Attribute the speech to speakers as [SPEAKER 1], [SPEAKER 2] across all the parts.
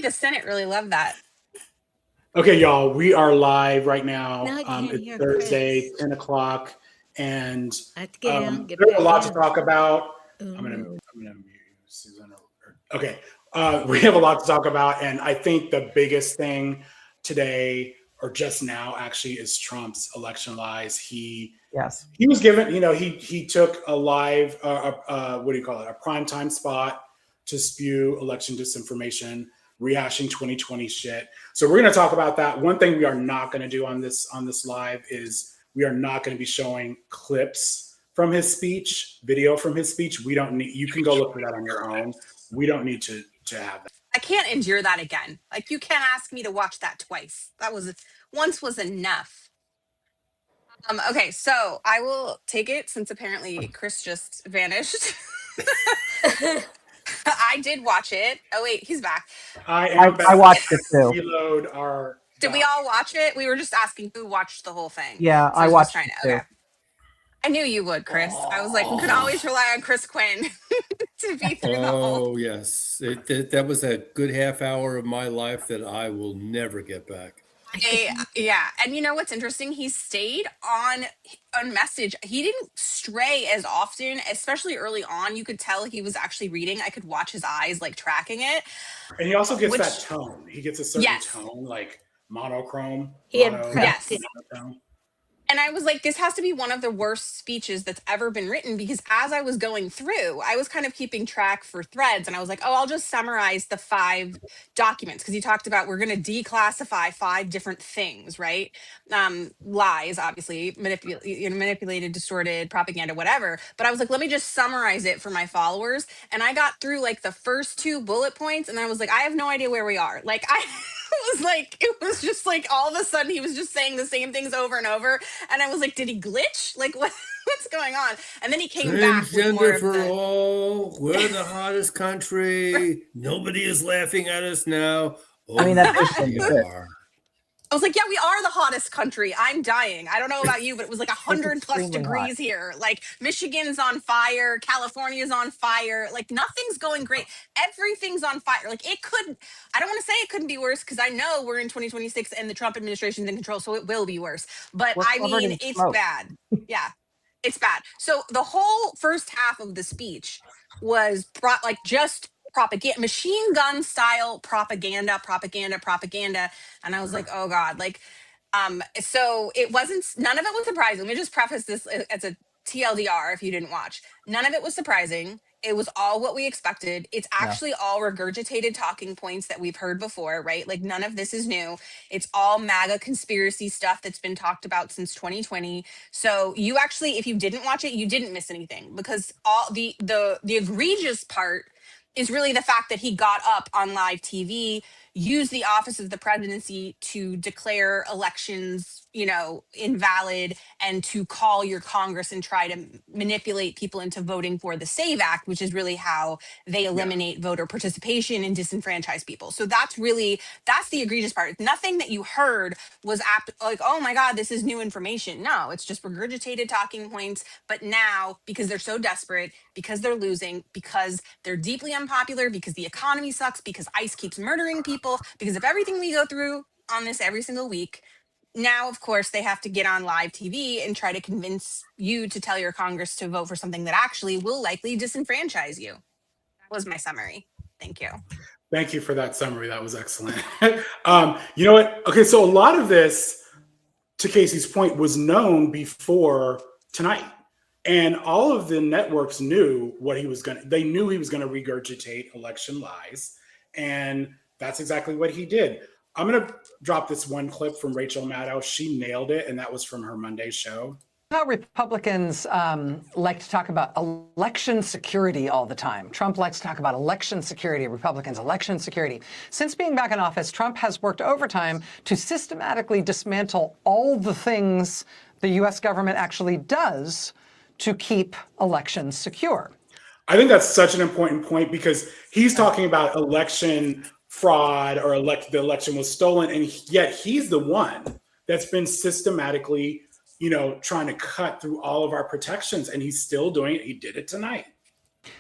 [SPEAKER 1] the Senate really loved that.
[SPEAKER 2] Okay, y'all, we are live right now.
[SPEAKER 3] Now I can't
[SPEAKER 2] It's
[SPEAKER 3] hear
[SPEAKER 2] Thursday,
[SPEAKER 3] Chris.
[SPEAKER 2] 10 o'clock, and
[SPEAKER 3] I have to get out, get
[SPEAKER 2] there's
[SPEAKER 3] back
[SPEAKER 2] a lot to
[SPEAKER 3] in.
[SPEAKER 2] talk about.
[SPEAKER 3] Oh,
[SPEAKER 2] I'm gonna
[SPEAKER 3] no.
[SPEAKER 2] mute you, Susan. Okay, we have a lot to talk about, and I think the biggest thing today, or just now, actually, is Trump's election lies. He was given, he took a live, what do you call it, a primetime spot to spew election disinformation, rehashing 2020 shit. So we're going to talk about that. One thing we are not going to do on this live is we are not going to be showing clips from his speech, video from his speech. We don't need. You can go look for that on your own. We don't need to have that.
[SPEAKER 1] I can't endure that again. Like, you can't ask me to watch that twice. That was once was enough. Okay, so I will take it since apparently Chris just vanished. I did watch it. Oh wait, he's back.
[SPEAKER 2] I
[SPEAKER 4] watched it too.
[SPEAKER 2] Reload our.
[SPEAKER 1] Did we all watch it? We were just asking who watched the whole thing.
[SPEAKER 4] Yeah,
[SPEAKER 1] So
[SPEAKER 4] I watched it too.
[SPEAKER 1] Okay. I knew you would, Chris. I was like, we can always rely on Chris Quinn to be through the whole.
[SPEAKER 5] Oh yes, that was a good half hour of my life that I will never get back.
[SPEAKER 1] Yeah, and you know what's interesting? He stayed on message. He didn't stray as often, especially early on. You could tell he was actually reading. I could watch his eyes like tracking it.
[SPEAKER 2] And he also gets that tone. He gets a certain
[SPEAKER 1] Yes.
[SPEAKER 2] tone, like monochrome.
[SPEAKER 1] Yes. And I was like, this has to be one of the worst speeches that's ever been written, because as I was going through, I was kind of keeping track for threads, and I was like, oh, I'll just summarize the 5 documents, because he talked about we're going to declassify 5 different things, right? Lies, obviously, manipulated, distorted, propaganda, whatever. But I was like, let me just summarize it for my followers. And I got through like the first 2 bullet points, and I was like, I have no idea where we are. Like, it was just like all of a sudden he was just saying the same things over and over. And I was like, did he glitch? Like, what's going on? And then he came back with more of
[SPEAKER 5] for all. We're the hottest country. Nobody is laughing at us now.
[SPEAKER 4] I mean, that's basically it.
[SPEAKER 1] I was like, yeah, we are the hottest country. I'm dying. I don't know about you, but it was like 100 plus degrees here. Like, Michigan's on fire. California's on fire. Like, nothing's going great. Everything's on fire. Like, I don't want to say it couldn't be worse, because I know we're in 2026 and the Trump administration's in control, so it will be worse. But I mean, it's bad. Yeah, it's bad. So the whole first half of the speech was just propaganda, machine gun style propaganda. And I was like, oh God, like, so none of it was surprising. Let me just preface this as a TLDR if you didn't watch. None of it was surprising. It was all what we expected. It's actually all regurgitated talking points that we've heard before, right? Like, none of this is new. It's all MAGA conspiracy stuff that's been talked about since 2020. So you actually, if you didn't watch it, you didn't miss anything, because all the egregious part is really the fact that he got up on live TV, used the office of the presidency to declare elections, invalid, and to call your Congress and try to manipulate people into voting for the SAVE Act, which is really how they eliminate voter participation and disenfranchise people. So that's the egregious part. Nothing that you heard was like, oh my God, this is new information. No, it's just regurgitated talking points. But now, because they're so desperate, because they're losing, because they're deeply unpopular, because the economy sucks, because ICE keeps murdering people, because of everything we go through on this every single week, now, of course, they have to get on live TV and try to convince you to tell your Congress to vote for something that actually will likely disenfranchise you. That was my summary. Thank you.
[SPEAKER 2] Thank you for that summary. That was excellent. You know what? Okay, so a lot of this, to Casey's point, was known before tonight. And all of the networks knew they knew he was going to regurgitate election lies. And that's exactly what he did. I'm going to drop this one clip from Rachel Maddow. She nailed it, and that was from her Monday show.
[SPEAKER 6] How Republicans like to talk about election security all the time. Trump likes to talk about election security, Republicans, election security. Since being back in office, Trump has worked overtime to systematically dismantle all the things the U.S. government actually does to keep elections secure.
[SPEAKER 2] I think that's such an important point, because he's talking about election fraud, or the election was stolen, and yet he's the one that's been systematically, trying to cut through all of our protections, and he's still doing it. He did it tonight.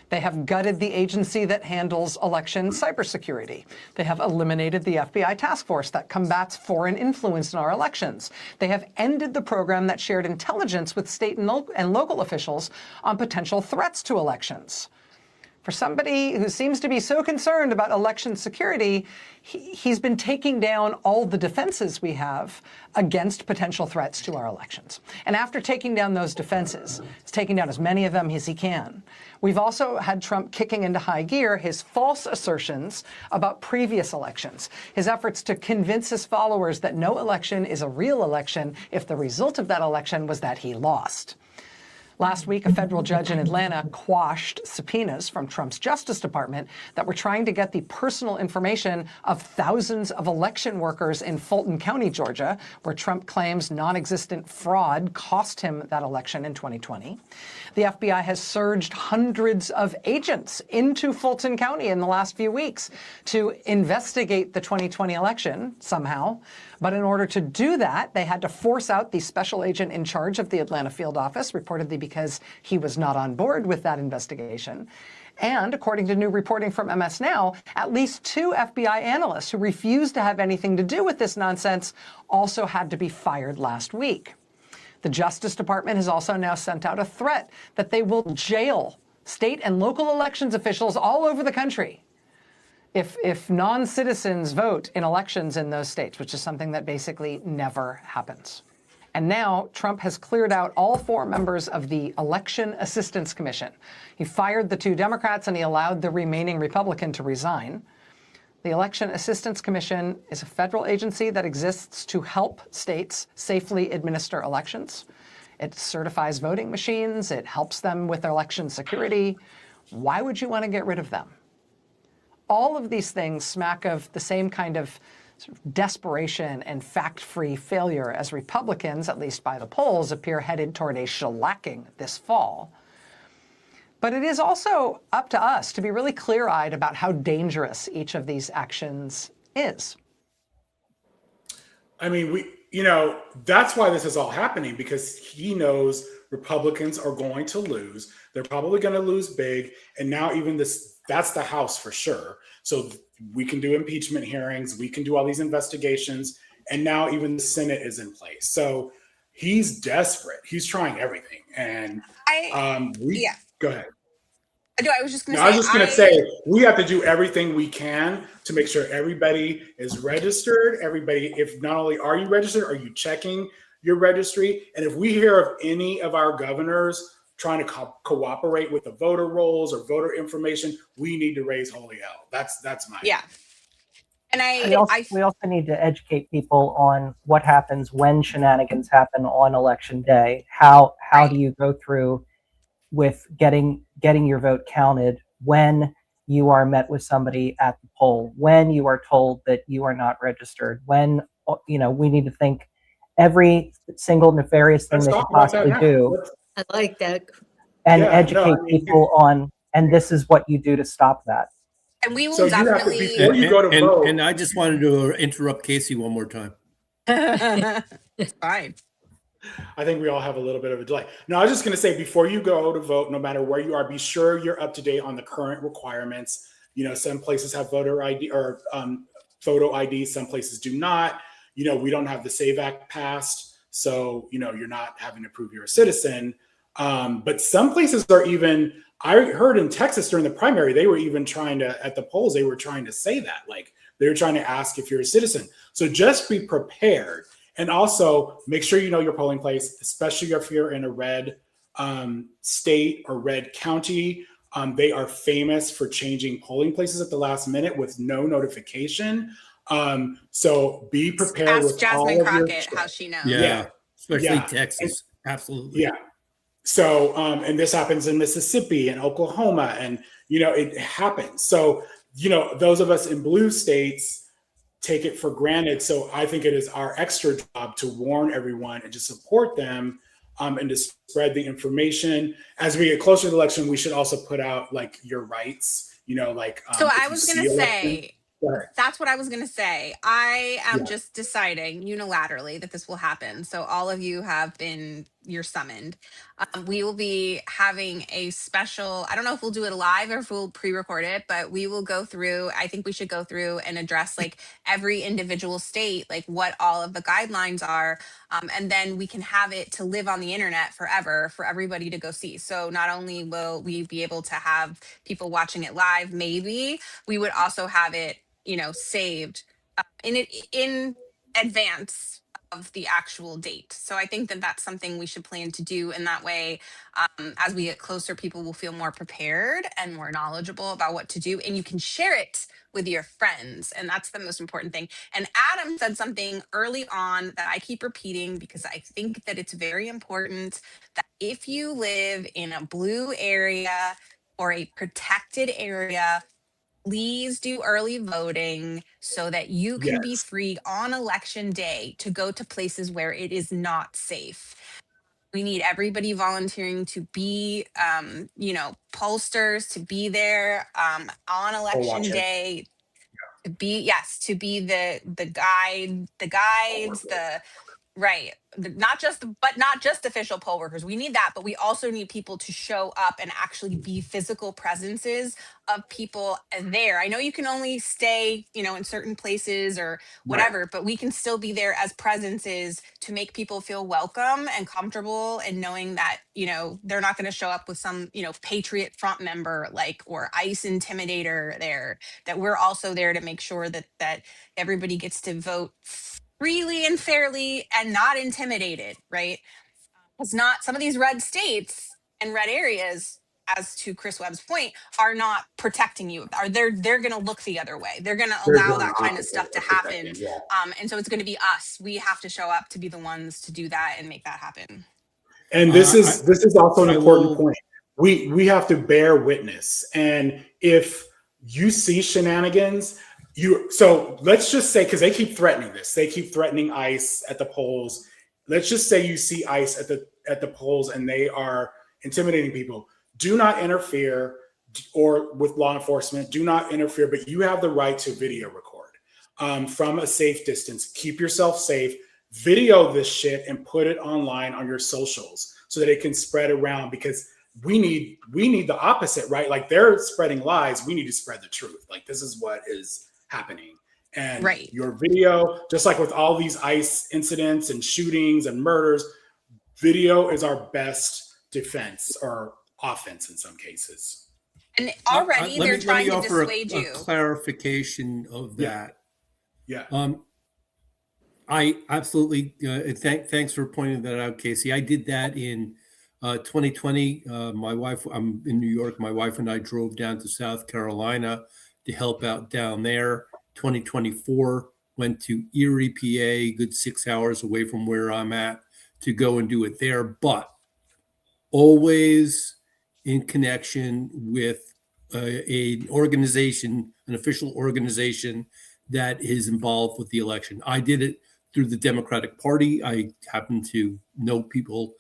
[SPEAKER 6] They have gutted the agency that handles election cybersecurity. They have eliminated the FBI task force that combats foreign influence in our elections. They have ended the program that shared intelligence with state and local officials on potential threats to elections. For somebody who seems to be so concerned about election security, he's been taking down all the defenses we have against potential threats to our elections. And after taking down those defenses, he's taking down as many of them as he can. We've also had Trump kicking into high gear his false assertions about previous elections, his efforts to convince his followers that no election is a real election if the result of that election was that he lost. Last week, a federal judge in Atlanta quashed subpoenas from Trump's Justice Department that were trying to get the personal information of thousands of election workers in Fulton County, Georgia, where Trump claims non-existent fraud cost him that election in 2020. The FBI has surged hundreds of agents into Fulton County in the last few weeks to investigate the 2020 election somehow. But in order to do that, they had to force out the special agent in charge of the Atlanta field office, reportedly because he was not on board with that investigation. And according to new reporting from MS Now, at least 2 FBI analysts who refused to have anything to do with this nonsense also had to be fired last week. The Justice Department has also now sent out a threat that they will jail state and local elections officials all over the country if non-citizens vote in elections in those states, which is something that basically never happens. And now Trump has cleared out all 4 members of the Election Assistance Commission. He fired the 2 Democrats and he allowed the remaining Republican to resign. The Election Assistance Commission is a federal agency that exists to help states safely administer elections. It certifies voting machines. It helps them with election security. Why would you want to get rid of them? All of these things smack of the same kind of sort of desperation and fact-free failure as Republicans, at least by the polls, appear headed toward a shellacking this fall. But it is also up to us to be really clear-eyed about how dangerous each of these actions is.
[SPEAKER 2] I mean, that's why this is all happening, because he knows Republicans are going to lose. They're probably going to lose big. And now even that's the House for sure. So we can do impeachment hearings. We can do all these investigations. And now even the Senate is in place. So he's desperate. He's trying everything. And go ahead.
[SPEAKER 1] I was just going to
[SPEAKER 2] say we have to do everything we can to make sure everybody is registered. Everybody, if not only are you registered, are you checking your registry? And if we hear of any of our governors trying to cooperate with the voter rolls or voter information, we need to raise holy hell. That's my
[SPEAKER 1] yeah. And
[SPEAKER 4] we also need to educate people on what happens when shenanigans happen on election day. How do you go through with getting your vote counted when you are met with somebody at the poll, when you are told that you are not registered, when we need to think every single nefarious thing they could possibly do.
[SPEAKER 3] I like that.
[SPEAKER 4] And educate people on, and this is what you do to stop that.
[SPEAKER 1] And we will definitely.
[SPEAKER 2] Before you go to vote.
[SPEAKER 5] And I just wanted to interrupt Casey one more time.
[SPEAKER 1] It's fine.
[SPEAKER 2] I think we all have a little bit of a delay. No, I was just going to say, before you go to vote, no matter where you are, be sure you're up to date on the current requirements. Some places have voter ID or photo ID. Some places do not. We don't have the SAVE Act passed. So, you're not having to prove you're a citizen. But some places are even, I heard in Texas during the primary, they were even trying to, at the polls, they were trying to say that. Like, they were trying to ask if you're a citizen. So just be prepared. And also make sure you know your polling place, especially if you're in a red state or red county. They are famous for changing polling places at the last minute with no notification. So be prepared.
[SPEAKER 1] Ask
[SPEAKER 2] with
[SPEAKER 1] Jasmine
[SPEAKER 2] all
[SPEAKER 1] Crockett
[SPEAKER 2] of
[SPEAKER 1] how she knows.
[SPEAKER 5] Yeah. Especially Texas. Absolutely.
[SPEAKER 2] Yeah. So, and this happens in Mississippi and Oklahoma, and, it happens. So, those of us in blue states take it for granted. So I think it is our extra job to warn everyone and to support them and to spread the information. As we get closer to the election, we should also put out like your rights,
[SPEAKER 1] So I was going to say, that's what I was going to say. I am just deciding unilaterally that this will happen. So all of you have been you're summoned. We will be having a special, I don't know if we'll do it live or if we'll pre-record it, but we will go through, I think we should go through and address like every individual state, like what all of the guidelines are. And then we can have it to live on the internet forever for everybody to go see. So not only will we be able to have people watching it live, maybe we would also have it, you know, saved in advance of the actual date. So I think that that's something we should plan to do. And that way, as we get closer, people will feel more prepared and more knowledgeable about what to do. And you can share it with your friends. And that's the most important thing. And Adam said something early on that I keep repeating because I think that it's very important that if you live in a blue area or a protected area, please do early voting so that you can be
[SPEAKER 2] Yes.
[SPEAKER 1] free on election day to go to places where it is not safe. We need everybody volunteering to be, you know, pollsters, to be there on election
[SPEAKER 2] watcher.
[SPEAKER 1] day, to be, yes, to be the guide, the guides, the right. Not just, but not just official poll workers. We need that, but we also need people to show up and actually be physical presences of people there. I know you can only stay, you know, in certain places or whatever, but we can still be there as presences to make people feel welcome and comfortable and knowing that, you know, they're not going to show up with some, you know, Patriot Front member like or ICE intimidator there, that we're also there to make sure that everybody gets to vote freely and fairly and not intimidated, right? Because not some of these red states and red areas, as to Chris Webb's point, are not protecting you. Are they're going to look the other way. They're going to allow that kind of stuff to happen. And so it's going to be us. We have to show up to be the ones to do that and make that happen.
[SPEAKER 2] And this is also an important point. We have to bear witness. And if you see shenanigans, so let's just say, because they keep threatening this, they keep threatening ICE at the polls. Let's just say you see ICE at the polls and they are intimidating people. Do not interfere, or with law enforcement, do not interfere, but you have the right to video record from a safe distance. Keep yourself safe, video this shit and put it online on your socials so that it can spread around, because we need the opposite, right? Like they're spreading lies. We need to spread the truth. Like this is what is happening. And your video, just like with all these ICE incidents and shootings and murders, video is our best defense or offense in some cases.
[SPEAKER 1] And already they're trying to dissuade you.
[SPEAKER 5] Clarification of that.
[SPEAKER 2] Yeah.
[SPEAKER 5] I absolutely thanks for pointing that out, Casey. I did that in 2020. My wife, I'm in New York. My wife and I drove down to South Carolina to help out down there. 2024 went to Erie, PA, good 6 hours away from where I'm at, to go and do it there, but always in connection with an organization, an official organization that is involved with the election. I did it through the Democratic Party. I happen to know people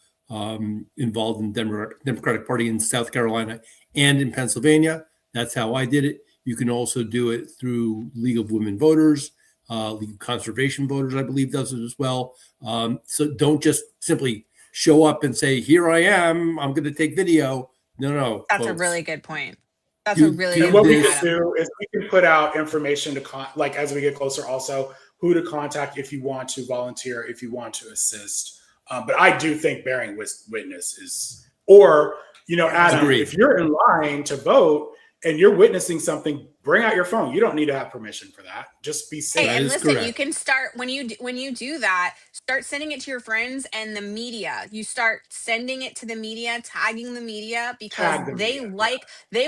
[SPEAKER 5] involved in the Democratic Party in South Carolina and in Pennsylvania. That's how I did it. You can also do it through League of Women Voters, League of Conservation Voters, I believe, does it as well. So don't just simply show up and say, here I am, I'm going to take video. No.
[SPEAKER 1] That's
[SPEAKER 5] folks.
[SPEAKER 1] A really good point. That's a really good
[SPEAKER 2] what
[SPEAKER 1] point.
[SPEAKER 2] We can do is we can put out information to like as we get closer also, who to contact if you want to volunteer, if you want to assist. But I do think bearing witness is, or, you know, Adam,
[SPEAKER 5] Agreed.
[SPEAKER 2] If you're in line to vote and you're witnessing something, bring out your phone. You don't need to have permission for that. Just be safe.
[SPEAKER 1] Hey, and listen, correct. You can start when you do that, start sending it to your friends and the media. You start sending it to the media, tagging the media, because they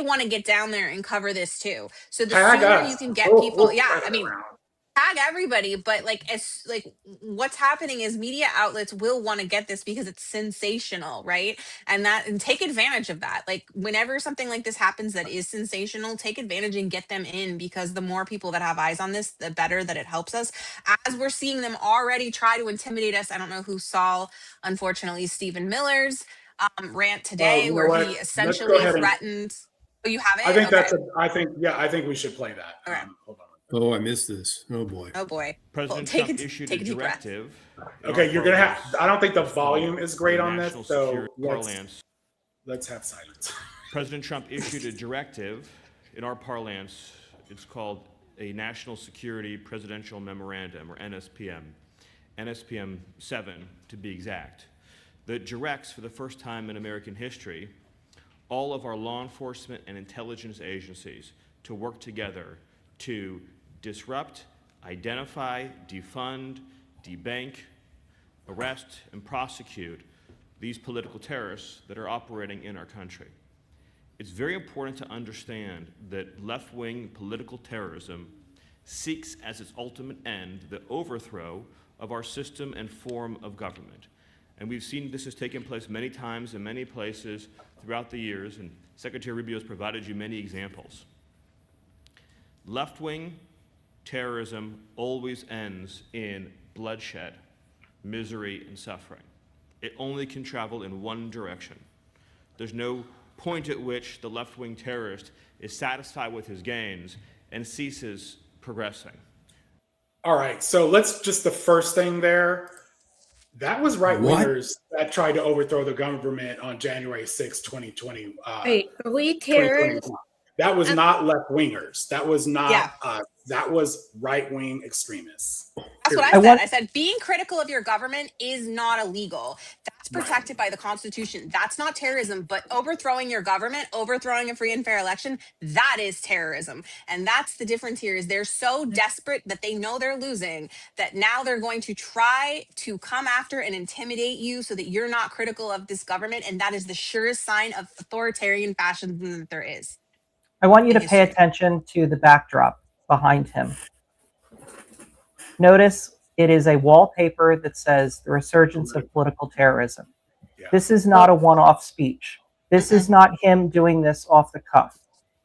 [SPEAKER 1] want to get down there and cover this too. So the sooner you can get people, I mean, tag everybody, but what's happening is media outlets will want to get this because it's sensational, right? And take advantage of that. Like whenever something like this happens that is sensational, take advantage and get them in, because the more people that have eyes on this, the better that it helps us. As we're seeing them already try to intimidate us. I don't know who saw, unfortunately, Stephen Miller's rant today, where he essentially threatened. Oh, you have it?
[SPEAKER 2] I think I think we should play that.
[SPEAKER 1] Okay.
[SPEAKER 2] Hold on.
[SPEAKER 5] Oh, I missed this. Oh boy.
[SPEAKER 1] Oh boy.
[SPEAKER 3] President
[SPEAKER 1] Take
[SPEAKER 3] Trump
[SPEAKER 1] a-
[SPEAKER 3] issued
[SPEAKER 1] take
[SPEAKER 3] a
[SPEAKER 1] a deep breath.
[SPEAKER 3] directive.
[SPEAKER 2] Okay, you're gonna have. I don't think the volume is great on this,
[SPEAKER 3] National
[SPEAKER 2] so
[SPEAKER 3] security parlance.
[SPEAKER 2] let's have silence.
[SPEAKER 3] President Trump issued a directive. In our parlance, it's called a National Security Presidential Memorandum, or NSPM, NSPM 7 to be exact, that directs, for the first time in American history, all of our law enforcement and intelligence agencies to work together to disrupt, identify, defund, debank, arrest, and prosecute these political terrorists that are operating in our country. It's very important to understand that left-wing political terrorism seeks as its ultimate end the overthrow of our system and form of government. And we've seen this has taken place many times in many places throughout the years, and Secretary Rubio has provided you many examples. Left-wing terrorism always ends in bloodshed, misery, and suffering. It only can travel in one direction. There's no point at which the left-wing terrorist is satisfied with his gains and ceases progressing.
[SPEAKER 2] All right, so let's just the first thing there. That was right wingers that tried to overthrow the government on January 6, 2020.
[SPEAKER 7] Wait, are we terrorists?
[SPEAKER 2] That was not left wingers. That was not
[SPEAKER 1] Yeah.
[SPEAKER 2] that was right wing extremists.
[SPEAKER 1] That's what I said. I said being critical of your government is not illegal. That's protected by the Constitution. That's not terrorism. But overthrowing your government, overthrowing a free and fair election, that is terrorism. And that's the difference here. Is they're so desperate that they know they're losing that now they're going to try to come after and intimidate you so that you're not critical of this government. And that is the surest sign of authoritarian fascism that there is.
[SPEAKER 4] I want you to
[SPEAKER 1] in
[SPEAKER 4] pay
[SPEAKER 1] history.
[SPEAKER 4] attention to the backdrop behind him. Notice it is a wallpaper that says the resurgence of political terrorism.
[SPEAKER 2] Yeah.
[SPEAKER 4] This is not a one-off speech. This is not him doing this off the cuff.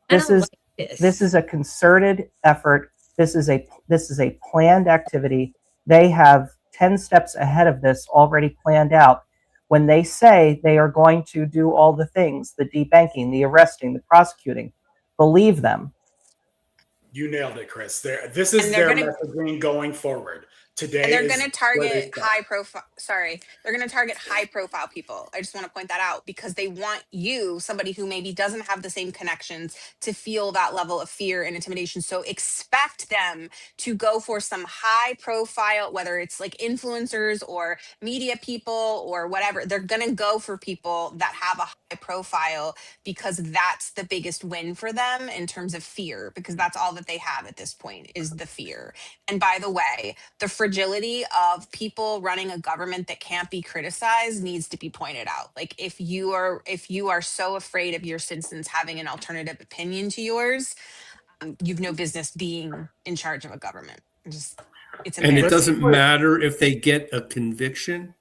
[SPEAKER 4] This is a concerted effort. This is a planned activity. They have 10 steps ahead of this already planned out. When they say they are going to do all the things, the debanking, the arresting, the prosecuting, believe them.
[SPEAKER 2] You nailed it, Chris. This is their messaging going forward. Today,
[SPEAKER 1] and they're going to target they're going to target high profile people. I just want to point that out because they want you, somebody who maybe doesn't have the same connections, to feel that level of fear and intimidation. So expect them to go for some high profile, whether it's like influencers or media people or whatever. They're going to go for people that have a high profile because that's the biggest win for them in terms of fear, because that's all that they have at this point is the fear. And by the way, the fragility of people running a government that can't be criticized needs to be pointed out. Like if you are so afraid of your citizens having an alternative opinion to yours, you've no business being in charge of a government. It's
[SPEAKER 5] and it doesn't matter if they get a conviction.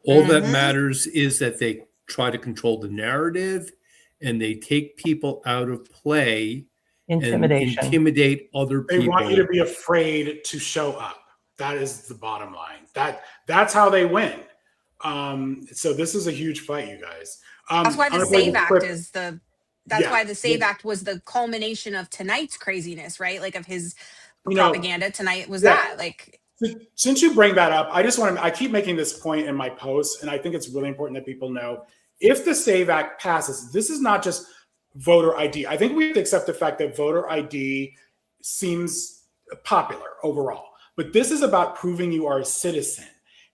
[SPEAKER 5] All that matters is that they try to control the narrative and they take people out of play.
[SPEAKER 4] Intimidation.
[SPEAKER 5] And intimidate other people.
[SPEAKER 2] They want you to be afraid to show up. That is the bottom line. That's how they win. So this is a huge fight, you guys.
[SPEAKER 1] That's why the SAVE Act is why the SAVE Act was the culmination of tonight's craziness, right? Like of his propaganda tonight was that. Like,
[SPEAKER 2] since you bring that up, I keep making this point in my posts, and I think it's really important that people know if the SAVE Act passes, this is not just voter ID. I think we have to accept the fact that voter ID seems popular overall, but this is about proving you are a citizen.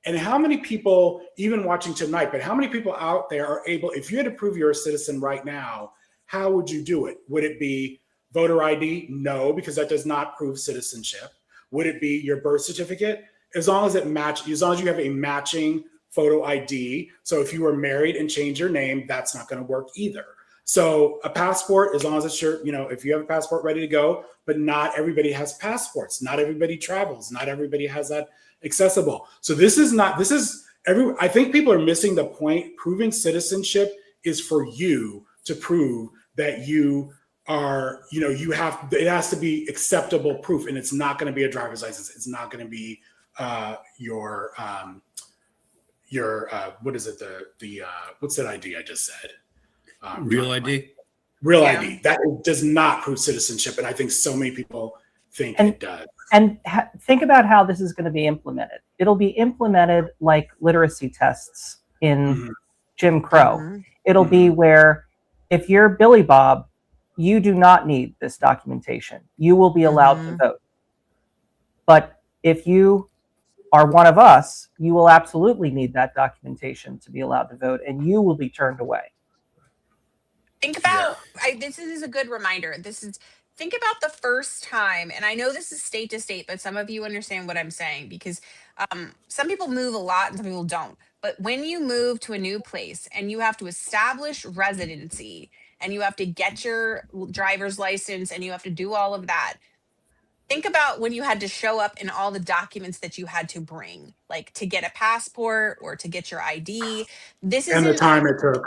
[SPEAKER 2] And how many people, even watching tonight, but how many people out there are able, if you had to prove you're a citizen right now, how would you do it? Would it be voter ID? No, because that does not prove citizenship. Would it be your birth certificate? As long as you have a matching photo ID. So if you were married and change your name, that's not going to work either. So a passport, as long as it's if you have a passport ready to go, but not everybody has passports. Not everybody travels. Not everybody has that accessible. So I think people are missing the point. Proving citizenship is for you to prove that you are, it has to be acceptable proof, and it's not going to be a driver's license. It's not going to be your what is it? What's that ID I just said?
[SPEAKER 5] Real ID?
[SPEAKER 2] Real ID. That does not prove citizenship. And I think so many people think
[SPEAKER 4] And-
[SPEAKER 2] it does.
[SPEAKER 4] And think about how this is going to be implemented. It'll be implemented like literacy tests in
[SPEAKER 2] Mhm.
[SPEAKER 4] Jim Crow.
[SPEAKER 1] Mhm.
[SPEAKER 4] It'll be where if you're Billy Bob, you do not need this documentation. You will be allowed to vote. But if you are one of us, you will absolutely need that documentation to be allowed to vote, and you will be turned away.
[SPEAKER 1] Think about this is a good reminder. Think about the first time, and I know this is state to state, but some of you understand what I'm saying because some people move a lot and some people don't. But when you move to a new place and you have to establish residency and you have to get your driver's license and you have to do all of that, think about when you had to show up in all the documents that you had to bring, like to get a passport or to get your ID. This
[SPEAKER 2] And the
[SPEAKER 1] isn't
[SPEAKER 2] time it took.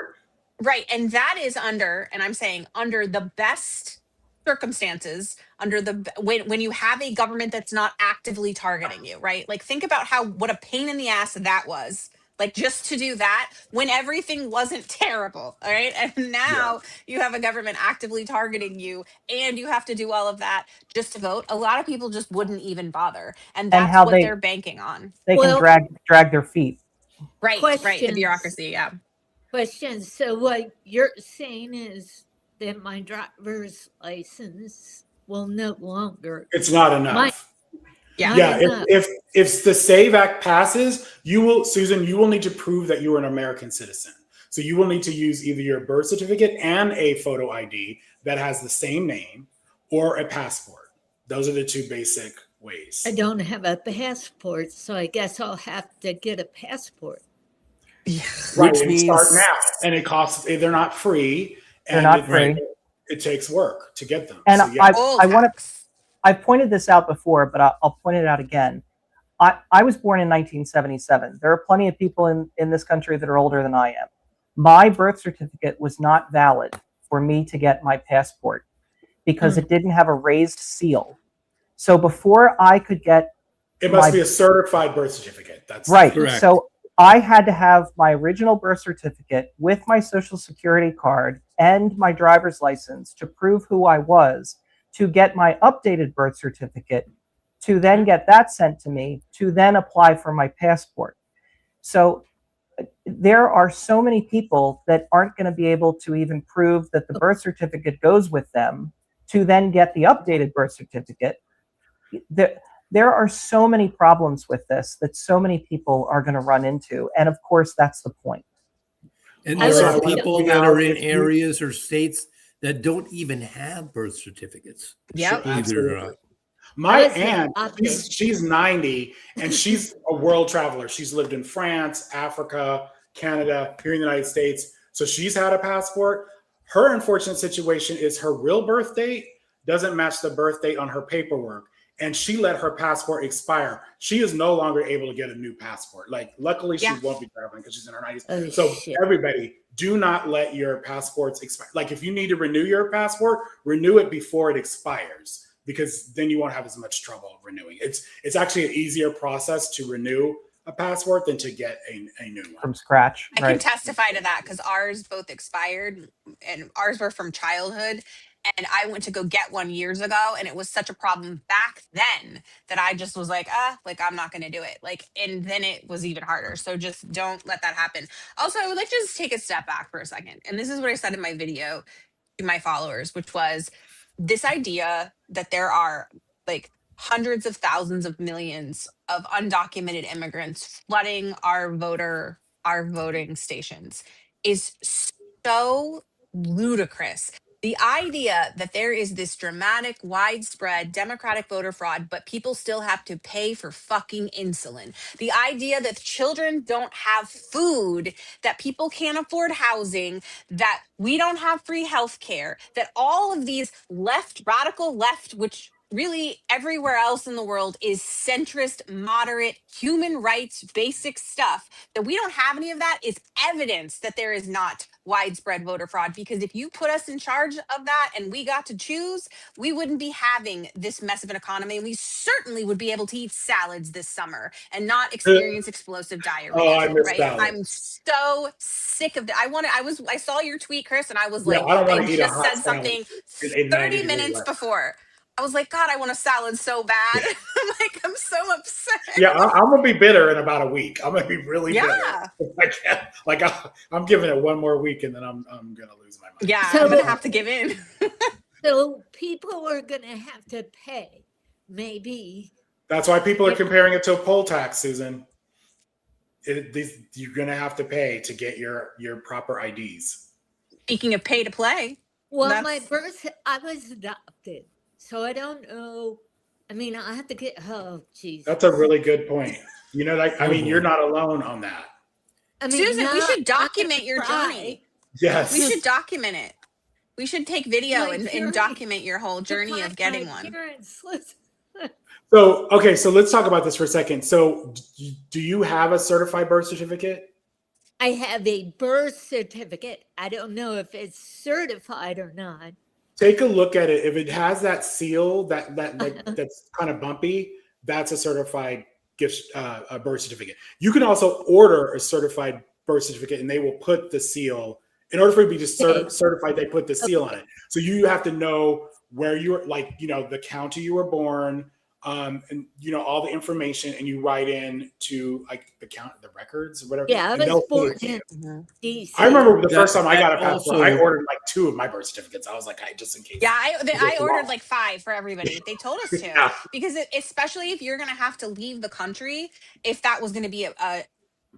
[SPEAKER 1] right. And that is under, and I'm saying under the best circumstances, under the when you have a government that's not actively targeting you, right? Like think about what a pain in the ass that was. Like just to do that when everything wasn't terrible. All right. And now you have a government actively targeting you and you have to do all of that just to vote. A lot of people just wouldn't even bother. And that's
[SPEAKER 4] how
[SPEAKER 1] what they're banking on.
[SPEAKER 4] They
[SPEAKER 7] Well-
[SPEAKER 4] can drag their feet.
[SPEAKER 1] Right. Right. The
[SPEAKER 7] Questions.
[SPEAKER 1] bureaucracy. Yeah.
[SPEAKER 7] Questions. So what you're saying is that my driver's license will no longer.
[SPEAKER 2] It's not enough.
[SPEAKER 1] Yeah.
[SPEAKER 7] Not enough.
[SPEAKER 2] If the SAVE Act passes, Susan, you will need to prove that you are an American citizen. So you will need to use either your birth certificate and a photo ID that has the same name or a passport. Those are the two basic ways.
[SPEAKER 7] I don't have a passport, so I guess I'll have to get a passport.
[SPEAKER 2] Right,
[SPEAKER 8] Which
[SPEAKER 2] and
[SPEAKER 8] means
[SPEAKER 2] start now. And it costs, they're not free.
[SPEAKER 4] They're
[SPEAKER 2] And
[SPEAKER 4] not free.
[SPEAKER 2] It takes work to get them.
[SPEAKER 4] And
[SPEAKER 2] So, yeah.
[SPEAKER 4] I want to. I've pointed this out before, but I'll point it out again. I was born in 1977. There are plenty of people in this country that are older than I am. My birth certificate was not valid for me to get my passport because it didn't have a raised seal. So before I could get
[SPEAKER 2] It must be a certified birth certificate. That's
[SPEAKER 4] right.
[SPEAKER 5] Correct.
[SPEAKER 4] So I had to have my original birth certificate with my social security card and my driver's license to prove who I was, to get my updated birth certificate, to then get that sent to me, to then apply for my passport. So there are so many people that aren't going to be able to even prove that the birth certificate goes with them to then get the updated birth certificate. There are so many problems with this that so many people are going to run into. And of course, that's the point.
[SPEAKER 5] And
[SPEAKER 7] I
[SPEAKER 5] there
[SPEAKER 7] was
[SPEAKER 5] are
[SPEAKER 7] thinking-
[SPEAKER 5] people that are in areas or states that don't even have birth certificates.
[SPEAKER 1] Yep.
[SPEAKER 5] Believe it or not.
[SPEAKER 2] My
[SPEAKER 7] Listen,
[SPEAKER 2] aunt,
[SPEAKER 7] okay.
[SPEAKER 2] she's 90 and she's a world traveler. She's lived in France, Africa, Canada, here in the United States. So she's had a passport. Her unfortunate situation is her real birth date doesn't match the birth date on her paperwork. And she let her passport expire. She is no longer able to get a new passport. Like, luckily, she
[SPEAKER 1] Yeah.
[SPEAKER 2] won't be traveling because she's in her 90s.
[SPEAKER 7] Oh,
[SPEAKER 2] So
[SPEAKER 7] shit.
[SPEAKER 2] everybody, do not let your passports expire. Like, if you need to renew your passport, renew it before it expires, because then you won't have as much trouble renewing. It's actually an easier process to renew a passport than to get a new one.
[SPEAKER 4] From scratch,
[SPEAKER 1] I can
[SPEAKER 4] right?
[SPEAKER 1] testify to that because ours both expired and ours were from childhood. And I went to go get one years ago, and it was such a problem back then that I just was like, I'm not going to do it. Like, and then it was even harder. So just don't let that happen. Also, I would like to just take a step back for a second. And this is what I said in my video to my followers, which was this idea that there are like hundreds of thousands of millions of undocumented immigrants flooding our voting stations is so ludicrous. The idea that there is this dramatic, widespread Democratic voter fraud, but people still have to pay for fucking insulin. The idea that children don't have food, that people can't afford housing, that we don't have free health care, that all of these radical left, which really everywhere else in the world is centrist, moderate, human rights, basic stuff, that we don't have any of that is evidence that there is not widespread voter fraud. Because if you put us in charge of that and we got to choose, we wouldn't be having this mess of an economy. And we certainly would be able to eat salads this summer and not experience explosive diarrhea.
[SPEAKER 2] Oh, I miss
[SPEAKER 1] right?
[SPEAKER 2] salads.
[SPEAKER 1] I'm so sick of that. I saw your tweet, Chris, and I was
[SPEAKER 2] Yeah,
[SPEAKER 1] like,
[SPEAKER 2] I don't wanna
[SPEAKER 1] I
[SPEAKER 2] eat a
[SPEAKER 1] just
[SPEAKER 2] hot
[SPEAKER 1] said
[SPEAKER 2] salad
[SPEAKER 1] something
[SPEAKER 2] in 90
[SPEAKER 1] 30
[SPEAKER 2] degree
[SPEAKER 1] minutes
[SPEAKER 2] weather.
[SPEAKER 1] before. I was like, God, I want a salad so bad. I'm so upset.
[SPEAKER 2] Yeah, I'm gonna be bitter in about a week. I'm gonna be really bitter. I'm giving it one more week, and then I'm gonna lose my mind.
[SPEAKER 1] Yeah,
[SPEAKER 7] So-
[SPEAKER 1] I'm gonna have to give in.
[SPEAKER 7] So people are going to have to pay, maybe.
[SPEAKER 2] That's why people are comparing it to a poll tax, Susan. You're gonna have to pay to get your proper IDs.
[SPEAKER 1] Speaking of pay to play,
[SPEAKER 7] Well,
[SPEAKER 1] That's-
[SPEAKER 7] I was adopted, so I don't know. I mean, I have to get, oh, Jesus.
[SPEAKER 2] That's a really good point. You know, like, I mean, you're not alone on that.
[SPEAKER 7] I mean,
[SPEAKER 1] Susan, we
[SPEAKER 7] no,
[SPEAKER 1] should
[SPEAKER 7] I'm
[SPEAKER 1] document
[SPEAKER 7] gonna
[SPEAKER 1] your
[SPEAKER 7] try.
[SPEAKER 1] journey.
[SPEAKER 2] Yes.
[SPEAKER 1] We should document it. We should take video
[SPEAKER 7] My
[SPEAKER 1] and
[SPEAKER 7] journey.
[SPEAKER 1] document your whole
[SPEAKER 7] To
[SPEAKER 1] journey
[SPEAKER 7] find
[SPEAKER 1] of getting
[SPEAKER 7] my
[SPEAKER 1] one.
[SPEAKER 7] parents. Listen.
[SPEAKER 2] So, okay, so let's talk about this for a second. So, do you have a certified birth certificate?
[SPEAKER 7] I have a birth certificate. I don't know if it's certified or not.
[SPEAKER 2] Take a look at it. If it has that seal that like that's kind of bumpy, that's a certified gift a birth certificate. You can also order a certified birth certificate, and they will put the seal. In order for it to be just certified, they put the seal on it. So you have to know where you're, like, you know, the county you were born, and you know all the information, and you write in to like the records or whatever.
[SPEAKER 7] Yeah, I
[SPEAKER 2] and they'll
[SPEAKER 7] was
[SPEAKER 2] put
[SPEAKER 7] born
[SPEAKER 2] it to
[SPEAKER 7] in
[SPEAKER 2] you.
[SPEAKER 7] DC.
[SPEAKER 2] I remember the
[SPEAKER 5] That-
[SPEAKER 2] first time I got a
[SPEAKER 5] that
[SPEAKER 2] passport,
[SPEAKER 5] also-
[SPEAKER 2] I ordered like 2 of my birth certificates. I was like, just in case.
[SPEAKER 1] Yeah, I ordered like 5 for everybody. They told us to.
[SPEAKER 2] Yeah.
[SPEAKER 1] Because especially if you're going to have to leave the country, if that was going to be a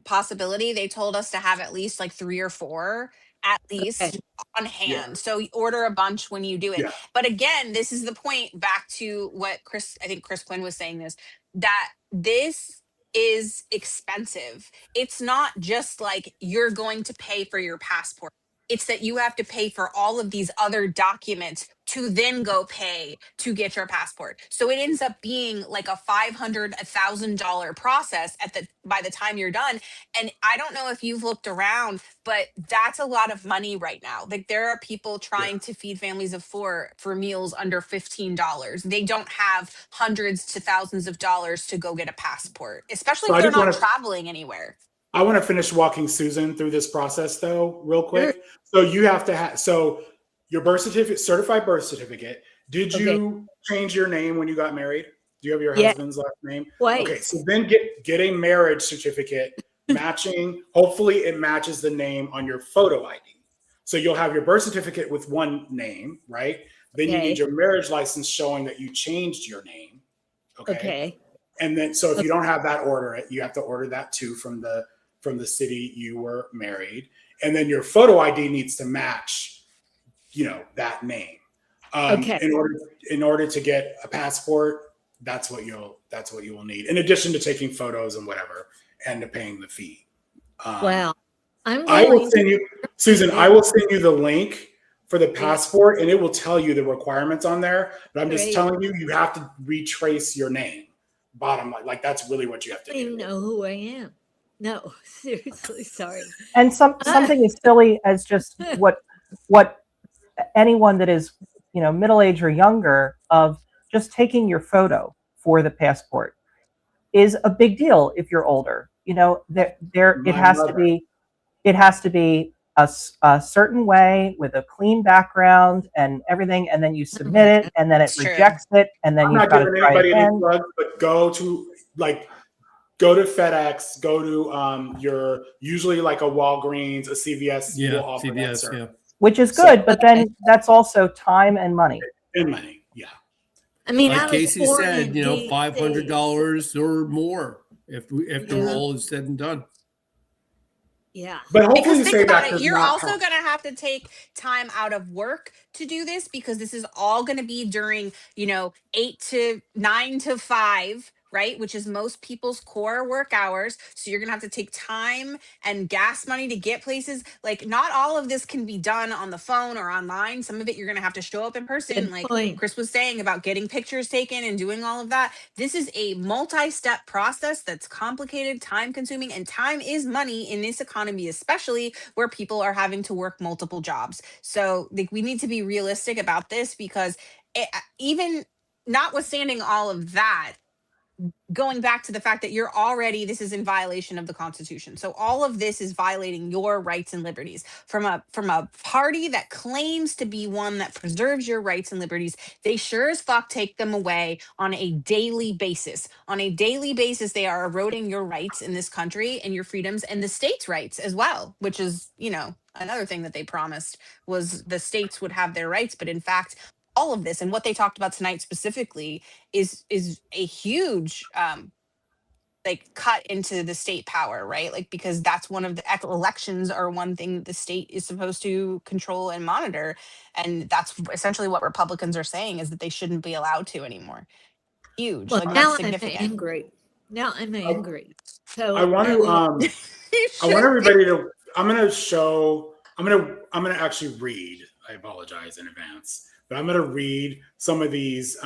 [SPEAKER 1] possibility, they told us to have at least like 3 or 4 at least
[SPEAKER 7] Okay.
[SPEAKER 1] on hand.
[SPEAKER 2] Yeah.
[SPEAKER 1] So you order a bunch when you do it.
[SPEAKER 2] Yeah.
[SPEAKER 1] But again, this is the point, back to what I think Chris Quinn was saying, this, that this is expensive. It's not just like you're going to pay for your passport. It's that you have to pay for all of these other documents to then go pay to get your passport. So it ends up being like a $500, $1,000 process by the time you're done. And I don't know if you've looked around, but that's a lot of money right now. Like, there are people trying to feed families of 4 for meals under $15. They don't have hundreds to thousands of dollars to go get a passport, especially
[SPEAKER 2] So
[SPEAKER 1] if
[SPEAKER 2] I
[SPEAKER 1] they're
[SPEAKER 2] just
[SPEAKER 1] not
[SPEAKER 2] wanna-
[SPEAKER 1] traveling anywhere.
[SPEAKER 2] I want to finish walking Susan through this process though, real quick. So you have to have, so your birth certificate, certified birth certificate. Did you change your name when you got married? Do you have your
[SPEAKER 7] Yeah.
[SPEAKER 2] husband's last name?
[SPEAKER 7] Twice.
[SPEAKER 2] Okay, so then get a marriage certificate matching. Hopefully it matches the name on your photo ID. So you'll have your birth certificate with one name, right? Then you
[SPEAKER 7] Okay.
[SPEAKER 2] need your marriage license showing that you changed your name.
[SPEAKER 7] Okay.
[SPEAKER 2] And then, so if you don't have that, order it. You have to order that too from the city you were married. And then your photo ID needs to match, you know, that name.
[SPEAKER 7] Okay.
[SPEAKER 2] In order to get a passport, that's what you will need. In addition to taking photos and whatever, and to paying the fee.
[SPEAKER 7] Well,
[SPEAKER 2] I will send you, Susan. I will send you the link for the passport, and it will tell you the requirements on there. But I'm just
[SPEAKER 7] Great.
[SPEAKER 2] telling you, you have to retrace your name. Bottom line, like that's really what you have to
[SPEAKER 7] I don't
[SPEAKER 2] do.
[SPEAKER 7] even know who I am. No, seriously, sorry.
[SPEAKER 4] And something as silly as just what anyone that is, you know, middle age or younger, of just taking your photo for the passport is a big deal. If you're older, you know, it has to be a certain way with a clean background and everything, and then you submit it, and then it
[SPEAKER 1] It's true.
[SPEAKER 4] rejects it, and then
[SPEAKER 2] I'm
[SPEAKER 4] you've
[SPEAKER 2] not
[SPEAKER 4] got to
[SPEAKER 2] giving
[SPEAKER 4] try
[SPEAKER 2] anybody any
[SPEAKER 4] again.
[SPEAKER 2] plugs, but go to FedEx, go to your, usually like a Walgreens, a CVS.
[SPEAKER 5] Yeah,
[SPEAKER 2] will offer that
[SPEAKER 5] CVS,
[SPEAKER 2] service.
[SPEAKER 5] yeah.
[SPEAKER 4] Which is good, but then that's also time and money.
[SPEAKER 2] And money, yeah.
[SPEAKER 7] I mean, I
[SPEAKER 5] Like
[SPEAKER 7] was
[SPEAKER 5] Casey
[SPEAKER 7] born
[SPEAKER 5] said,
[SPEAKER 7] in
[SPEAKER 5] you know,
[SPEAKER 7] DC.
[SPEAKER 5] $500 or more after
[SPEAKER 7] Yeah.
[SPEAKER 5] all is said and done.
[SPEAKER 7] Yeah.
[SPEAKER 2] But hopefully
[SPEAKER 1] Because
[SPEAKER 2] the
[SPEAKER 1] think
[SPEAKER 2] Save
[SPEAKER 1] about
[SPEAKER 2] Act
[SPEAKER 1] it,
[SPEAKER 2] does
[SPEAKER 1] you're
[SPEAKER 2] not
[SPEAKER 1] also
[SPEAKER 2] count.
[SPEAKER 1] going to have to take time out of work to do this, because this is all going to be during, you know, 9 to 5, right? Which is most people's core work hours. So you're going to have to take time and gas money to get places. Like, not all of this can be done on the phone or online. Some of it you're going to have to show up in person,
[SPEAKER 7] Good
[SPEAKER 1] like
[SPEAKER 7] point.
[SPEAKER 1] Chris was saying about getting pictures taken and doing all of that. This is a multi-step process that's complicated, time consuming, and time is money in this economy, especially where people are having to work multiple jobs. So like, we need to be realistic about this, because even notwithstanding all of that, going back to the fact that this is in violation of the Constitution. So all of this is violating your rights and liberties from a party that claims to be one that preserves your rights and liberties. They sure as fuck take them away on a daily basis. On a daily basis, they are eroding your rights in this country and your freedoms and the states' rights as well, which is, another thing that they promised was the states would have their rights. But in fact, all of this and what they talked about tonight specifically is a huge like cut into the state power, right? Like, because that's one of the elections are one thing the state is supposed to control and monitor, and that's essentially what Republicans are saying, is that they shouldn't be allowed to anymore. Huge.
[SPEAKER 7] Well,
[SPEAKER 1] Like,
[SPEAKER 7] now
[SPEAKER 1] that's
[SPEAKER 7] I'm
[SPEAKER 1] significant.
[SPEAKER 7] angry. Now I'm angry. So
[SPEAKER 2] I want to I want everybody to I'm gonna actually read. I apologize in advance, but I'm gonna read some of these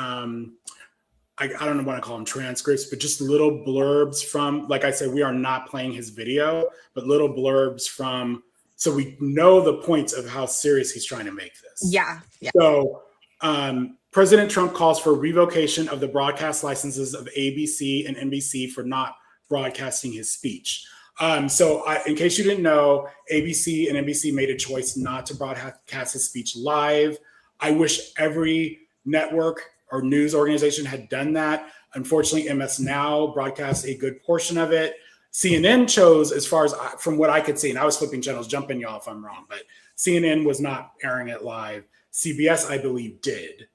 [SPEAKER 2] I don't want to call them transcripts, but just little blurbs from, like I said, we are not playing his video, but little blurbs from, so we know the points of how serious he's trying to make this.
[SPEAKER 1] Yeah.
[SPEAKER 2] So President Trump calls for revocation of the broadcast licenses of ABC and NBC for not broadcasting his speech. In case you didn't know, ABC and NBC made a choice not to broadcast his speech live. I wish every network or news organization had done that. Unfortunately, MS Now broadcasts a good portion of it. CNN chose, as far as from what I could see, and I was flipping channels, jump in y'all if I'm wrong, but CNN was not airing it live. CBS, I believe, did.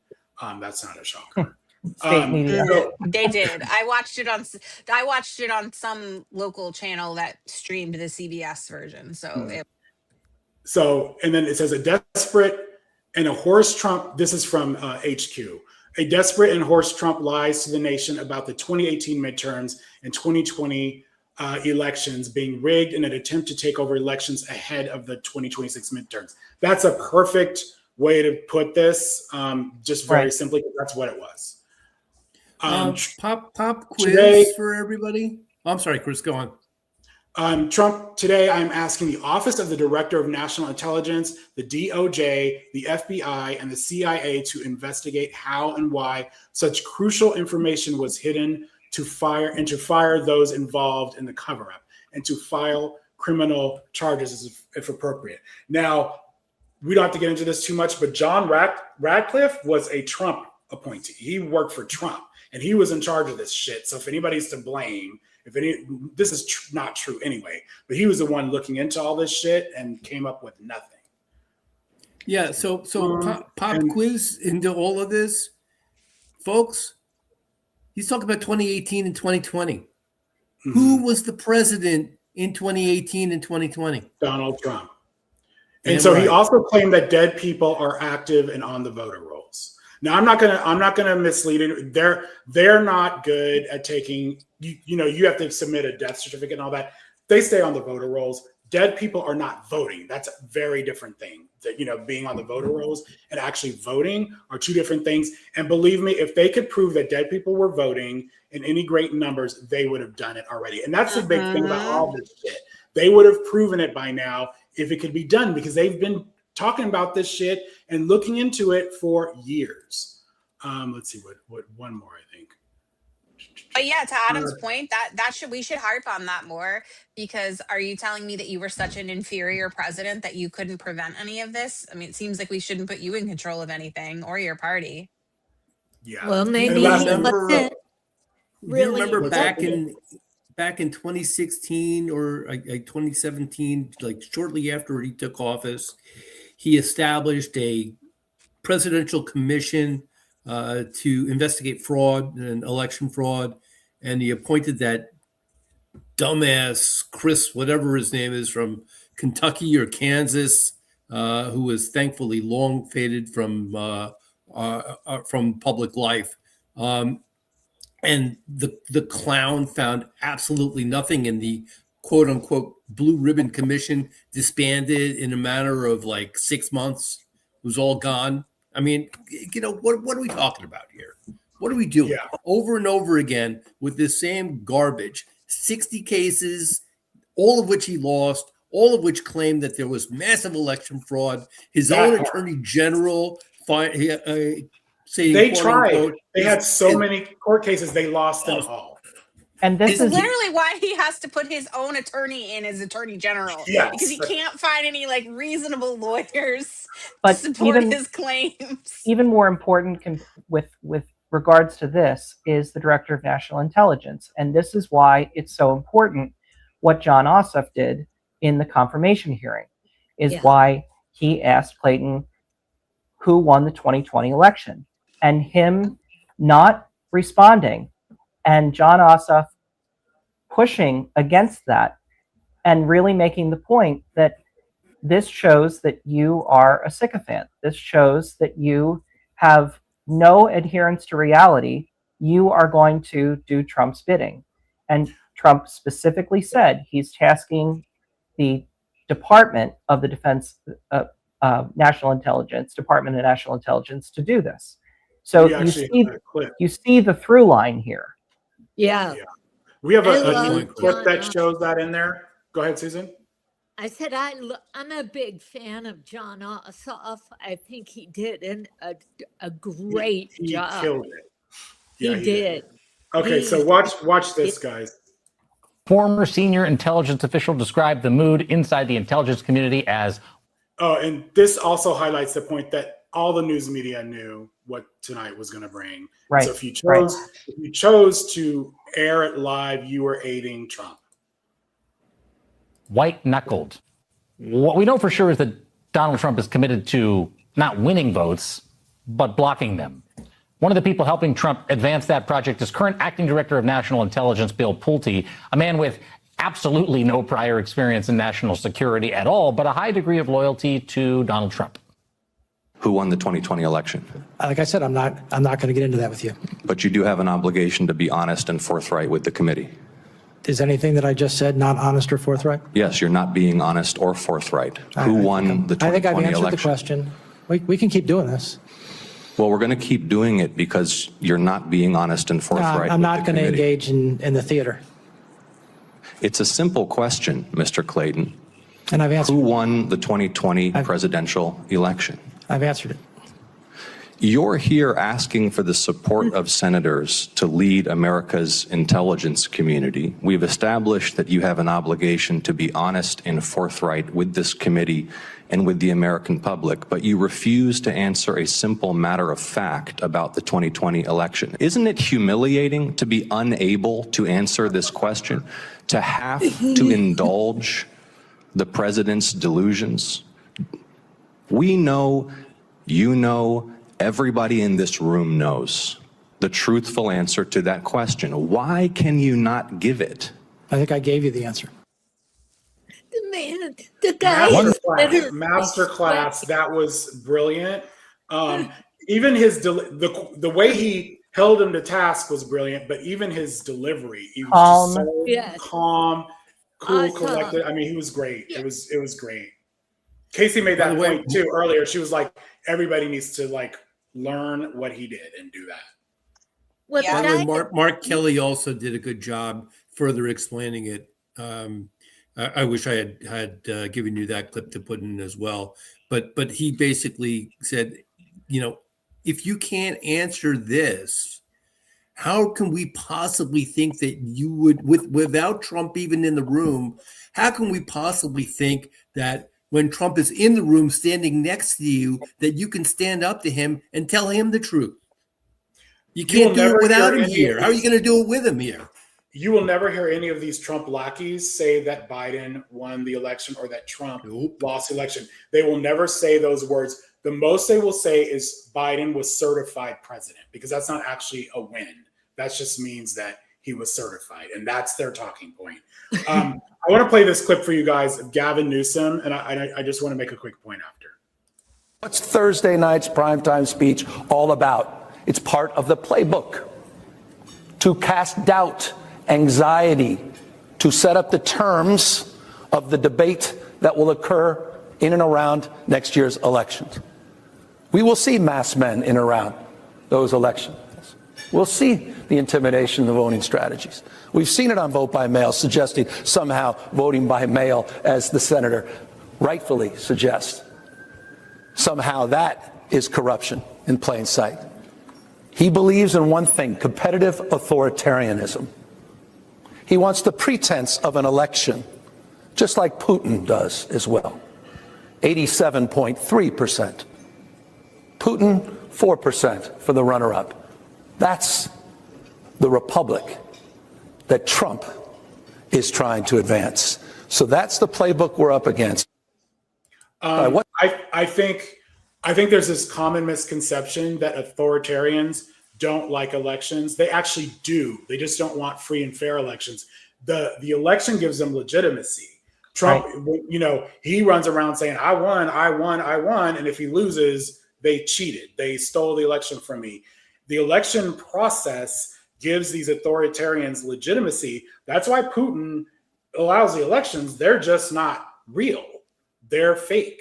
[SPEAKER 2] That's not a shocker.
[SPEAKER 4] State media.
[SPEAKER 1] They did. I watched it on some local channel that streamed the CBS version. So
[SPEAKER 2] and then it says a desperate and a horse Trump. This is from HQ. A desperate and horse Trump lies to the nation about the 2018 midterms and 2020 elections being rigged in an attempt to take over elections ahead of the 2026 midterms. That's a perfect way to put this. Just very simply, that's what it was.
[SPEAKER 5] Pop quiz
[SPEAKER 2] today,
[SPEAKER 5] for everybody. I'm sorry, Chris, go on.
[SPEAKER 2] Trump, today I'm asking the Office of the Director of National Intelligence, the DOJ, the FBI, and the CIA to investigate how and why such crucial information was hidden to fire those involved in the cover-up and to file criminal charges if appropriate. Now, we don't have to get into this too much, but John Radcliffe was a Trump appointee. He worked for Trump, and he was in charge of this shit. So if anybody's to blame, this is not true anyway, but he was the one looking into all this shit and came up with nothing.
[SPEAKER 5] Yeah, so pop quiz into all of this, folks. He's talking about 2018 and 2020. Mm-hmm. Who was the president in 2018 and 2020?
[SPEAKER 2] Donald Trump. And so he also claimed that dead people are active and on the voter rolls. Now I'm not gonna mislead it. They're not good at taking. You have to submit a death certificate and all that. They stay on the voter rolls. Dead people are not voting. That's a very different thing. That being on the voter rolls and actually voting are two different things. And believe me, if they could prove that dead people were voting in any great numbers, they would have done it already. And that's the big thing about all this shit. They would have proven it by now if it could be done, because they've been talking about this shit and looking into it for years. Let's see what one more, I think.
[SPEAKER 1] But yeah, to Adam's point, we should harp on that more, because are you telling me that you were such an inferior president that you couldn't prevent any of this? I mean, it seems like we shouldn't put you in control of anything or your party.
[SPEAKER 2] Yeah.
[SPEAKER 7] Well, maybe
[SPEAKER 5] remember back in 2016 or 2017, like shortly after he took office, he established a presidential commission to investigate fraud and election fraud. And he appointed that dumbass Chris, whatever his name is, from Kentucky or Kansas, who was thankfully long faded from public life. And the clown found absolutely nothing, and the quote unquote Blue Ribbon Commission disbanded in a matter of like 6 months. It was all gone. I mean, what are we talking about here? What are we doing over and over again with this same garbage? 60 cases, all of which he lost, all of which claimed that there was massive election fraud. His own attorney general saying
[SPEAKER 2] They
[SPEAKER 5] quote
[SPEAKER 2] tried.
[SPEAKER 5] unquote,
[SPEAKER 2] They had so
[SPEAKER 5] is-
[SPEAKER 2] many court cases, they lost them all.
[SPEAKER 4] And this
[SPEAKER 5] It's
[SPEAKER 4] is
[SPEAKER 1] Literally why he has to put his own attorney in as attorney general,
[SPEAKER 2] Yes.
[SPEAKER 1] because he can't find any like reasonable lawyers to
[SPEAKER 4] but
[SPEAKER 1] support
[SPEAKER 4] even
[SPEAKER 1] his claims.
[SPEAKER 4] even more important with regards to this is the director of national intelligence, and this is why it's so important what John Ossoff did in the confirmation hearing is
[SPEAKER 7] Yeah.
[SPEAKER 4] why he asked Clayton who won the 2020 election, and him not responding, and John Ossoff pushing against that and really making the point that this shows that you are a sycophant. This shows that you have no adherence to reality. You are going to do Trump's bidding. And Trump specifically said he's tasking the Department of the Defense, National Intelligence, Department of National Intelligence to do this. So
[SPEAKER 2] We
[SPEAKER 4] you
[SPEAKER 2] actually
[SPEAKER 4] see,
[SPEAKER 2] have that clip.
[SPEAKER 4] you see the through line here.
[SPEAKER 7] Yeah.
[SPEAKER 2] We have
[SPEAKER 7] I
[SPEAKER 2] a
[SPEAKER 7] love
[SPEAKER 2] new clip that
[SPEAKER 7] John
[SPEAKER 2] shows that in there. Go ahead, Susan.
[SPEAKER 7] I said I'm a big fan of John Ossoff. I think he did a great
[SPEAKER 2] He
[SPEAKER 7] job.
[SPEAKER 2] killed it.
[SPEAKER 7] He
[SPEAKER 2] Yeah,
[SPEAKER 7] did.
[SPEAKER 2] Okay, so watch this, guys.
[SPEAKER 8] Former senior intelligence official described the mood inside the intelligence community as.
[SPEAKER 2] Oh, and this also highlights the point that all the news media knew what tonight was going to bring.
[SPEAKER 4] Right.
[SPEAKER 2] So if you chose to air it live, you were aiding Trump.
[SPEAKER 8] White-knuckled. What we know for sure is that Donald Trump is committed to not winning votes, but blocking them. One of the people helping Trump advance that project is current acting director of national intelligence, Bill Pulte, a man with absolutely no prior experience in national security at all, but a high degree of loyalty to Donald Trump.
[SPEAKER 9] Who won the 2020 election?
[SPEAKER 10] Like I said, I'm not going to get into that with you.
[SPEAKER 9] But you do have an obligation to be honest and forthright with the committee.
[SPEAKER 10] Is anything that I just said not honest or forthright?
[SPEAKER 9] Yes, you're not being honest or forthright. Who won the 2020
[SPEAKER 10] I think I've answered
[SPEAKER 9] election?
[SPEAKER 10] the question. We can keep doing this.
[SPEAKER 9] Well, we're going to keep doing it because you're not being honest and forthright.
[SPEAKER 10] I'm
[SPEAKER 9] with
[SPEAKER 10] not
[SPEAKER 9] the
[SPEAKER 10] going to
[SPEAKER 9] committee.
[SPEAKER 10] engage in the theater.
[SPEAKER 9] It's a simple question, Mr. Clayton.
[SPEAKER 10] And I've answered
[SPEAKER 9] Who
[SPEAKER 10] it.
[SPEAKER 9] won the 2020 presidential election?
[SPEAKER 10] I've answered it.
[SPEAKER 9] You're here asking for the support of senators to lead America's intelligence community. We've established that you have an obligation to be honest and forthright with this committee and with the American public, but you refuse to answer a simple matter of fact about the 2020 election. Isn't it humiliating to be unable to answer this question, to have to indulge the president's delusions? We know, you know, everybody in this room knows the truthful answer to that question. Why can you not give it?
[SPEAKER 10] I think I gave you the answer.
[SPEAKER 7] The man, the guy.
[SPEAKER 2] Masterclass. That was brilliant. Even his the way he held him to task was brilliant, but even his delivery, he was just so
[SPEAKER 7] Yes.
[SPEAKER 2] calm, cool,
[SPEAKER 7] Awesome.
[SPEAKER 2] collected. I mean, he was great. It was great. Casey made
[SPEAKER 5] By
[SPEAKER 2] that
[SPEAKER 5] the way-
[SPEAKER 2] point too earlier. She was like, everybody needs to like learn what he did and do that.
[SPEAKER 7] Well,
[SPEAKER 1] Yeah.
[SPEAKER 7] the
[SPEAKER 5] By the way,
[SPEAKER 7] guy-
[SPEAKER 5] Mark Kelly also did a good job further explaining it. I wish I had given you that clip to put in as well. But he basically said, you know, if you can't answer this, how can we possibly think that you would, without Trump even in the room, how can we possibly think that when Trump is in the room standing next to you, that you can stand up to him and tell him the truth? You can't
[SPEAKER 2] will
[SPEAKER 5] do
[SPEAKER 2] never
[SPEAKER 5] it without
[SPEAKER 2] hear
[SPEAKER 5] him
[SPEAKER 2] any
[SPEAKER 5] here.
[SPEAKER 2] of
[SPEAKER 5] How are you
[SPEAKER 2] these-
[SPEAKER 5] going to do it with him here?
[SPEAKER 2] You will never hear any of these Trump lackeys say that Biden won the election or that Trump
[SPEAKER 5] Nope.
[SPEAKER 2] lost the election. They will never say those words. The most they will say is Biden was certified president, because that's not actually a win. That just means that he was certified, and that's their talking point. I want to play this clip for you guys of Gavin Newsom, and I just want to make a quick point after.
[SPEAKER 11] What's Thursday night's primetime speech all about? It's part of the playbook to cast doubt, anxiety, to set up the terms of the debate that will occur in and around next year's elections. We will see masked men in and around those elections. We'll see the intimidation, the voting strategies. We've seen it on vote by mail, suggesting somehow voting by mail, as the senator rightfully suggests, somehow that is corruption in plain sight. He believes in one thing: competitive authoritarianism. He wants the pretense of an election, just like Putin does as well. 87.3%. Putin, 4% for the runner-up. That's the republic that Trump is trying to advance. So that's the playbook we're up against.
[SPEAKER 2] I think there's this common misconception that authoritarians don't like elections. They actually do. They just don't want free and fair elections. The election gives them legitimacy. Trump, right. He runs around saying, I won. And if he loses, they cheated. They stole the election from me. The election process gives these authoritarians legitimacy. That's why Putin allows the elections. They're just not real. They're fake.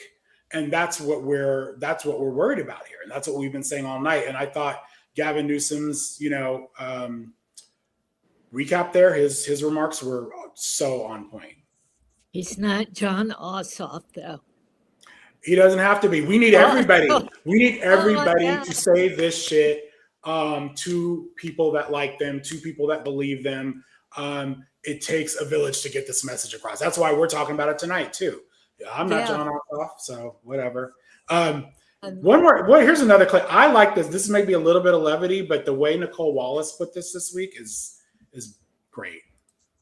[SPEAKER 2] And that's what we're worried about here. And that's what we've been saying all night. And I thought Gavin Newsom's, recap there, his remarks were so on point.
[SPEAKER 7] He's not John Ossoff, though.
[SPEAKER 2] He doesn't have to be. We need everybody. We need everybody to say this shit to people that like them, to people that believe them. It takes a village to get this message across. That's why we're talking about it tonight, too. I'm not John Ossoff, so whatever. One more. Well, here's another clip. I like this. This may be a little bit of levity, but the way Nicole Wallace put this week is great.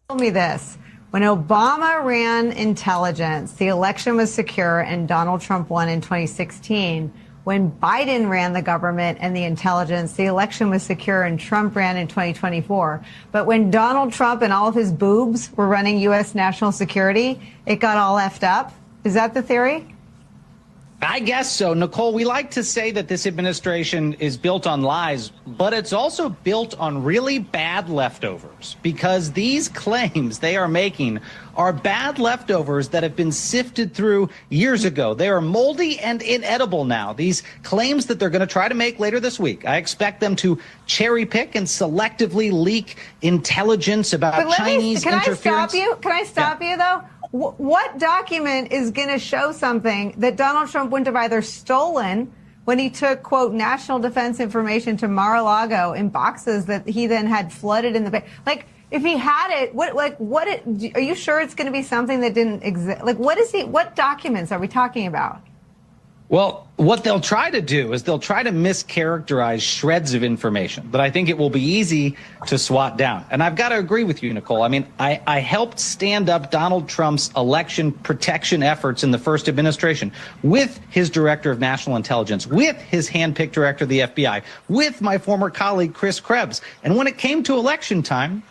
[SPEAKER 12] Tell me this. When Obama ran intelligence, the election was secure and Donald Trump won in 2016. When Biden ran the government and the intelligence, the election was secure and Trump ran in 2024. But when Donald Trump and all of his boobs were running U.S. national security, it got all effed up. Is that the theory?
[SPEAKER 13] I guess so. Nicole, we like to say that this administration is built on lies, but it's also built on really bad leftovers, because these claims they are making are bad leftovers that have been sifted through years ago. They are moldy and inedible now. These claims that they're going to try to make later this week, I expect them to cherry pick and selectively leak intelligence about Chinese interference.
[SPEAKER 12] Can I stop you, though? What document is going to show something that Donald Trump wouldn't have either stolen when he took, quote, national defense information to Mar-a-Lago in boxes that he then had flooded in the bay? Like, if he had it, are you sure it's going to be something that didn't exist? Like, what documents are we talking about?
[SPEAKER 13] Well, what they'll try to do is they'll try to mischaracterize shreds of information that I think it will be easy to swat down. And I've got to agree with you, Nicole. I mean, I helped stand up Donald Trump's election protection efforts in the first administration with his director of national intelligence, with his handpicked director of the FBI, with my former colleague, Chris Krebs. And when it came to election time,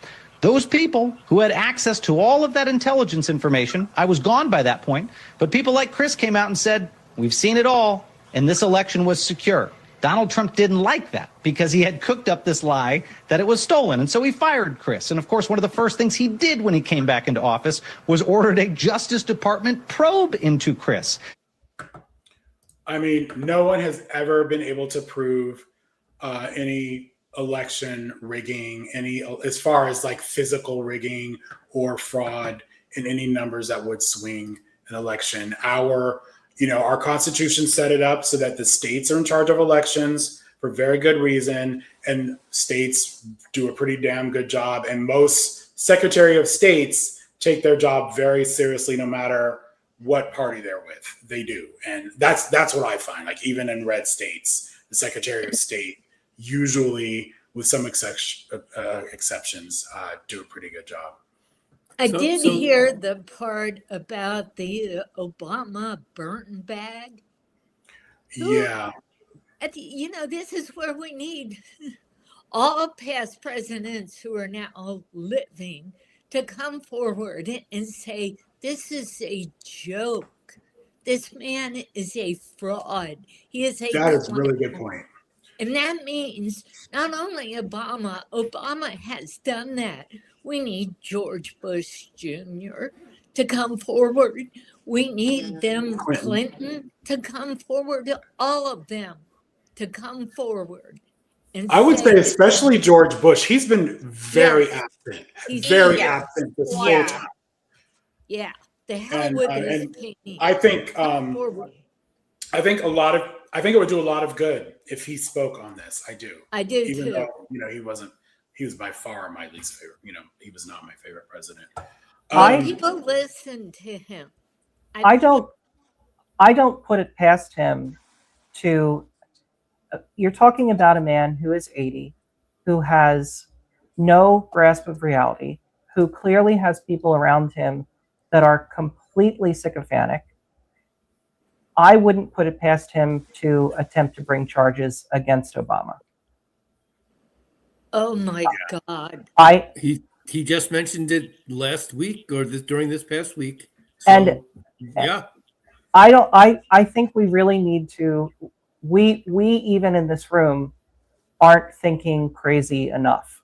[SPEAKER 13] those people who had access to all of that intelligence information, I was gone by that point, but people like Chris came out and said, we've seen it all, and this election was secure. Donald Trump didn't like that because he had cooked up this lie that it was stolen. And so he fired Chris. And of course, one of the first things he did when he came back into office was ordered a Justice Department probe into Chris.
[SPEAKER 2] I mean, no one has ever been able to prove any election rigging, as far as like physical rigging or fraud in any numbers that would swing an election. Our Constitution set it up so that the states are in charge of elections for very good reason, and states do a pretty damn good job. And most Secretary of States take their job very seriously, no matter what party they're with. They do, and that's what I find. Like, even in red states, the Secretary of State usually, with some exceptions, do a pretty good job.
[SPEAKER 7] I did hear the part about the Obama Burton bag.
[SPEAKER 2] Yeah.
[SPEAKER 7] This is where we need all past presidents who are now living to come forward and say, this is a joke. This man is a fraud. He is a
[SPEAKER 2] That is a really good point.
[SPEAKER 7] And that means not only Obama has done that. We need George Bush Jr. to come forward. We need them, Clinton, to come forward, all of them to come forward. And
[SPEAKER 2] I would say especially George Bush. He's been very absent. Very absent this whole time.
[SPEAKER 7] Yeah. The hell with this painting.
[SPEAKER 2] I think a lot of I think it would do a lot of good if he spoke on this. I do.
[SPEAKER 7] I do
[SPEAKER 2] Even
[SPEAKER 7] too.
[SPEAKER 2] though, he was by far my least favorite. He was not my favorite president.
[SPEAKER 7] People listen to him.
[SPEAKER 4] I don't put it past him to, you're talking about a man who is 80, who has no grasp of reality, who clearly has people around him that are completely sycophantic. I wouldn't put it past him to attempt to bring charges against Obama.
[SPEAKER 7] Oh my God.
[SPEAKER 5] He just mentioned it last week or during this past week.
[SPEAKER 4] And
[SPEAKER 5] yeah,
[SPEAKER 4] I think we really need to, we even in this room aren't thinking crazy enough.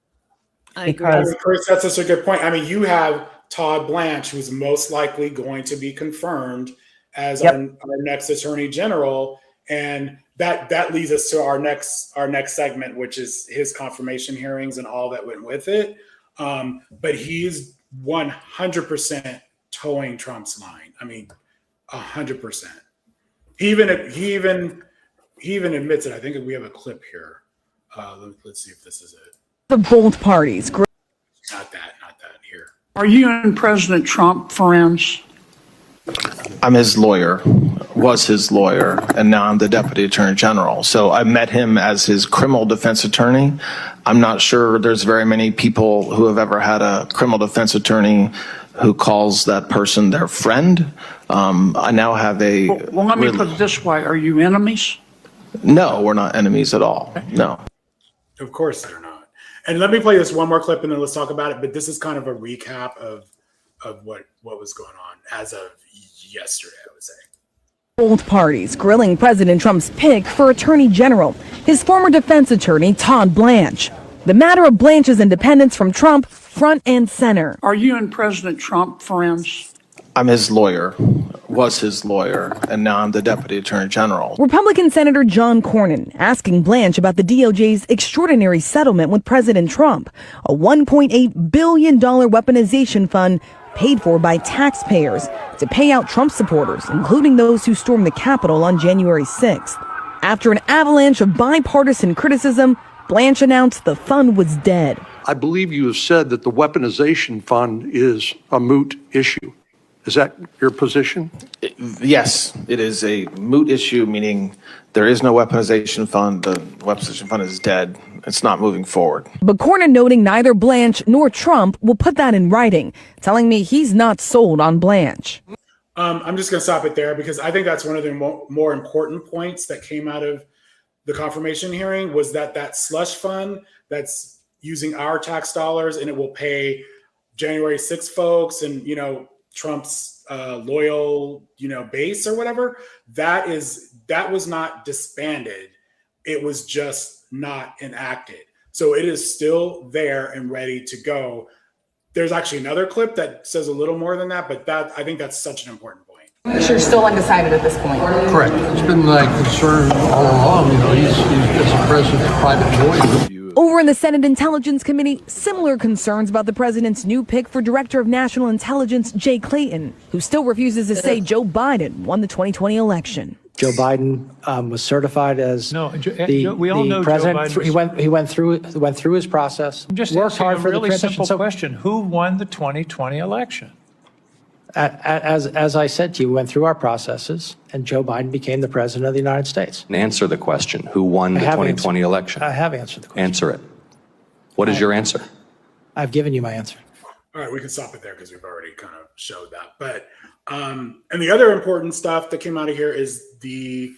[SPEAKER 4] Because
[SPEAKER 2] Chris, that's such a good point. I mean, you have Todd Blanche, who's most likely going to be confirmed as our next attorney general, and that leads us to our next segment, which is his confirmation hearings and all that went with it. But he's 100% towing Trump's line. I mean, 100%. He even admits it. I think we have a clip here. Let's see if this is it.
[SPEAKER 14] The both parties.
[SPEAKER 2] Not that here.
[SPEAKER 14] Are you and President Trump friends?
[SPEAKER 15] I'm his lawyer, was his lawyer, and now I'm the Deputy Attorney General. So I met him as his criminal defense attorney. I'm not sure there's very many people who have ever had a criminal defense attorney who calls that person their friend. I now have a...
[SPEAKER 14] Well, let me put it this way. Are you enemies?
[SPEAKER 15] No, we're not enemies at all. No.
[SPEAKER 2] Of course they're not. And let me play this one more clip and then let's talk about it. But this is kind of a recap of what was going on as of yesterday, I would say.
[SPEAKER 14] Both parties grilling President Trump's pick for Attorney General, his former defense attorney, Todd Blanche. The matter of Blanche's independence from Trump, front and center. Are you and President Trump friends?
[SPEAKER 15] I'm his lawyer, was his lawyer, and now I'm the Deputy Attorney General.
[SPEAKER 14] Republican Senator John Cornyn asking Blanche about the DOJ's extraordinary settlement with President Trump, a $1.8 billion weaponization fund paid for by taxpayers to pay out Trump supporters, including those who stormed the Capitol on January 6th. After an avalanche of bipartisan criticism, Blanche announced the fund was dead.
[SPEAKER 16] I believe you have said that the weaponization fund is a moot issue. Is that your position?
[SPEAKER 15] Yes, it is a moot issue, meaning there is no weaponization fund. The weaponization fund is dead. It's not moving forward.
[SPEAKER 14] But Cornyn noting neither Blanche nor Trump will put that in writing, telling me he's not sold on Blanche.
[SPEAKER 2] I'm just going to stop it there because I think that's one of the more important points that came out of the confirmation hearing was that slush fund that's using our tax dollars and it will pay January 6th folks and, Trump's loyal, base or whatever. That was not disbanded. It was just not enacted. So it is still there and ready to go. There's actually another clip that says a little more than that, but I think that's such an important point.
[SPEAKER 17] You're still undecided at this point.
[SPEAKER 16] Correct. It's been my concern all along. He's just a president's private lawyer.
[SPEAKER 14] Over in the Senate Intelligence Committee, similar concerns about the president's new pick for Director of National Intelligence, Jay Clayton, who still refuses to say Joe Biden won the 2020 election.
[SPEAKER 10] Joe Biden was certified as
[SPEAKER 18] we all know
[SPEAKER 10] president.
[SPEAKER 18] Joe Biden
[SPEAKER 10] He went through his process.
[SPEAKER 18] I'm just
[SPEAKER 10] worked
[SPEAKER 18] asking
[SPEAKER 10] hard
[SPEAKER 18] a
[SPEAKER 10] for
[SPEAKER 18] really
[SPEAKER 10] the transition.
[SPEAKER 18] simple question. Who won the 2020 election?
[SPEAKER 10] As I said to you, we went through our processes, and Joe Biden became the president of the United States.
[SPEAKER 9] And answer the question. Who won the 2020 election?
[SPEAKER 10] I have answered the question.
[SPEAKER 9] Answer it. What is your answer?
[SPEAKER 10] I've given you my answer.
[SPEAKER 2] All right, we can stop it there because we've already kind of showed that. But and the other important stuff that came out of here is the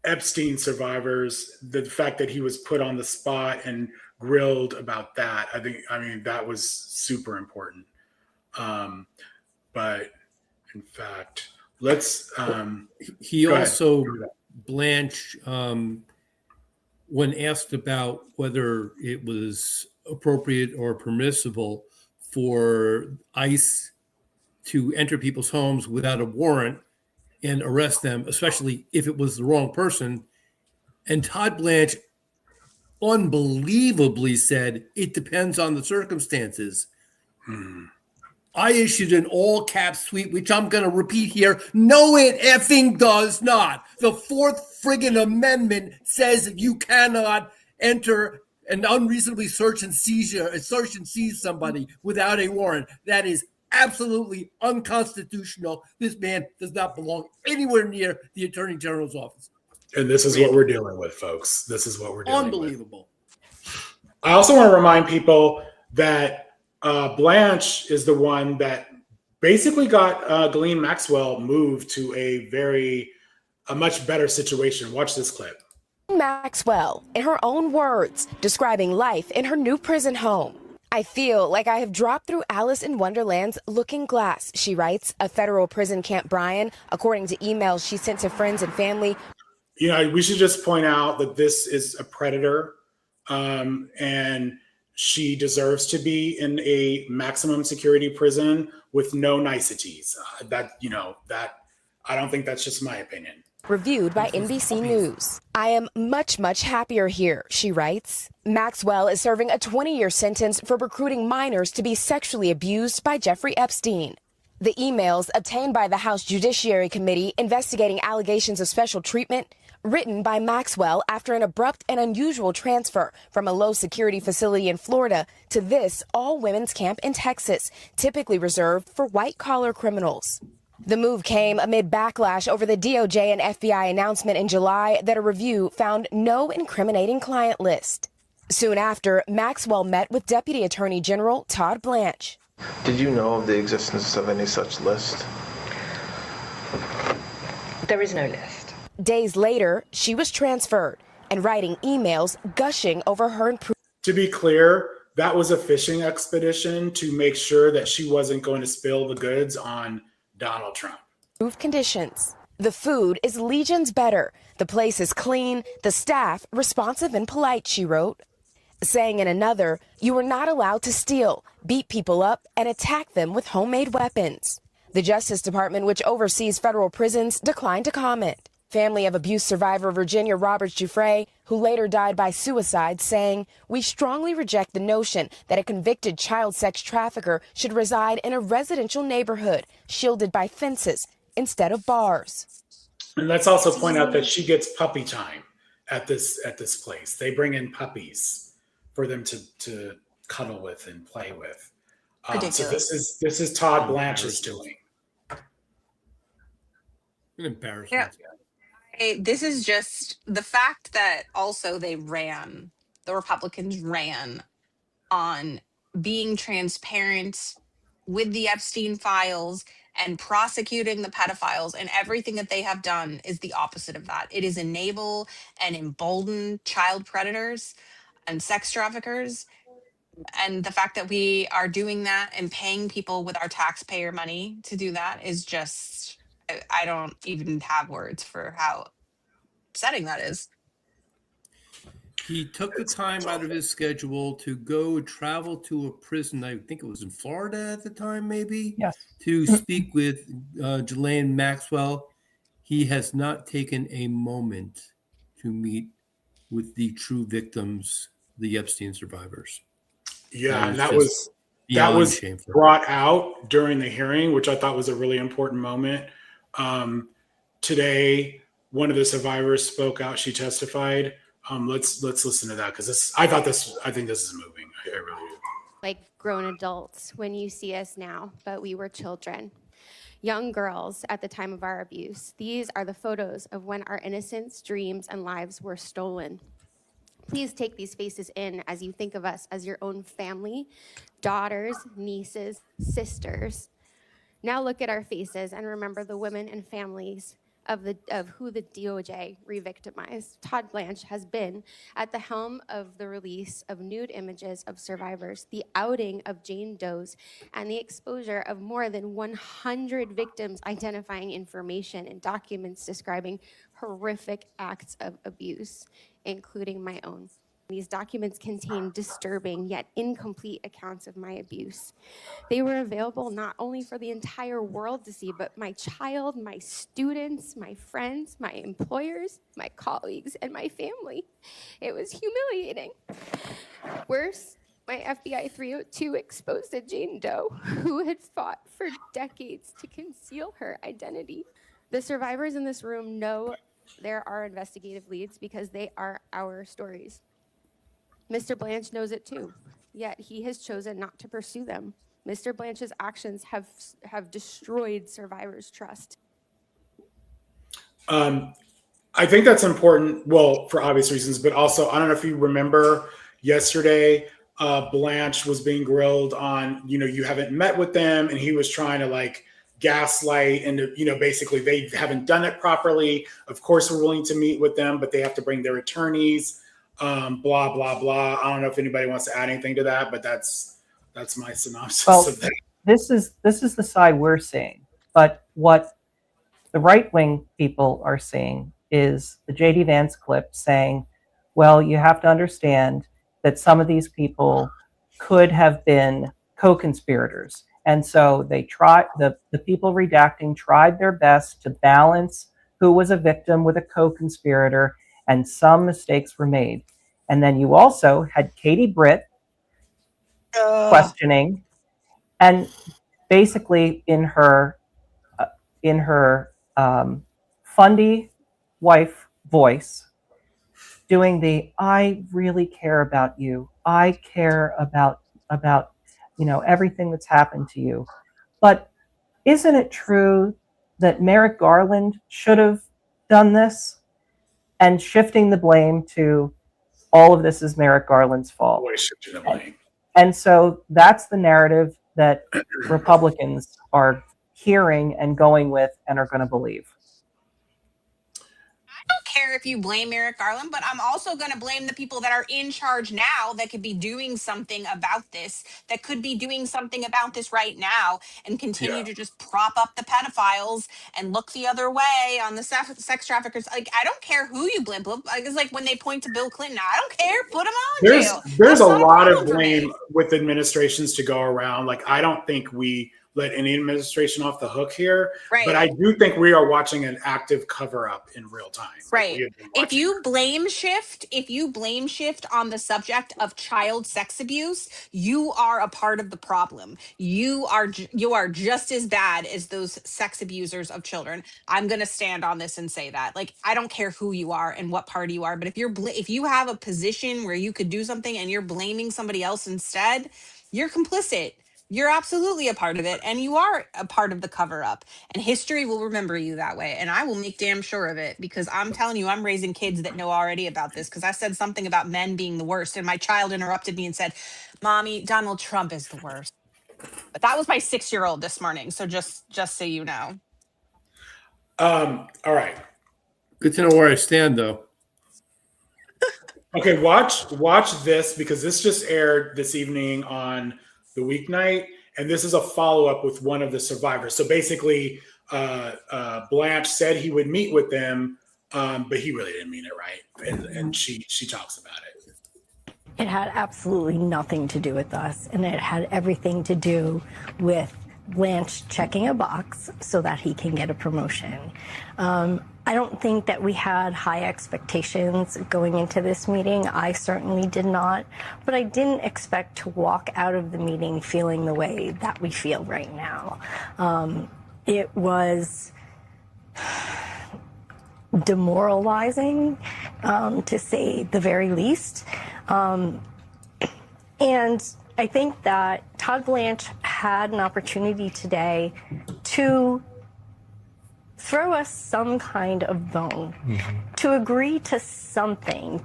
[SPEAKER 2] Epstein survivors, the fact that he was put on the spot and grilled about that. I mean, that was super important. But in fact, let's.
[SPEAKER 5] He also, Blanche, when asked about whether it was appropriate or permissible for ICE to enter people's homes without a warrant and arrest them, especially if it was the wrong person. And Todd Blanche unbelievably said, it depends on the circumstances. I issued an all caps tweet, which I'm going to repeat here. No, it effing does not. The Fourth friggin' Amendment says that you cannot enter and unreasonably search and seize somebody without a warrant. That is absolutely unconstitutional. This man does not belong anywhere near the Attorney General's office.
[SPEAKER 2] And this is what we're dealing with, folks. This is what we're dealing
[SPEAKER 5] Unbelievable.
[SPEAKER 2] with. I also want to remind people that Blanche is the one that basically got Ghislaine Maxwell moved to a much better situation. Watch this clip.
[SPEAKER 19] Maxwell, in her own words, describing life in her new prison home. I feel like I have dropped through Alice in Wonderland's looking glass, she writes, a federal prison Camp Bryan, according to emails she sent to friends and family.
[SPEAKER 2] You know, we should just point out that this is a predator, and she deserves to be in a maximum security prison with no niceties. That I don't think that's just my opinion.
[SPEAKER 19] Reviewed by NBC News. I am much, much happier here, she writes. Maxwell is serving a 20-year sentence for recruiting minors to be sexually abused by Jeffrey Epstein. The emails obtained by the House Judiciary Committee investigating allegations of special treatment, written by Maxwell after an abrupt and unusual transfer from a low-security facility in Florida to this all-women's camp in Texas, typically reserved for white-collar criminals. The move came amid backlash over the DOJ and FBI announcement in July that a review found no incriminating client list. Soon after, Maxwell met with Deputy Attorney General Todd Blanche.
[SPEAKER 15] Did you know of the existence of any such list?
[SPEAKER 19] There is no list. Days later, she was transferred and writing emails gushing over her improvement.
[SPEAKER 2] To be clear, that was a fishing expedition to make sure that she wasn't going to spill the goods on Donald Trump.
[SPEAKER 19] Conditions. The food is legions better. The place is clean. The staff responsive and polite, she wrote. Saying in another, you are not allowed to steal, beat people up, and attack them with homemade weapons. The Justice Department, which oversees federal prisons, declined to comment. Family of abuse survivor Virginia Roberts Giuffre, who later died by suicide, saying, we strongly reject the notion that a convicted child sex trafficker should reside in a residential neighborhood, shielded by fences instead of bars.
[SPEAKER 2] And let's also point out that she gets puppy time at this place. They bring in puppies for them to cuddle with and play with. So this is Todd Blanche's doing.
[SPEAKER 5] An embarrassment.
[SPEAKER 1] Yeah. This is just the fact that also the Republicans ran on being transparent with the Epstein files and prosecuting the pedophiles, and everything that they have done is the opposite of that. It is enable and embolden child predators and sex traffickers. And the fact that we are doing that and paying people with our taxpayer money to do that is just, I don't even have words for how upsetting that is.
[SPEAKER 5] He took the time out of his schedule to go travel to a prison. I think it was in Florida at the time, maybe.
[SPEAKER 4] Yes.
[SPEAKER 5] To speak with Ghislaine Maxwell. He has not taken a moment to meet with the true victims, the Epstein survivors.
[SPEAKER 2] Yeah, and that was
[SPEAKER 5] shameful.
[SPEAKER 2] Brought out during the hearing, which I thought was a really important moment. Today, one of the survivors spoke out. She testified. Let's listen to that because I think this is moving. I really do.
[SPEAKER 20] Like grown adults when you see us now, but we were children. Young girls at the time of our abuse. These are the photos of when our innocence, dreams, and lives were stolen. Please take these faces in as you think of us as your own family, daughters, nieces, sisters. Now look at our faces and remember the women and families of who the DOJ re-victimized. Todd Blanche has been at the helm of the release of nude images of survivors, the outing of Jane Doe's, and the exposure of more than 100 victims identifying information and documents describing horrific acts of abuse, including my own. These documents contain disturbing yet incomplete accounts of my abuse. They were available not only for the entire world to see, but my child, my students, my friends, my employers, my colleagues, and my family. It was humiliating. Worse, My FBI 302 exposed a Jane Doe who had fought for decades to conceal her identity. The survivors in this room know there are investigative leads because they are our stories. Mr. Blanche knows it too, yet he has chosen not to pursue them. Mr. Blanche's actions have destroyed survivors' trust.
[SPEAKER 2] I think that's important, well, for obvious reasons, but also, I don't know if you remember yesterday, Blanche was being grilled on, you haven't met with them, and he was trying to like gaslight and, basically they haven't done it properly. Of course, we're willing to meet with them, but they have to bring their attorneys, blah, blah, blah. I don't know if anybody wants to add anything to that, but that's my synopsis of that.
[SPEAKER 4] This is the side we're seeing, but what the right-wing people are seeing is the J.D. Vance clip saying, well, you have to understand that some of these people could have been co-conspirators. And so they tried, the people redacting tried their best to balance who was a victim with a co-conspirator, and some mistakes were made. And then you also had Katie Britt questioning, and basically in her fundy wife voice, doing the I really care about you. I care about everything that's happened to you. But isn't it true that Merrick Garland should have done this? And shifting the blame to all of this is Merrick Garland's fault.
[SPEAKER 2] Always shifting the blame.
[SPEAKER 4] And so that's the narrative that Republicans are hearing and going with and are going to believe.
[SPEAKER 1] I don't care if you blame Merrick Garland, but I'm also going to blame the people that are in charge now that could be doing something about this, that could be doing something about this right now, and continue to just prop up the pedophiles and look the other way on the sex traffickers. Like, I don't care who you blame. It's like when they point to Bill Clinton, I don't care, put him on jail.
[SPEAKER 2] There's
[SPEAKER 1] That's
[SPEAKER 2] a
[SPEAKER 1] not
[SPEAKER 2] lot of
[SPEAKER 1] problem for me.
[SPEAKER 2] blame with administrations to go around. Like, I don't think we let any administration off the hook here,
[SPEAKER 1] Right.
[SPEAKER 2] but I do think we are watching an active cover up in real time.
[SPEAKER 1] Right. If you blame shift on the subject of child sex abuse, you are a part of the problem. You are just as bad as those sex abusers of children. I'm going to stand on this and say that. Like, I don't care who you are and what party you are, but if you have a position where you could do something and you're blaming somebody else instead, you're complicit. You're absolutely a part of it, and you are a part of the cover up, and history will remember you that way. And I will make damn sure of it, because I'm telling you, I'm raising kids that know already about this, because I said something about men being the worst, and my child interrupted me and said, Mommy, Donald Trump is the worst. But that was my 6-year-old this morning. So just so you know.
[SPEAKER 2] All right.
[SPEAKER 5] Good to know where I stand, though.
[SPEAKER 2] Okay, watch this, because this just aired this evening on the weeknight, and this is a follow-up with one of the survivors. So basically, Blanche said he would meet with them, but he really didn't mean it, right? And she talks about it.
[SPEAKER 21] It had absolutely nothing to do with us, and it had everything to do with Blanche checking a box so that he can get a promotion. I don't think that we had high expectations going into this meeting. I certainly did not, but I didn't expect to walk out of the meeting feeling the way that we feel right now. It was demoralizing, to say the very least. And I think that Todd Blanche had an opportunity today to throw us some kind of bone, to agree to something,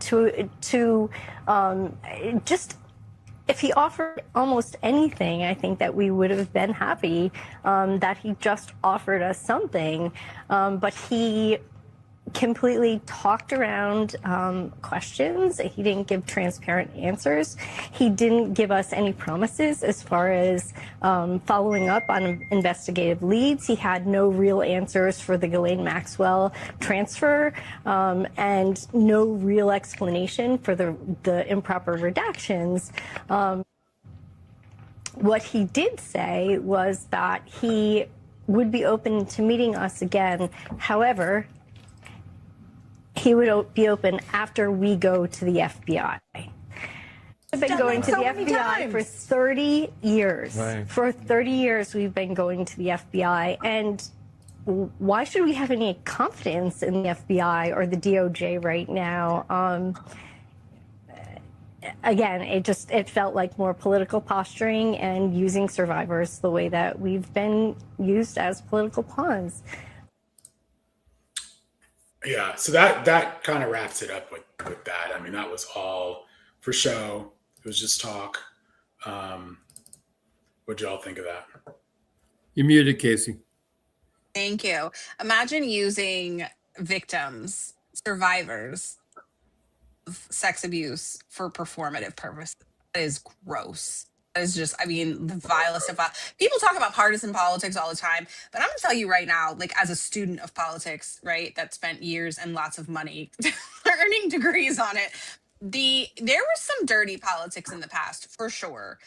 [SPEAKER 21] just, if he offered almost anything, I think that we would have been happy that he just offered us something, but he completely talked around questions. He didn't give transparent answers. He didn't give us any promises as far as following up on investigative leads. He had no real answers for the Ghislaine Maxwell transfer, and no real explanation for the improper redactions. What he did say was that he would be open to meeting us again. However, he would be open after we go to the FBI. We've been going to
[SPEAKER 12] so
[SPEAKER 21] the
[SPEAKER 12] many
[SPEAKER 21] FBI
[SPEAKER 12] times.
[SPEAKER 21] for 30 years.
[SPEAKER 9] Right.
[SPEAKER 21] For 30 years, we've been going to the FBI. And why should we have any confidence in the FBI or the DOJ right now? Again, it felt like more political posturing and using survivors the way that we've been used as political pawns.
[SPEAKER 2] Yeah, so that kind of wraps it up with that. I mean, that was all for show. It was just talk. What'd y'all think of that?
[SPEAKER 5] You're muted, Casey.
[SPEAKER 1] Thank you. Imagine using victims, survivors of sex abuse for performative purposes. That is gross. That is just, I mean, the vilest of people talk about partisan politics all the time, but I'm gonna tell you right now, like as a student of politics, right, that spent years and lots of money earning degrees on it, there was some dirty politics in the past for sure.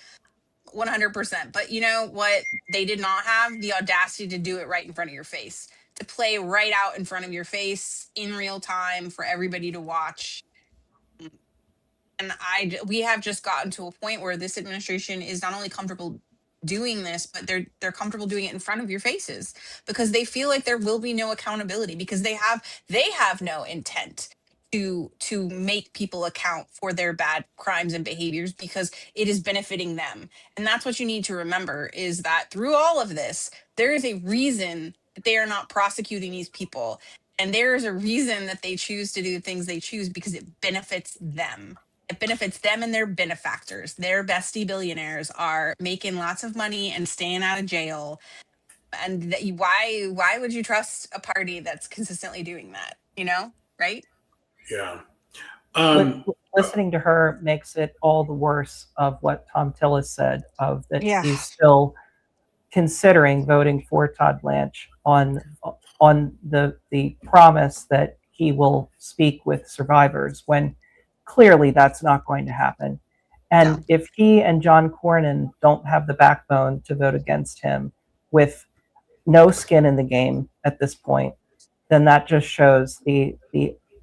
[SPEAKER 1] 100%. But you know what? They did not have the audacity to do it right in front of your face, to play right out in front of your face in real time for everybody to watch. And we have just gotten to a point where this administration is not only comfortable doing this, but they're comfortable doing it in front of your faces because they feel like there will be no accountability because they have no intent to make people account for their bad crimes and behaviors because it is benefiting them. And that's what you need to remember is that through all of this, there is a reason that they are not prosecuting these people. And there is a reason that they choose to do the things they choose because it benefits them. It benefits them and their benefactors. Their bestie billionaires are making lots of money and staying out of jail. And why would you trust a party that's consistently doing that? You know, right?
[SPEAKER 2] Yeah.
[SPEAKER 4] Listening to her makes it all the worse of what Tom Tillis said of that
[SPEAKER 12] Yeah.
[SPEAKER 4] he's still considering voting for Todd Blanche on the promise that he will speak with survivors when clearly that's not going to happen. And if he and John Cornyn don't have the backbone to vote against him with no skin in the game at this point, then that just shows the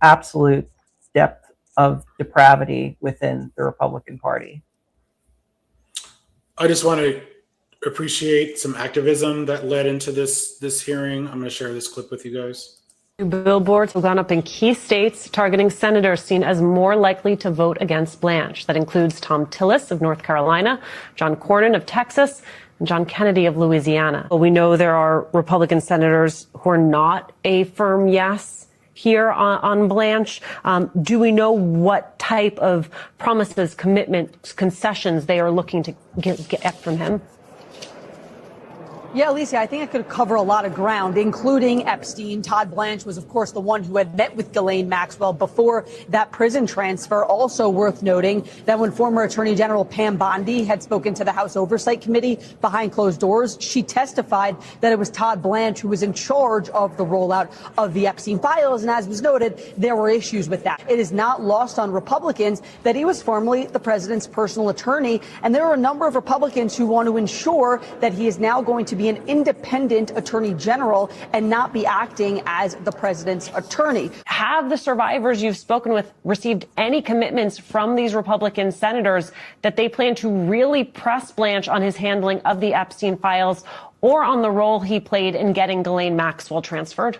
[SPEAKER 4] absolute depth of depravity within the Republican Party.
[SPEAKER 2] I just want to appreciate some activism that led into this hearing. I'm going to share this clip with you guys.
[SPEAKER 6] Billboards have gone up in key states targeting senators seen as more likely to vote against Blanche. That includes Tom Tillis of North Carolina, John Cornyn of Texas, and John Kennedy of Louisiana. We know there are Republican senators who are not a firm yes here on Blanche. Do we know what type of promises, commitments, concessions they are looking to get from him?
[SPEAKER 22] Yeah, Alicia, I think it could cover a lot of ground, including Epstein. Todd Blanche was, of course, the one who had met with Ghislaine Maxwell before that prison transfer. Also worth noting that when former Attorney General Pam Bondi had spoken to the House Oversight Committee behind closed doors, she testified that it was Todd Blanche who was in charge of the rollout of the Epstein files. And as was noted, there were issues with that. It is not lost on Republicans that he was formerly the president's personal attorney. And there are a number of Republicans who want to ensure that he is now going to be an independent attorney general and not be acting as the president's attorney.
[SPEAKER 6] Have the survivors you've spoken with received any commitments from these Republican senators that they plan to really press Blanche on his handling of the Epstein files or on the role he played in getting Ghislaine Maxwell transferred?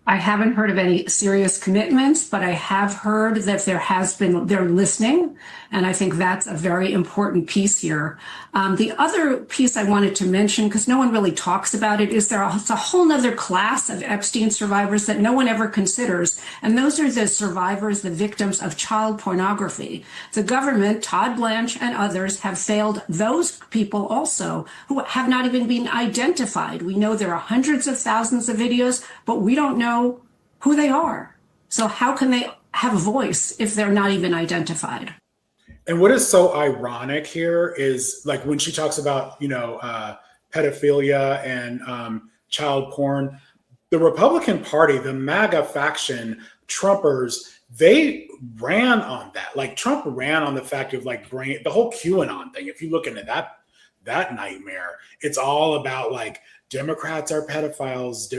[SPEAKER 23] I haven't heard of any serious commitments, but I have heard that they're listening. And I think that's a very important piece here. The other piece I wanted to mention, because no one really talks about it, is it's a whole nother class of Epstein survivors that no one ever considers. And those are the survivors, the victims of child pornography. The government, Todd Blanche and others, have failed those people also who have not even been identified. We know there are hundreds of thousands of videos, but we don't know who they are. So how can they have a voice if they're not even identified?
[SPEAKER 2] And what is so ironic here is like when she talks about, pedophilia and child porn, the Republican Party, the MAGA faction, Trumpers, they ran on that. Like Trump ran on the fact of like the whole QAnon thing. If you look into that nightmare, it's all about like Democrats are pedophiles.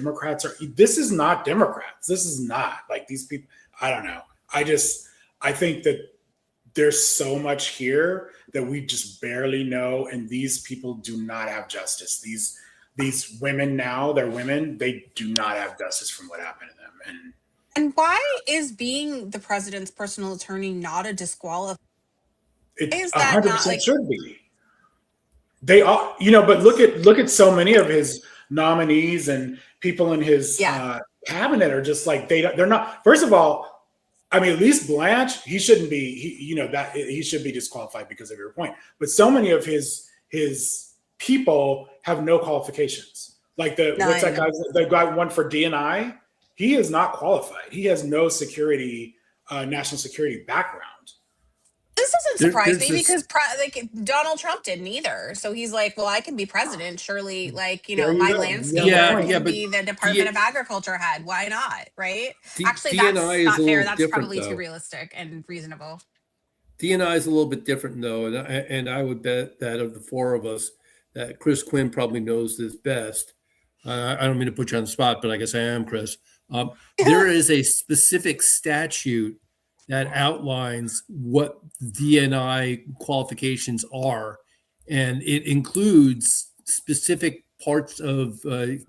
[SPEAKER 2] This is not Democrats. This is not like these people. I don't know. I think that there's so much here that we just barely know, and these people do not have justice. These women now, they're women, they do not have justice from what happened to them.
[SPEAKER 1] And why is being the president's personal attorney not a disqualifier?
[SPEAKER 2] It 100% should be. They are, but look at so many of his nominees and people in his cabinet are just like they're not. First of all, I mean, at least Blanche, he shouldn't be. He should be disqualified because of your point. But so many of his people have no qualifications. Like what's that guy? The guy one for DNI. He is not qualified. He has no national security background.
[SPEAKER 1] This doesn't surprise me because Donald Trump didn't either. So he's like, well, I can be president. Surely, my landscape can be the Department of Agriculture head. Why not? Right? Actually, that's not fair. That's probably too realistic and reasonable.
[SPEAKER 5] DNI is a little bit different, though. And I would bet that of the four of us, that Chris Quinn probably knows this best. I don't mean to put you on the spot, but I guess I am, Chris. There is a specific statute that outlines what DNI qualifications are, and it includes specific parts of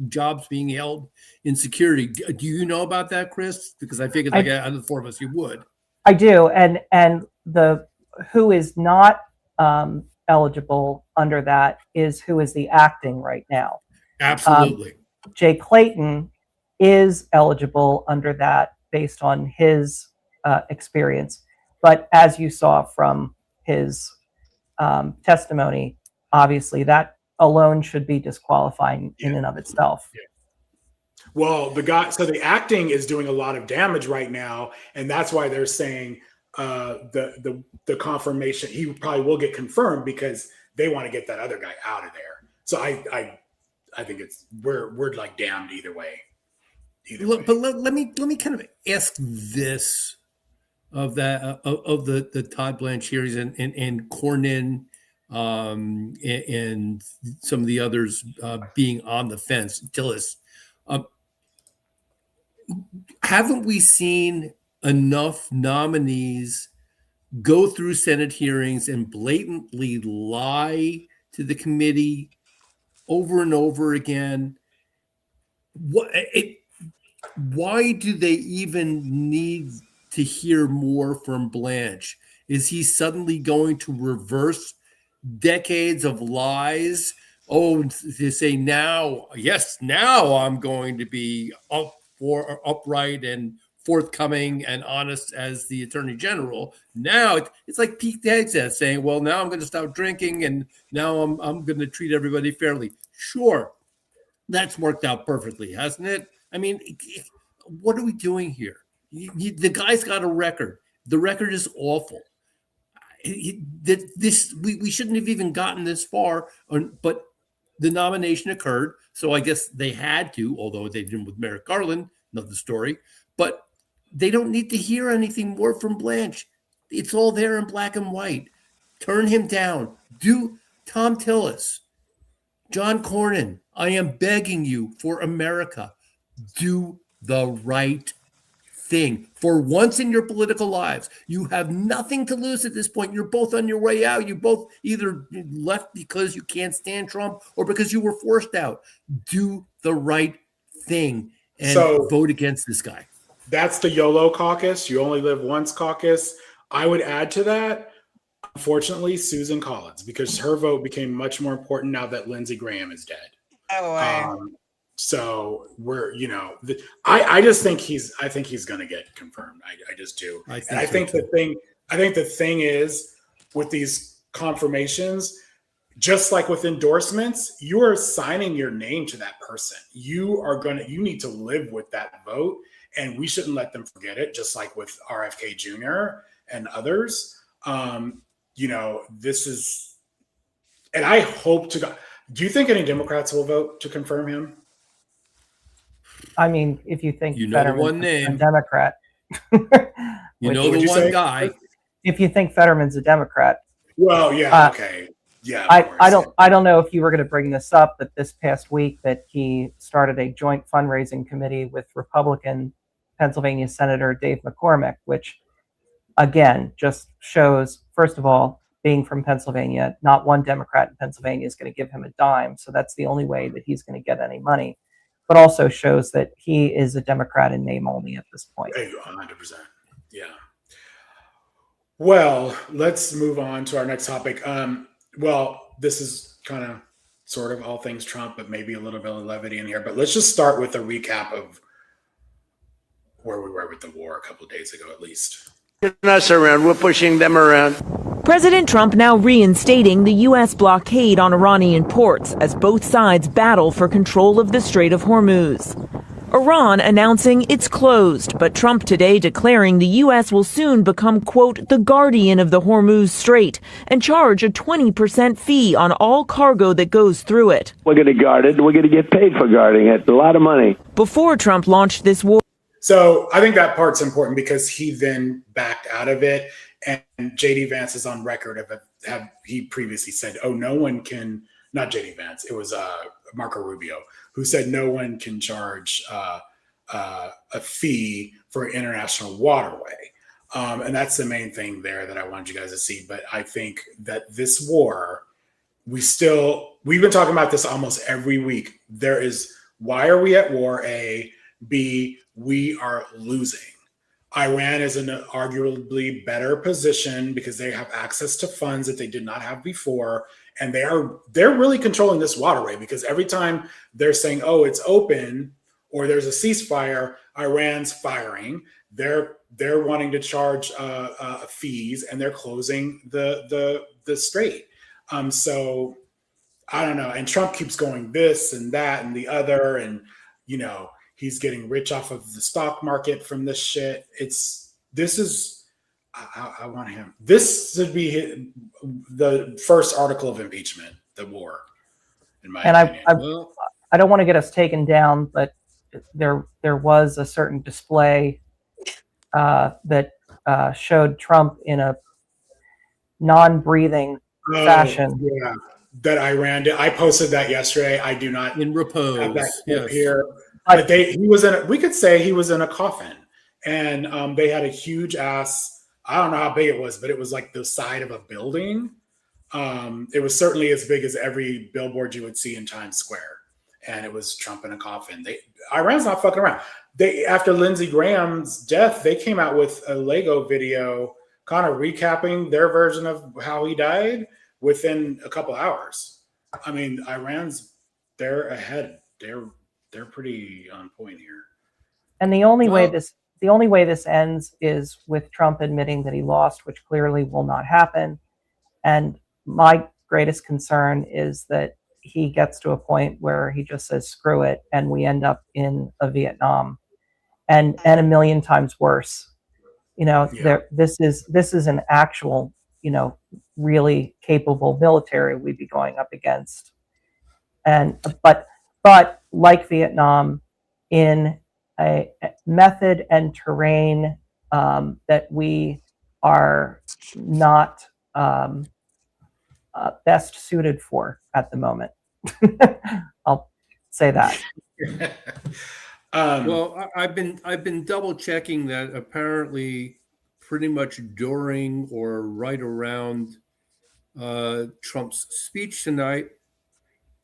[SPEAKER 5] jobs being held in security. Do you know about that, Chris? Because I figured out of the four of us, you would.
[SPEAKER 4] I do, and the who is not eligible under that is who is the acting right now.
[SPEAKER 5] Absolutely.
[SPEAKER 4] Jay Clayton is eligible under that based on his experience. But as you saw from his testimony, obviously that alone should be disqualifying in and of itself.
[SPEAKER 2] Yeah. Well, the acting is doing a lot of damage right now, and that's why they're saying the confirmation, he probably will get confirmed because they want to get that other guy out of there. So I think we're like damned either way.
[SPEAKER 5] But let me kind of ask this of the Todd Blanche hearings and Cornyn and some of the others being on the fence. Tillis, haven't we seen enough nominees go through Senate hearings and blatantly lie to the committee over and over again? Why do they even need to hear more from Blanche? Is he suddenly going to reverse decades of lies? Oh, to say now I'm going to be upright and forthcoming and honest as the Attorney General. Now it's like Pete Hegseth saying, well, now I'm going to stop drinking and now I'm going to treat everybody fairly. Sure, that's worked out perfectly, hasn't it? I mean, what are we doing here? The guy's got a record. The record is awful. We shouldn't have even gotten this far, but the nomination occurred. So I guess they had to, although they didn't with Merrick Garland, another story. But they don't need to hear anything more from Blanche. It's all there in black and white. Turn him down. Do Tom Tillis, John Cornyn, I am begging you for America. Do the right thing. For once in your political lives, you have nothing to lose at this point. You're both on your way out. You both either left because you can't stand Trump or because you were forced out. Do the right thing and vote against this guy.
[SPEAKER 2] That's the YOLO caucus. You only live once caucus. I would add to that, unfortunately, Susan Collins, because her vote became much more important now that Lindsey Graham is dead. So we're, I just think I think he's going to get confirmed. I just do. I think the thing is with these confirmations, just like with endorsements, you are signing your name to that person. You need to live with that vote, and we shouldn't let them forget it. Just like with RFK Jr. and others, this is, and I hope to God. Do you think any Democrats will vote to confirm him?
[SPEAKER 4] I mean, if you think
[SPEAKER 5] Fetterman's one name,
[SPEAKER 4] a Democrat,
[SPEAKER 5] the one guy.
[SPEAKER 4] If you think Fetterman's a Democrat,
[SPEAKER 2] well, yeah, okay, yeah.
[SPEAKER 4] I don't know if you were going to bring this up, but this past week that he started a joint fundraising committee with Republican Pennsylvania Senator Dave McCormick, which again, just shows, first of all, being from Pennsylvania, not one Democrat in Pennsylvania is going to give him a dime. So that's the only way that he's going to get any money. But also shows that he is a Democrat in name only at this point.
[SPEAKER 2] 100%. Yeah. Well, let's move on to our next topic. Well, this is kind of sort of all things Trump, but maybe a little bit of levity in here. But let's just start with a recap of where we were with the war a couple of days ago, at least.
[SPEAKER 3] Us around, we're pushing them around.
[SPEAKER 14] President Trump now reinstating the U.S. blockade on Iranian ports as both sides battle for control of the Strait of Hormuz. Iran announcing it's closed, but Trump today declaring the U.S. will soon become, quote, the guardian of the Hormuz Strait and charge a 20% fee on all cargo that goes through it.
[SPEAKER 3] We're going to guard it. We're going to get paid for guarding it. A lot of money.
[SPEAKER 14] Before Trump launched this war.
[SPEAKER 2] So I think that part's important because he then backed out of it. And JD Vance is on record of he previously said, oh, no one can, not JD Vance, it was Marco Rubio, who said no one can charge a fee for international waterway. And that's the main thing there that I wanted you guys to see. But I think that this war, we've been talking about this almost every week. Why are we at war? A, B, we are losing. Iran is in an arguably better position because they have access to funds that they did not have before. And they're really controlling this waterway because every time they're saying, oh, it's open or there's a ceasefire, Iran's firing. They're wanting to charge fees and they're closing the strait. So I don't know. And Trump keeps going this and that and the other. And, he's getting rich off of the stock market from this shit. I want him. This should be the first article of impeachment, the war, in my opinion.
[SPEAKER 4] I don't want to get us taken down, but there was a certain display that showed Trump in a non-breathing fashion.
[SPEAKER 2] Yeah, that Iran did. I posted that yesterday. I do not
[SPEAKER 5] in repose
[SPEAKER 2] have that clip here. But we could say he was in a coffin, and they had a huge ass. I don't know how big it was, but it was like the side of a building. It was certainly as big as every billboard you would see in Times Square, and it was Trump in a coffin. Iran's not fucking around. After Lindsey Graham's death, they came out with a Lego video, kind of recapping their version of how he died within a couple hours. I mean, they're ahead. They're pretty on point here.
[SPEAKER 4] And the only way this ends is with Trump admitting that he lost, which clearly will not happen. And my greatest concern is that he gets to a point where he just says screw it and we end up in a Vietnam and a million times worse. This is an actual, really capable military we'd be going up against. But like Vietnam, in a method and terrain that we are not best suited for at the moment. I'll say that.
[SPEAKER 5] Well, I've been double checking that apparently pretty much during or right around Trump's speech tonight,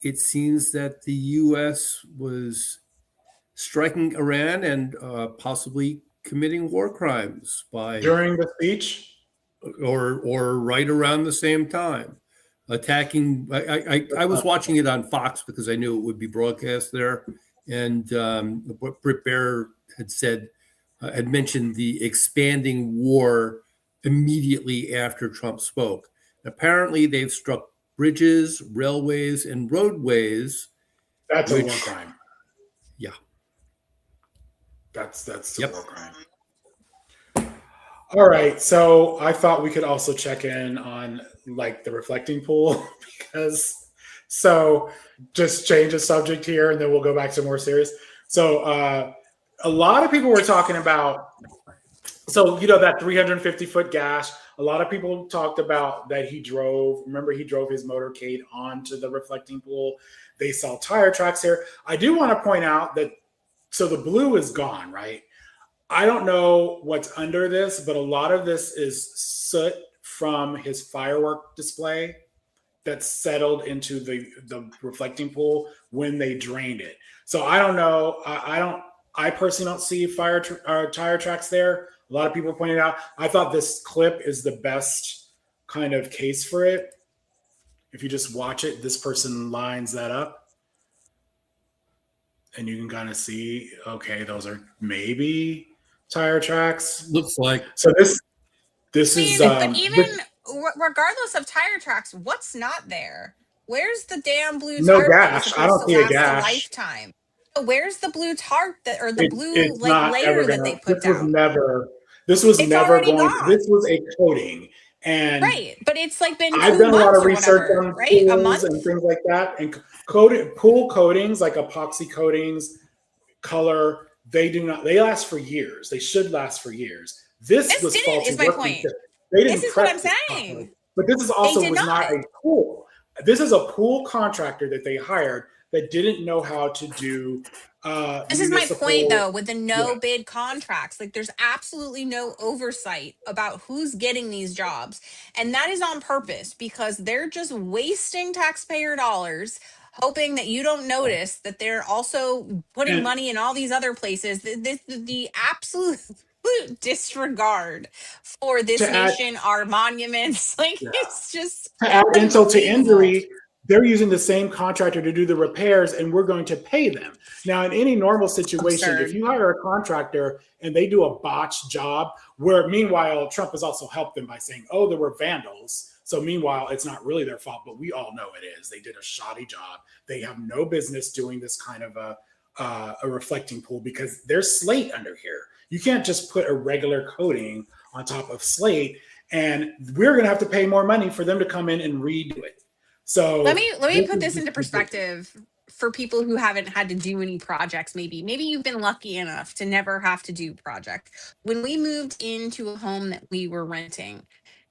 [SPEAKER 5] it seems that the U.S. was striking Iran and possibly committing war crimes
[SPEAKER 2] during the speech,
[SPEAKER 5] or right around the same time, attacking. I was watching it on Fox because I knew it would be broadcast there, and what Brit Baier had mentioned the expanding war immediately after Trump spoke. Apparently, they've struck bridges, railways, and roadways.
[SPEAKER 2] That's a war crime.
[SPEAKER 5] Yeah.
[SPEAKER 2] That's a war crime. All right. So I thought we could also check in on the reflecting pool just change the subject here and then we'll go back to more serious. So a lot of people were talking about, that 350-foot gash. A lot of people talked about that he drove his motorcade onto the reflecting pool. They saw tire tracks here. I do want to point out that, so the blue is gone, right? I don't know what's under this, but a lot of this is soot from his firework display that settled into the reflecting pool when they drained it. So I don't know. I personally don't see tire tracks there. A lot of people pointed out. I thought this clip is the best kind of case for it. If you just watch it, this person lines that up. And you can kind of see, okay, those are maybe tire tracks.
[SPEAKER 5] Looks like.
[SPEAKER 2] So this is.
[SPEAKER 1] But even regardless of tire tracks, what's not there? Where's the damn blue tarp?
[SPEAKER 2] No gash. I don't see a gash.
[SPEAKER 1] A lifetime. Where's the blue tarp or the blue
[SPEAKER 2] like
[SPEAKER 1] layer that they put down?
[SPEAKER 2] This was never going. This was a coating. And
[SPEAKER 1] right, but it's like been.
[SPEAKER 2] I've done a lot of research
[SPEAKER 1] whatever,
[SPEAKER 2] on
[SPEAKER 1] right?
[SPEAKER 2] pools and things like that, and pool coatings like epoxy coatings, color. They last for years. They should last for years. This was faulty.
[SPEAKER 1] Is my point.
[SPEAKER 2] They didn't.
[SPEAKER 1] This is what I'm saying.
[SPEAKER 2] But this is also was not a pool. This is a pool contractor that they hired that didn't know how to do.
[SPEAKER 1] This is my point, though, with the no bid contracts. Like, there's absolutely no oversight about who's getting these jobs. And that is on purpose because they're just wasting taxpayer dollars, hoping that you don't notice that they're also putting money in all these other places. The absolute disregard for this nation, our monuments. Like, it's just.
[SPEAKER 2] To add insult to injury, they're using the same contractor to do the repairs and we're going to pay them. Now, in any normal situation, if you hire a contractor and they do a botched job, where meanwhile, Trump has also helped them by saying, oh, there were vandals. So meanwhile, it's not really their fault, but we all know it is. They did a shoddy job. They have no business doing this kind of a reflecting pool because there's slate under here. You can't just put a regular coating on top of slate and we're going to have to pay more money for them to come in and redo it. So
[SPEAKER 1] let me put this into perspective for people who haven't had to do any projects. Maybe you've been lucky enough to never have to do projects. When we moved into a home that we were renting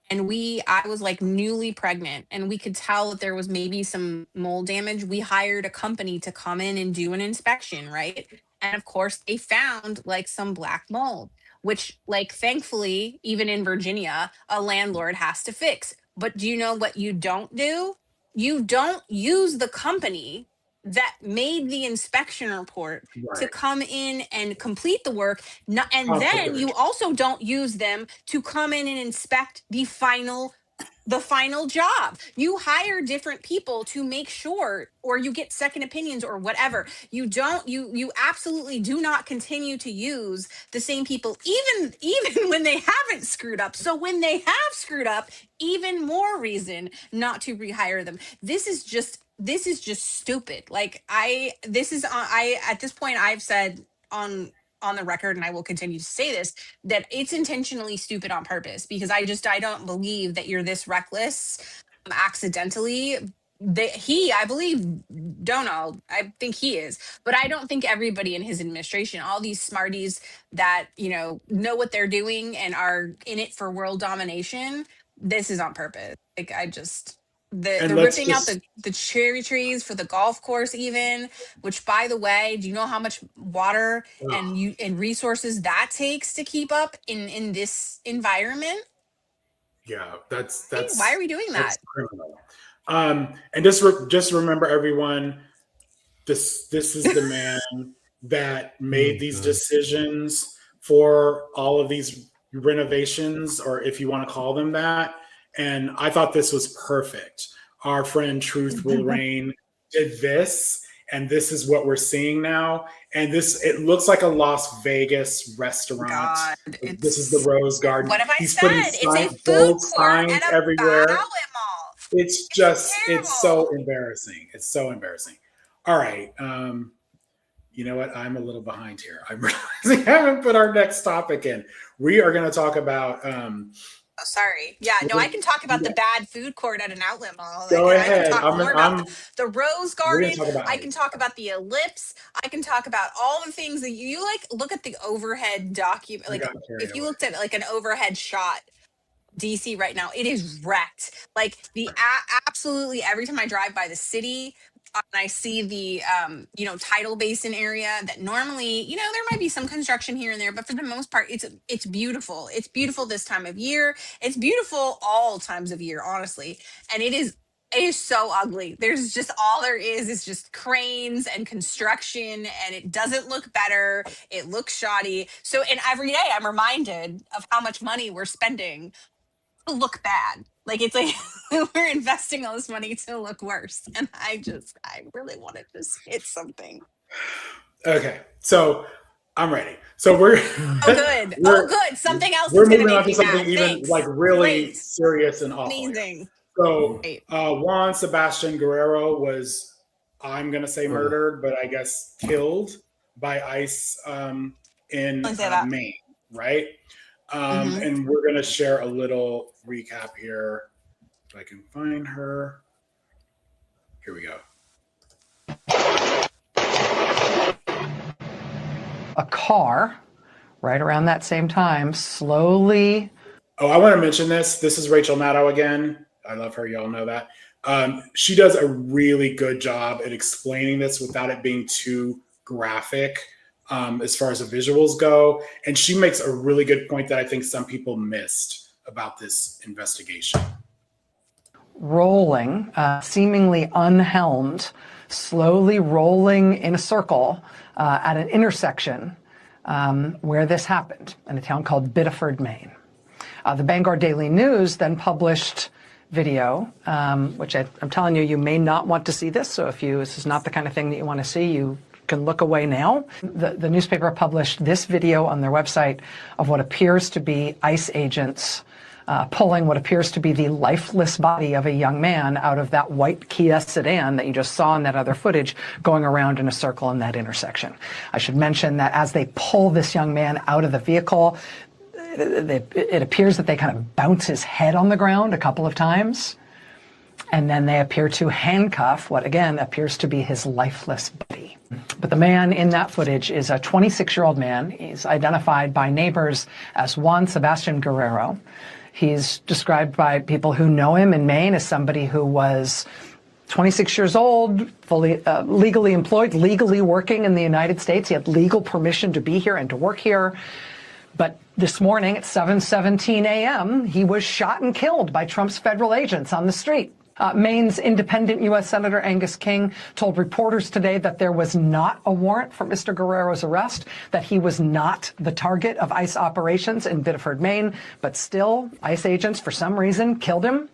[SPEAKER 1] and I was like newly pregnant and we could tell that there was maybe some mold damage, we hired a company to come in and do an inspection, right? And of course they found like some black mold, which like thankfully, even in Virginia, a landlord has to fix. But do you know what you don't do? You don't use the company that made the inspection report to come in and complete the work. And then you also don't use them to come in and inspect the final job. You hire different people to make sure, or you get second opinions or whatever. You absolutely do not continue to use the same people, even when they haven't screwed up. So when they have screwed up, even more reason not to rehire them. This is just stupid. Like at this point I've said on the record, and I will continue to say this, that it's intentionally stupid on purpose because I don't believe that you're this reckless accidentally. I believe Donald, I think he is, but I don't think everybody in his administration, all these smarties that, know what they're doing and are in it for world domination, this is on purpose. Like they're ripping out the cherry trees for the golf course even, which by the way, do you know how much water and resources that takes to keep up in this environment?
[SPEAKER 2] Yeah, that's
[SPEAKER 1] why are we doing that?
[SPEAKER 2] Criminal. And just remember everyone, this is the man that made these decisions for all of these renovations, or if you want to call them that. And I thought this was perfect. Our friend Truth Will Reign did this, and this is what we're seeing now. And it looks like a Las Vegas restaurant.
[SPEAKER 1] God,
[SPEAKER 2] this is the Rose Garden.
[SPEAKER 1] What have I
[SPEAKER 2] He's
[SPEAKER 1] said?
[SPEAKER 2] putting
[SPEAKER 1] It's a food
[SPEAKER 2] bold
[SPEAKER 1] court
[SPEAKER 2] signs
[SPEAKER 1] at a
[SPEAKER 2] everywhere.
[SPEAKER 1] outlet mall.
[SPEAKER 2] It's so embarrassing. It's so embarrassing. All right. You know what? I'm a little behind here. I'm realizing I haven't put our next topic in. We are going to talk about
[SPEAKER 1] Oh, sorry. Yeah, no, I can talk about the bad food court at an outlet mall.
[SPEAKER 2] Go ahead.
[SPEAKER 1] I can talk more about the Rose Garden. I can talk about the Ellipse. I can talk about all the things that you like. Look at the overhead document. Like if you looked at like an overhead shot, DC right now, it is wrecked. Like absolutely every time I drive by the city, and I see the tidal basin area that normally, there might be some construction here and there, but for the most part, it's beautiful. It's beautiful this time of year. It's beautiful all times of year, honestly. And it is so ugly. There's just all there is just cranes and construction, and it doesn't look better. It looks shoddy. So, and every day I'm reminded of how much money we're spending to look bad. Like, it's like we're investing all this money to look worse. And I really wanted to hit something.
[SPEAKER 2] Okay, so I'm ready. So we're
[SPEAKER 1] good. Something else.
[SPEAKER 2] We're
[SPEAKER 1] is
[SPEAKER 2] moving
[SPEAKER 1] gonna
[SPEAKER 2] on
[SPEAKER 1] make
[SPEAKER 2] to
[SPEAKER 1] me
[SPEAKER 2] something
[SPEAKER 1] mad.
[SPEAKER 2] even
[SPEAKER 1] Thanks.
[SPEAKER 2] like really
[SPEAKER 1] Great.
[SPEAKER 2] serious and awful.
[SPEAKER 1] Amazing.
[SPEAKER 2] So Juan Sebastian Guerrero was, I'm gonna say murdered, but I guess killed by ICE in Maine, right? And we're gonna share a little recap here. If I can find her. Here we go.
[SPEAKER 8] A car right around that same time slowly.
[SPEAKER 2] Oh, I want to mention this. This is Rachel Maddow again. I love her. Y'all know that. She does a really good job at explaining this without it being too graphic as far as the visuals go. And she makes a really good point that I think some people missed about this investigation.
[SPEAKER 8] Rolling, seemingly unhelmed, slowly rolling in a circle at an intersection where this happened in a town called Biddeford, Maine. The Bangor Daily News then published video, which I'm telling you, you may not want to see this. So this is not the kind of thing that you want to see, you can look away now. The newspaper published this video on their website of what appears to be ICE agents pulling what appears to be the lifeless body of a young man out of that white Kia sedan that you just saw in that other footage going around in a circle in that intersection. I should mention that as they pull this young man out of the vehicle, it appears that they kind of bounce his head on the ground a couple of times, and then they appear to handcuff what again appears to be his lifeless body. But the man in that footage is a 26-year-old man. He's identified by neighbors as Juan Sebastian Guerrero. He's described by people who know him in Maine as somebody who was 26 years old, fully legally employed, legally working in the United States. He had legal permission to be here and to work here. But this morning at 7:17 a.m., he was shot and killed by Trump's federal agents on the street. Maine's independent U.S. Senator Angus King told reporters today that there was not a warrant for Mr. Guerrero's arrest, that he was not the target of ICE operations in Biddeford, Maine, but still, ICE agents, for some reason, killed him.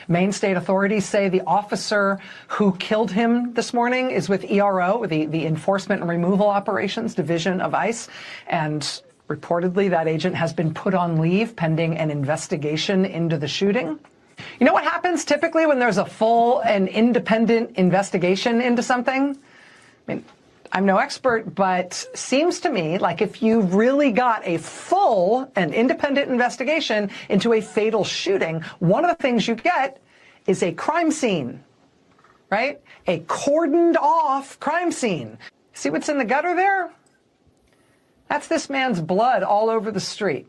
[SPEAKER 8] Maine state authorities say the officer who killed him this morning is with ERO, the Enforcement and Removal Operations Division of ICE, and reportedly that agent has been put on leave pending an investigation into the shooting. You know what happens typically when there's a full and independent investigation into something? I mean, I'm no expert, but seems to me like if you really got a full and independent investigation into a fatal shooting, one of the things you get is a crime scene, right? A cordoned off crime scene. See what's in the gutter there? That's this man's blood all over the street.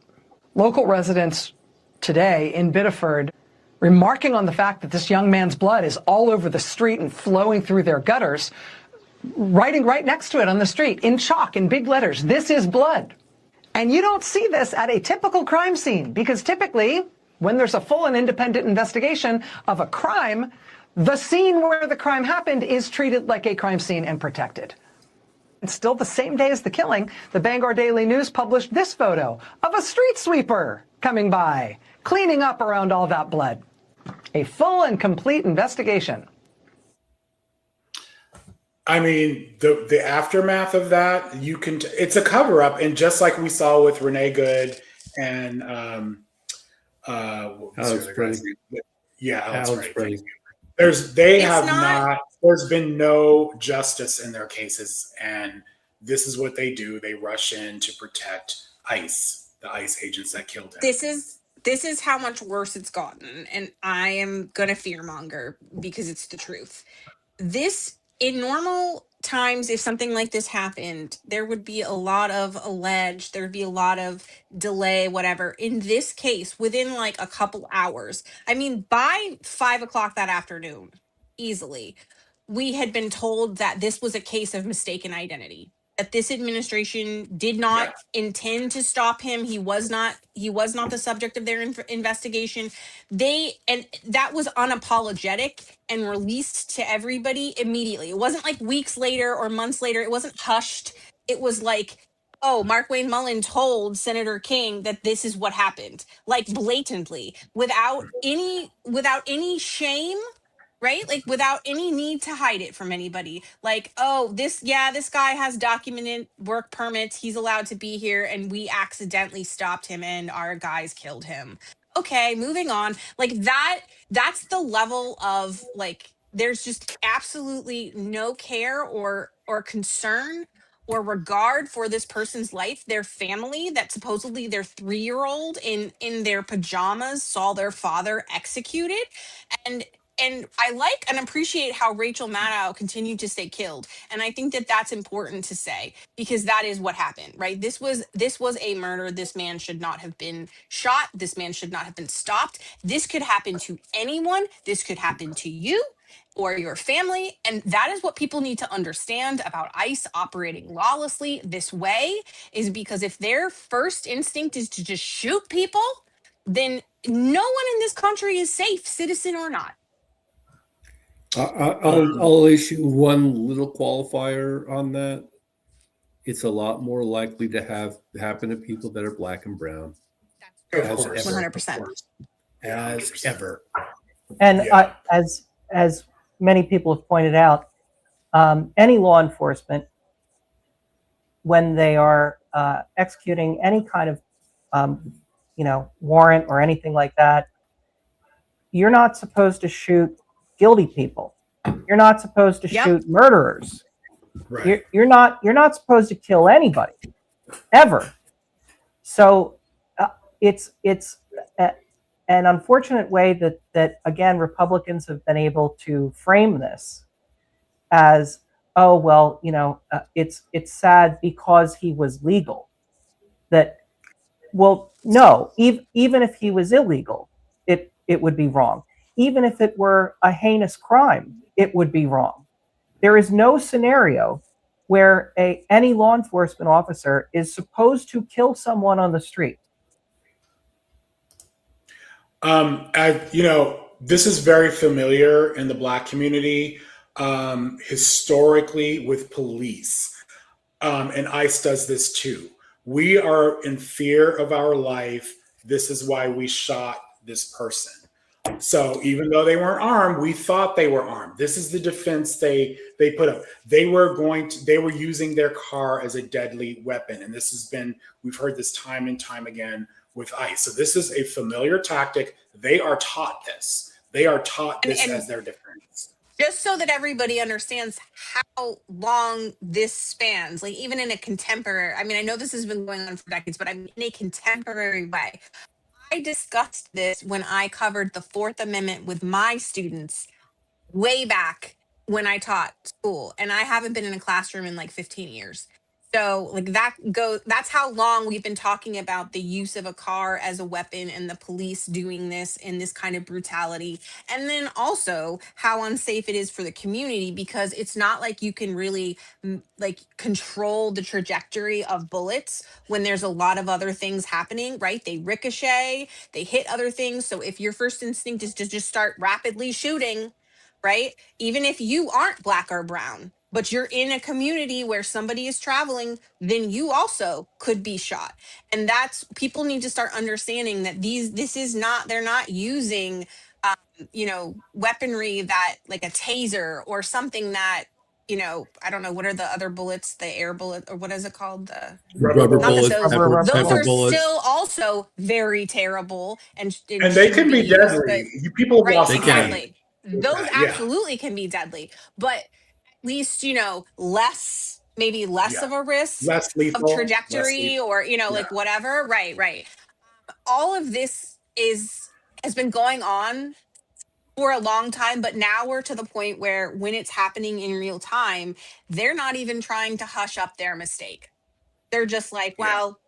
[SPEAKER 8] Local residents today in Biddeford remarking on the fact that this young man's blood is all over the street and flowing through their gutters, writing right next to it on the street in chalk, in big letters, "This is blood." And you don't see this at a typical crime scene, because typically when there's a full and independent investigation of a crime, the scene where the crime happened is treated like a crime scene and protected. And still the same day as the killing, the Bangor Daily News published this photo of a street sweeper coming by, cleaning up around all that blood. A full and complete investigation.
[SPEAKER 2] I mean, the aftermath of that, it's a cover up. And just like we saw with Renee Good and
[SPEAKER 5] Alex Brady.
[SPEAKER 2] Yeah,
[SPEAKER 5] Alex Brady.
[SPEAKER 2] There's been no justice in their cases, and this is what they do. They rush in to protect ICE, the ICE agents that killed him.
[SPEAKER 1] This is how much worse it's gotten, and I am gonna fearmonger because it's the truth. This, in normal times, if something like this happened, there would be a lot of alleged, there'd be a lot of delay, whatever. In this case, within like a couple hours, I mean, by 5 o'clock that afternoon, easily, we had been told that this was a case of mistaken identity, that this administration did not intend to stop him. He was not the subject of their investigation. And that was unapologetic and released to everybody immediately. It wasn't like weeks later or months later. It wasn't hushed. It was like, oh, Markwayne Mullin told Senator King that this is what happened, like blatantly, without any shame, right? Like without any need to hide it from anybody. Like, oh, this guy has documented work permits. He's allowed to be here, and we accidentally stopped him and our guys killed him. Okay, moving on. Like that's the level of like there's just absolutely no care or concern or regard for this person's life, their family, that supposedly their 3-year-old in their pajamas saw their father executed. And I like and appreciate how Rachel Maddow continued to stay killed. And I think that that's important to say, because that is what happened, right? This was a murder. This man should not have been shot. This man should not have been stopped. This could happen to anyone. This could happen to you or your family. And that is what people need to understand about ICE operating lawlessly this way, is because if their first instinct is to just shoot people, then no one in this country is safe, citizen or not.
[SPEAKER 5] I'll issue one little qualifier on that. It's a lot more likely to happen to people that are black and brown.
[SPEAKER 1] Of course, 100%.
[SPEAKER 5] As ever.
[SPEAKER 4] And as many people have pointed out, any law enforcement, when they are executing any kind of warrant or anything like that, you're not supposed to shoot guilty people. You're not supposed to shoot murderers.
[SPEAKER 2] Right.
[SPEAKER 4] You're not supposed to kill anybody ever. So it's an unfortunate way that again Republicans have been able to frame this as, oh well, it's sad because he was legal. That, well, no, even if he was illegal, it would be wrong. Even if it were a heinous crime, it would be wrong. There is no scenario where any law enforcement officer is supposed to kill someone on the street.
[SPEAKER 2] This is very familiar in the Black community, historically with police, and ICE does this too. We are in fear of our life. This is why we shot this person. So even though they weren't armed, we thought they were armed. This is the defense they put up. They were using their car as a deadly weapon. And we've heard this time and time again with ICE. So this is a familiar tactic. They are taught this. They are taught this as their defense.
[SPEAKER 1] Just so that everybody understands how long this spans, like even in a contemporary, I mean, I know this has been going on for decades, but in a contemporary way. I discussed this when I covered the Fourth Amendment with my students way back when I taught school, and I haven't been in a classroom in like 15 years. So like that's how long we've been talking about the use of a car as a weapon and the police doing this in this kind of brutality. And then also how unsafe it is for the community, because it's not like you can really like control the trajectory of bullets when there's a lot of other things happening, right? They ricochet, they hit other things. So if your first instinct is to just start rapidly shooting, right? Even if you aren't black or brown, but you're in a community where somebody is traveling, then you also could be shot. And people need to start understanding that they're not using, weaponry that like a taser or something that, I don't know, what are the other bullets, the air bullet, or what is it called? The
[SPEAKER 5] rubber bullets.
[SPEAKER 1] Those are still also very terrible. And
[SPEAKER 2] they can be deadly. People have lost
[SPEAKER 1] exactly. Those absolutely can be deadly, but at least, less of a risk,
[SPEAKER 2] less lethal,
[SPEAKER 1] of trajectory, or, like whatever. Right. All of this has been going on for a long time, but now we're to the point where when it's happening in real time, they're not even trying to hush up their mistake. They're just like, well,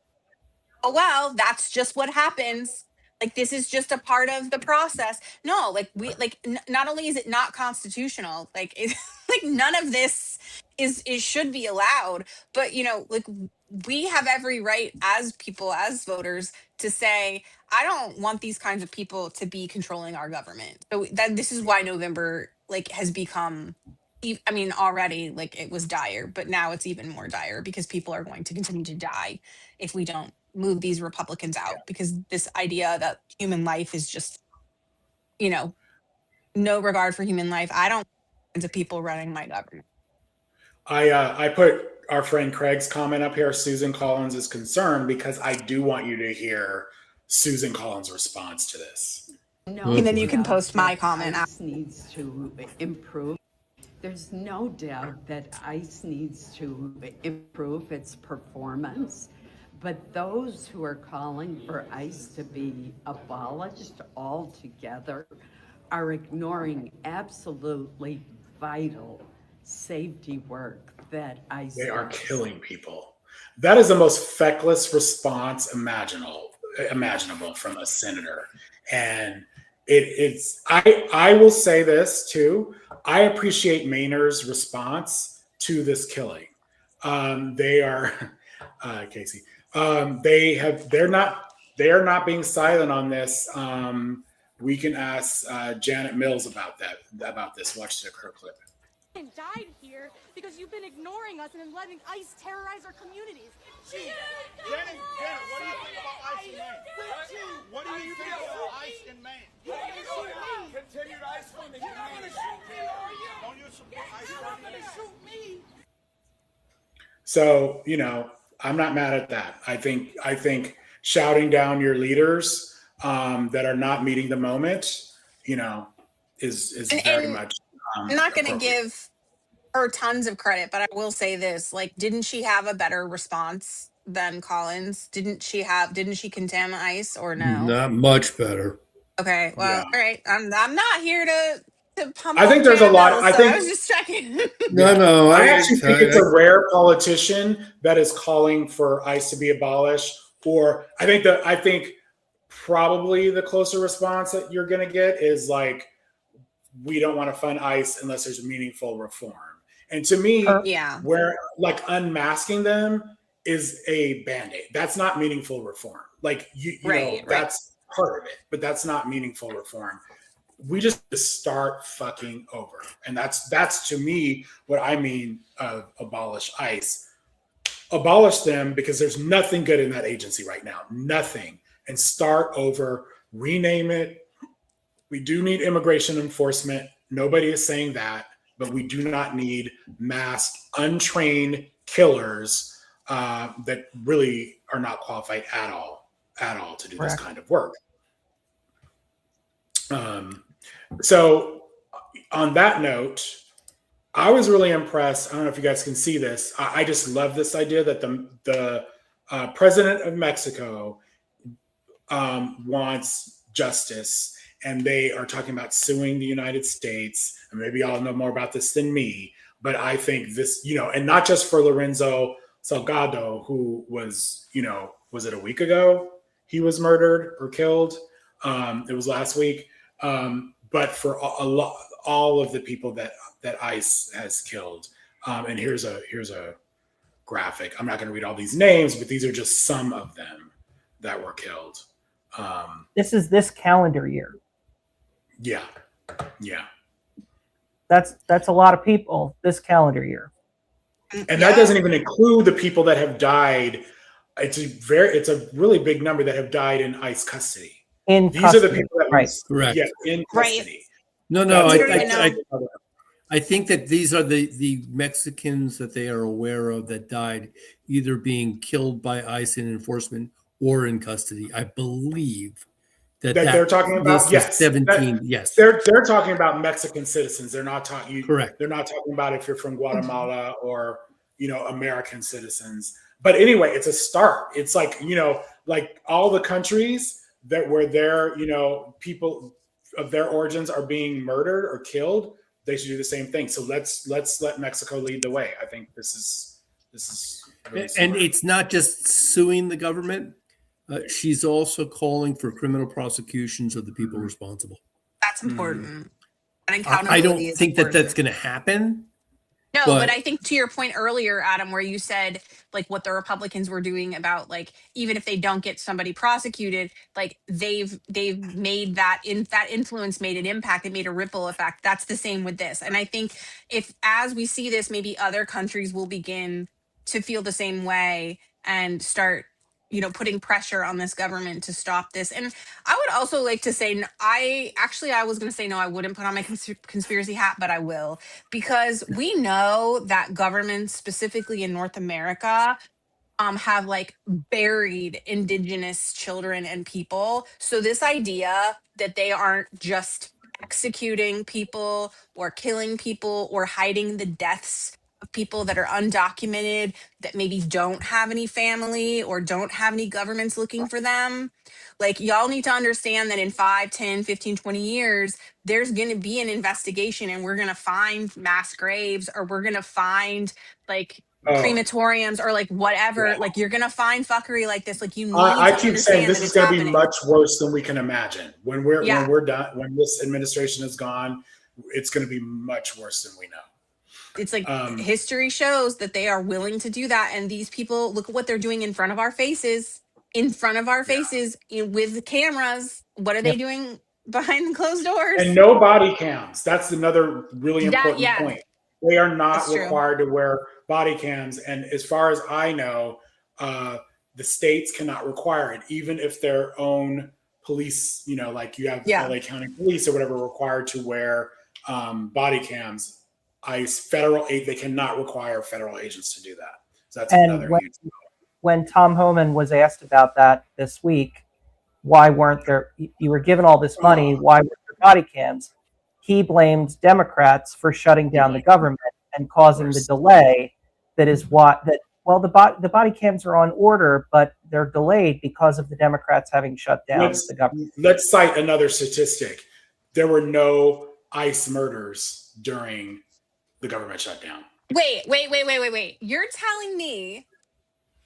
[SPEAKER 1] that's just what happens. Like, this is just a part of the process. No, like not only is it not constitutional, like like none of this is should be allowed. But like we have every right as people, as voters, to say, I don't want these kinds of people to be controlling our government. So this is why November like has become, I mean, already like it was dire, but now it's even more dire because people are going to continue to die if we don't move these Republicans out, because this idea that human life is just, no regard for human life. I don't want to people running my government.
[SPEAKER 2] I put our friend Craig's comment up here. Susan Collins is concerned because I do want you to hear Susan Collins' response to this.
[SPEAKER 1] No, and then you can post my comment.
[SPEAKER 7] ICE needs to improve. There's no doubt that ICE needs to improve its performance. But those who are calling for ICE to be abolished altogether are ignoring absolutely vital safety work that ICE
[SPEAKER 2] They are
[SPEAKER 7] does.
[SPEAKER 2] killing people. That is the most feckless response imaginable from a senator. And I will say this too. I appreciate Mainer's response to this killing. They are, Casey. They are not being silent on this. We can ask Janet Mills about this. Watch the clip.
[SPEAKER 11] And died here because you've been ignoring us and then letting ICE terrorize our communities.
[SPEAKER 13] Janet, what do you think about ICE in Maine? What do you think about ICE in Maine? Continued ICE funding. You're not going to shoot me, are you? Don't you support ICE? You're not going to shoot me.
[SPEAKER 2] So, I'm not mad at that. I think shouting down your leaders that are not meeting the moment, is very much.
[SPEAKER 1] I'm not going to give her tons of credit, but I will say this: like, didn't she have a better response than Collins? Didn't she condemn ICE or no?
[SPEAKER 5] Not much better.
[SPEAKER 1] Okay, well, all right. I'm not here to pump.
[SPEAKER 2] I think there's a lot. I
[SPEAKER 1] was just checking.
[SPEAKER 5] No.
[SPEAKER 2] I actually think it's a rare politician that is calling for ICE to be abolished. Or I think probably the closer response that you're going to get is like, we don't want to fund ICE unless there's meaningful reform. And to me, where like unmasking them is a Band-Aid. That's not meaningful reform. Like that's part of it, but that's not meaningful reform. We just start fucking over. And that's to me what I mean of abolish ICE. Abolish them because there's nothing good in that agency right now. Nothing. And start over, rename it. We do need immigration enforcement. Nobody is saying that, but we do not need mass untrained killers that really are not qualified at all to do this kind of work. So on that note, I was really impressed. I don't know if you guys can see this. I just love this idea that the president of Mexico wants justice, and they are talking about suing the United States. And maybe y'all know more about this than me, but I think this, and not just for Lorenzo Salgado, who was, was it a week ago he was murdered or killed? It was last week. But for all of the people that ICE has killed. And here's a graphic. I'm not going to read all these names, but these are just some of them that were killed.
[SPEAKER 4] This is this calendar year.
[SPEAKER 2] Yeah.
[SPEAKER 4] That's a lot of people this calendar year.
[SPEAKER 2] And that doesn't even include the people that have died. It's a really big number that have died in ICE custody. These are the people that
[SPEAKER 5] correct.
[SPEAKER 2] Yeah, in custody.
[SPEAKER 5] No, I think that these are the Mexicans that they are aware of that died either being killed by ICE in enforcement or in custody. I believe that
[SPEAKER 2] they're talking about
[SPEAKER 5] 17. Yes,
[SPEAKER 2] they're talking about Mexican citizens. They're not talking.
[SPEAKER 5] Correct.
[SPEAKER 2] They're not talking about if you're from Guatemala or American citizens. But anyway, it's a start. It's like like all the countries where their people of their origins are being murdered or killed, they should do the same thing. So let's let Mexico lead the way. I think this is really
[SPEAKER 5] and it's not just suing the government. She's also calling for criminal prosecutions of the people responsible.
[SPEAKER 1] That's important.
[SPEAKER 5] I don't think that that's going to happen,
[SPEAKER 1] No, but I think to your point earlier, Adam, where you said like what the Republicans were doing about like even if they don't get somebody prosecuted, like they've made that influence made an impact, it made a ripple effect. That's the same with this. And I think if as we see this, maybe other countries will begin to feel the same way and start, you know, putting pressure on this government to stop this. And I would also like to say, I was going to say, no, I wouldn't put on my conspiracy hat, but I will, because we know that governments, specifically in North America, have like buried indigenous children and people. So this idea that they aren't just executing people or killing people or hiding the deaths of people that are undocumented, that maybe don't have any family or don't have any governments looking for them. Like, y'all need to understand that in 5, 10, 15, 20 years, there's going to be an investigation and we're going to find mass graves, or we're going to find like crematoriums or like whatever.
[SPEAKER 2] Yeah.
[SPEAKER 1] Like, you're going to find fuckery like this. Like, you need
[SPEAKER 2] I
[SPEAKER 1] to
[SPEAKER 2] keep saying
[SPEAKER 1] understand
[SPEAKER 2] this
[SPEAKER 1] that
[SPEAKER 2] is
[SPEAKER 1] it's
[SPEAKER 2] going to be
[SPEAKER 1] happening.
[SPEAKER 2] much worse than we can imagine. When we're done, when this administration is gone, it's going to be much worse than we know.
[SPEAKER 1] It's like history shows that they are willing to do that. And these people, look at what they're doing in front of our faces, with the cameras. What are they doing behind the closed doors?
[SPEAKER 2] And no body cams. That's another really important point. They are not required to wear body cams. And as far as I know, the states cannot require it, even if their own police, you know, like you have LA County Police or whatever, required to wear body cams. They cannot require federal agents to do that. So that's another huge.
[SPEAKER 4] When Tom Homan was asked about that this week, why weren't there? You were given all this money. Why weren't there body cams? He blamed Democrats for shutting down the government and causing the delay. The body cams are on order, but they're delayed because of the Democrats having shut down the government.
[SPEAKER 2] Let's cite another statistic. There were no ICE murders during the government shutdown.
[SPEAKER 1] Wait. You're telling me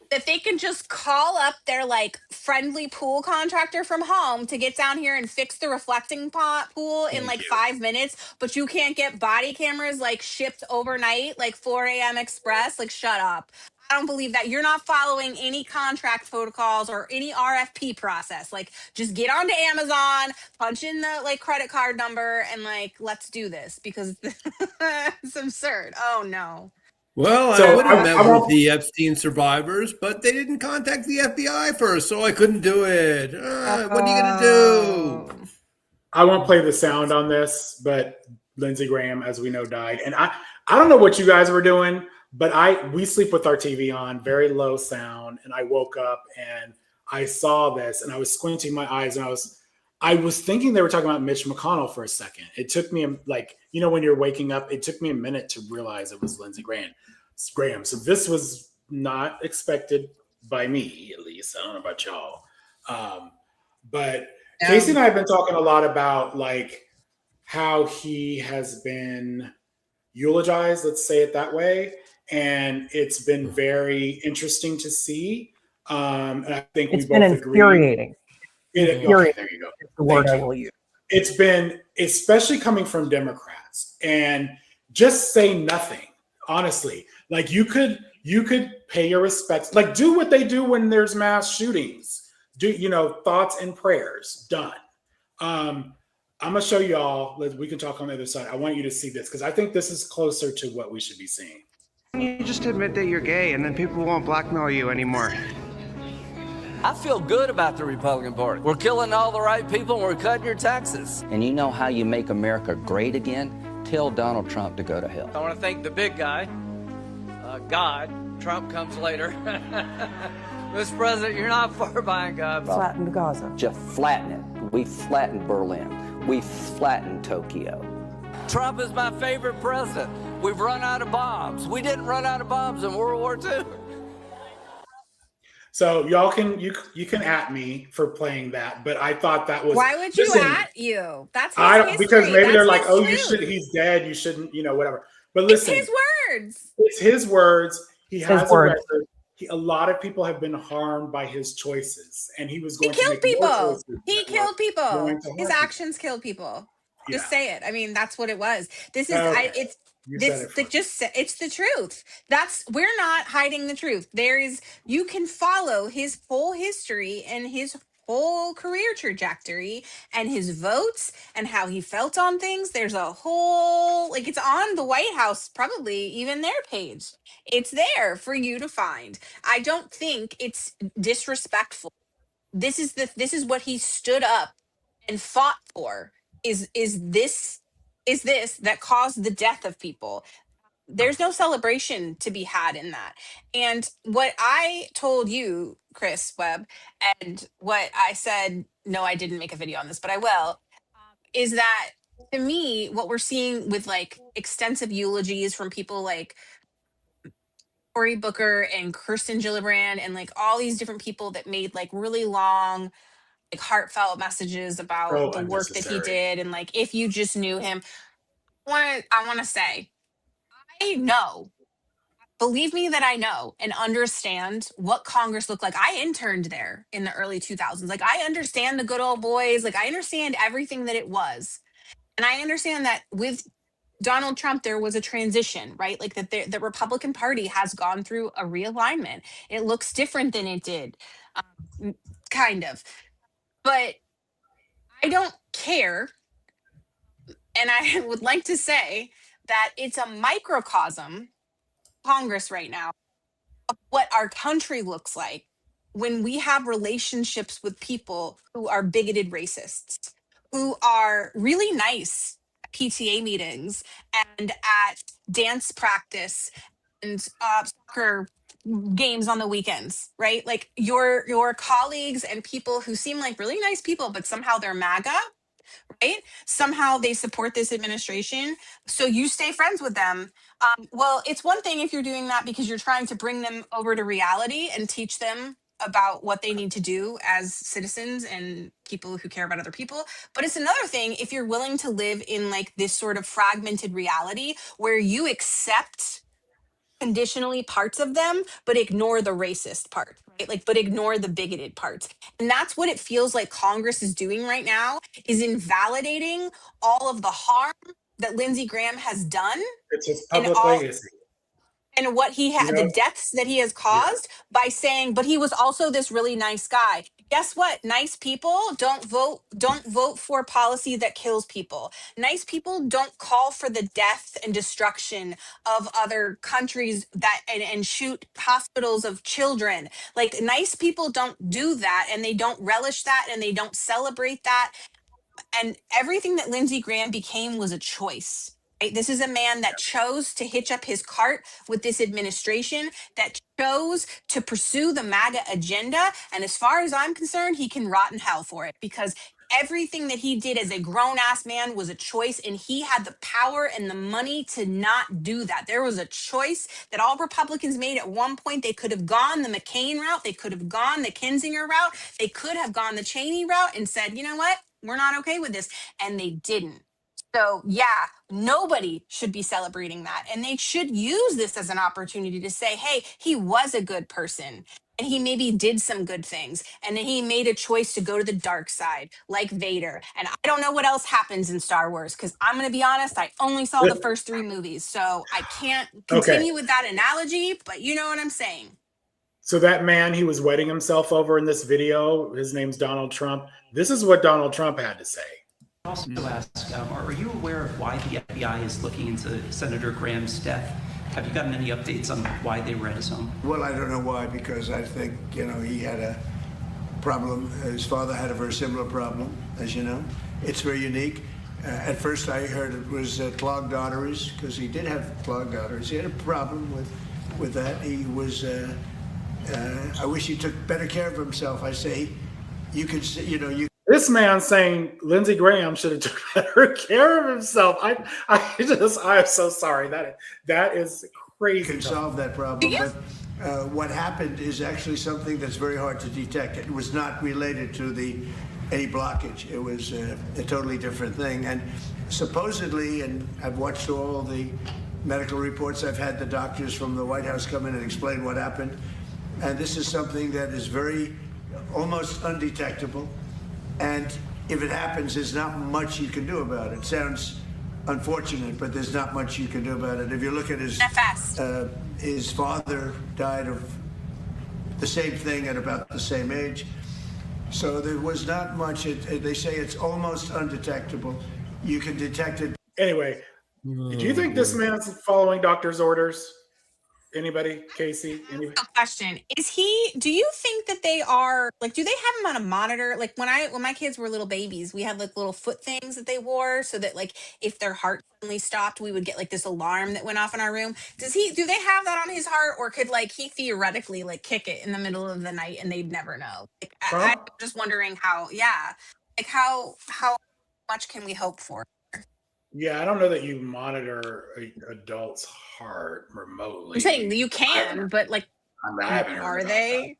[SPEAKER 1] that they can just call up their like friendly pool contractor from home to get down here and fix the reflecting pool in like 5 minutes, but you can't get body cameras like shipped overnight, like 4 a.m. express? Like, shut up. I don't believe that. You're not following any contract protocols or any RFP process. Like, just get onto Amazon, punch in the like credit card number, and like, let's do this, because it's absurd. Oh no.
[SPEAKER 5] Well, I would have met with the Epstein survivors, but they didn't contact the FBI first, so I couldn't do it. What are you going to do?
[SPEAKER 2] I won't play the sound on this, but Lindsey Graham, as we know, died. And I don't know what you guys were doing, but we sleep with our TV on, very low sound, and I woke up and I saw this, and I was squinting my eyes, and I was thinking they were talking about Mitch McConnell for a second. It took me, like, you know, when you're waking up, it took me a minute to realize it was Lindsey Graham. So this was not expected by me, at least. I don't know about y'all. But Casey and I have been talking a lot about like how he has been eulogized, let's say it that way. And it's been very interesting to see. And I think
[SPEAKER 4] it's been infuriating.
[SPEAKER 2] Okay, there you go.
[SPEAKER 4] It's the word I will use.
[SPEAKER 2] It's been, especially coming from Democrats, and just say nothing. Honestly, like you could pay your respects, like do what they do when there's mass shootings. Do, you know, thoughts and prayers done. I'm gonna show y'all. We can talk on the other side. I want you to see this because I think this is closer to what we should be seeing.
[SPEAKER 16] You just admit that you're gay, and then people won't blackmail you anymore.
[SPEAKER 17] I feel good about the Republican Party. We're killing all the right people and we're cutting your taxes.
[SPEAKER 18] And you know how you make America great again? Tell Donald Trump to go to hell.
[SPEAKER 17] I want to thank the big guy, God. Trump comes later. Mr. President, you're not far behind God.
[SPEAKER 18] Flatten Gaza. Just flatten it. We flattened Berlin. We flattened Tokyo.
[SPEAKER 17] Trump is my favorite president. We've run out of bombs. We didn't run out of bombs in World War II.
[SPEAKER 2] So y'all can you can at me for playing that, but I thought that was.
[SPEAKER 1] Why would you at you? That's his history.
[SPEAKER 2] Because maybe
[SPEAKER 1] That's
[SPEAKER 2] they're like, oh,
[SPEAKER 1] truth.
[SPEAKER 2] he's dead. You shouldn't, you know, whatever. But listen,
[SPEAKER 1] It's his words.
[SPEAKER 2] It's his words. He has
[SPEAKER 4] his
[SPEAKER 2] a
[SPEAKER 4] words.
[SPEAKER 2] record. A lot of people have been harmed by his choices, and he was going
[SPEAKER 1] He killed
[SPEAKER 2] to make more
[SPEAKER 1] people.
[SPEAKER 2] choices
[SPEAKER 1] He
[SPEAKER 2] that
[SPEAKER 1] killed
[SPEAKER 2] were
[SPEAKER 1] people.
[SPEAKER 2] going to harm
[SPEAKER 1] His
[SPEAKER 2] people.
[SPEAKER 1] actions killed people. Just
[SPEAKER 2] Yeah.
[SPEAKER 1] say it. I mean, that's what it was. This is
[SPEAKER 2] Okay.
[SPEAKER 1] it's It's the truth. We're not hiding the truth. You can follow his whole history and his whole career trajectory and his votes and how he felt on things. There's a whole, it's on the White House, probably even their page. It's there for you to find. I don't think it's disrespectful. This is what he stood up and fought for. Is this that caused the death of people? There's no celebration to be had in that. And what I told you, Chris Webb, and what I said, no, I didn't make a video on this, but I will, is that to me, what we're seeing with extensive eulogies from people like Cory Booker and Kirsten Gillibrand and all these different people that made really long, heartfelt messages about the work that he did. And if you just knew him, I want to say, I know, believe me that I know and understand what Congress looked like. I interned there in the early 2000s. I understand the good old boys. I understand everything that it was. And I understand that with Donald Trump, there was a transition, right? The Republican Party has gone through a realignment. It looks different than it did, kind of. But I don't care. And I would like to say that it's a microcosm, Congress right now, of what our country looks like when we have relationships with people who are bigoted racists, who are really nice at PTA meetings and at dance practice and soccer games on the weekends, right? Your colleagues and people who seem like really nice people, but somehow they're MAGA, right? Somehow they support this administration. So you stay friends with them. Well, it's one thing if you're doing that because you're trying to bring them over to reality and teach them about what they need to do as citizens and people who care about other people. But it's another thing if you're willing to live in this sort of fragmented reality where you accept conditionally parts of them, but ignore the racist part, right? But ignore the bigoted parts. And that's what it feels like Congress is doing right now, is invalidating all of the harm that Lindsey Graham has done.
[SPEAKER 2] It's his public legacy.
[SPEAKER 1] And what he had, the deaths that he has caused by saying, but he was also this really nice guy. Guess what? Nice people don't vote for policy that kills people. Nice people don't call for the death and destruction of other countries and shoot hospitals of children. Nice people don't do that, and they don't relish that, and they don't celebrate that. And everything that Lindsey Graham became was a choice. Right? This is a man that chose to hitch up his cart with this administration, that chose to pursue the MAGA agenda. And as far as I'm concerned, he can rot in hell for it, because everything that he did as a grown-ass man was a choice, and he had the power and the money to not do that. There was a choice that all Republicans made at one point. They could have gone the McCain route. They could have gone the Kinzinger route. They could have gone the Cheney route and said, you know what? We're not okay with this. And they didn't. So yeah, nobody should be celebrating that. And they should use this as an opportunity to say, hey, he was a good person and he maybe did some good things. And then he made a choice to go to the dark side like Vader. And I don't know what else happens in Star Wars, because I'm going to be honest, I only saw the first 3 movies. So I can't continue with that analogy, but you know what I'm saying.
[SPEAKER 2] So that man he was wetting himself over in this video, his name's Donald Trump. This is what Donald Trump had to say.
[SPEAKER 10] Also ask, are you aware of why the FBI is looking into Senator Graham's death? Have you gotten any updates on why they were at his home?
[SPEAKER 15] Well, I don't know why, because I think, he had a problem. His father had a very similar problem, as you know. It's very unique. At first I heard it was clogged arteries, because he did have clogged arteries. He had a problem with that. He was, I wish he took better care of himself. I say, you could,
[SPEAKER 2] This man saying Lindsey Graham should have took better care of himself. I'm so sorry. That is crazy.
[SPEAKER 15] You can solve that problem. But what happened is actually something that's very hard to detect. It was not related to any blockage. It was a totally different thing. And supposedly, and I've watched all the medical reports, I've had the doctors from the White House come in and explain what happened. And this is something that is almost undetectable. And if it happens, there's not much you can do about it. It sounds unfortunate, but there's not much you can do about it. If you look at his father died of the same thing at about the same age. So there was not much. They say it's almost undetectable. You can detect it.
[SPEAKER 2] Anyway, do you think this man's following doctor's orders? Anybody? Casey? Anybody?
[SPEAKER 1] A question. Do you think that they are like, do they have him on a monitor? Like when my kids were little babies, we had like little foot things that they wore so that like if their heart suddenly stopped, we would get like this alarm that went off in our room. Do they have that on his heart, or could like he theoretically like kick it in the middle of the night and they'd never know? Like, I'm just wondering how much can we hope for?
[SPEAKER 2] Yeah, I don't know that you monitor an adult's heart remotely.
[SPEAKER 1] I'm saying you can, but like, are they?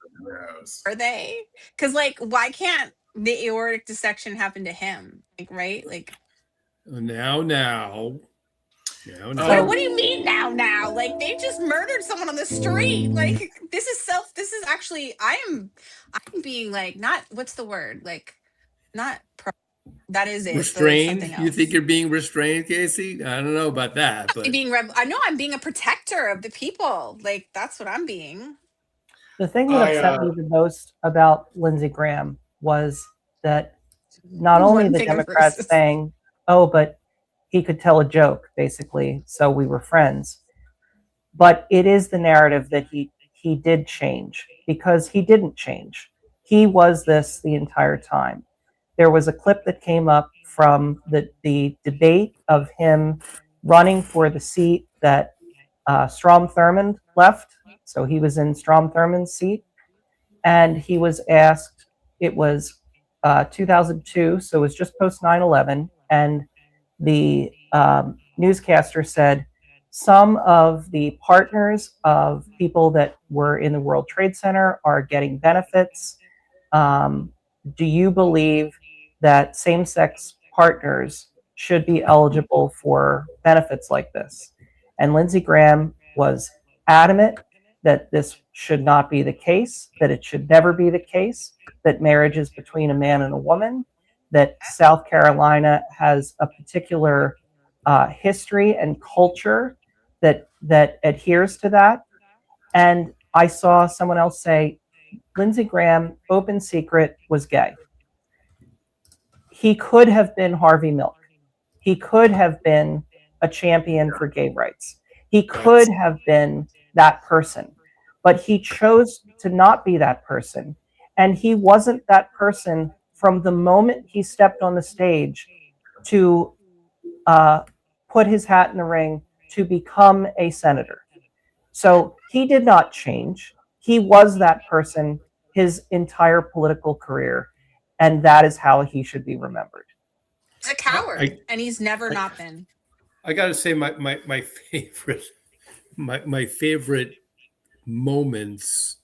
[SPEAKER 1] Because like, why can't the aortic dissection happen to him? Like, right? Like,
[SPEAKER 5] Now.
[SPEAKER 1] what do you mean now? Like, they just murdered someone on the street. Like, this is actually, I'm being like, not, what's the word? Like, not that is it.
[SPEAKER 5] Restrained? You think you're being restrained, Casey? I don't know about that. But
[SPEAKER 1] I know I'm being a protector of the people. Like, that's what I'm being.
[SPEAKER 4] The thing that upset me the most about Lindsey Graham was that not only the Democrats saying, "Oh, but he could tell a joke," basically, so we were friends, but it is the narrative that he did change, because he didn't change. He was this the entire time. There was a clip that came up from the debate of him running for the seat that Strom Thurmond left. So he was in Strom Thurmond's seat, and he was asked, it was 2002, so it was just post 9/11, and the newscaster said, some of the partners of people that were in the World Trade Center are getting benefits. Do you believe that same-sex partners should be eligible for benefits like this? And Lindsey Graham was adamant that this should not be the case, that it should never be the case, that marriage is between a man and a woman, that South Carolina has a particular history and culture that adheres to that. And I saw someone else say, Lindsey Graham, open secret, was gay. He could have been Harvey Milk. He could have been a champion for gay rights. He could have been that person, but he chose to not be that person. And he wasn't that person from the moment he stepped on the stage to put his hat in the ring to become a senator. So he did not change. He was that person his entire political career, and that is how he should be remembered.
[SPEAKER 1] He's a coward, and he's never not been.
[SPEAKER 5] I got to say, my favorite moments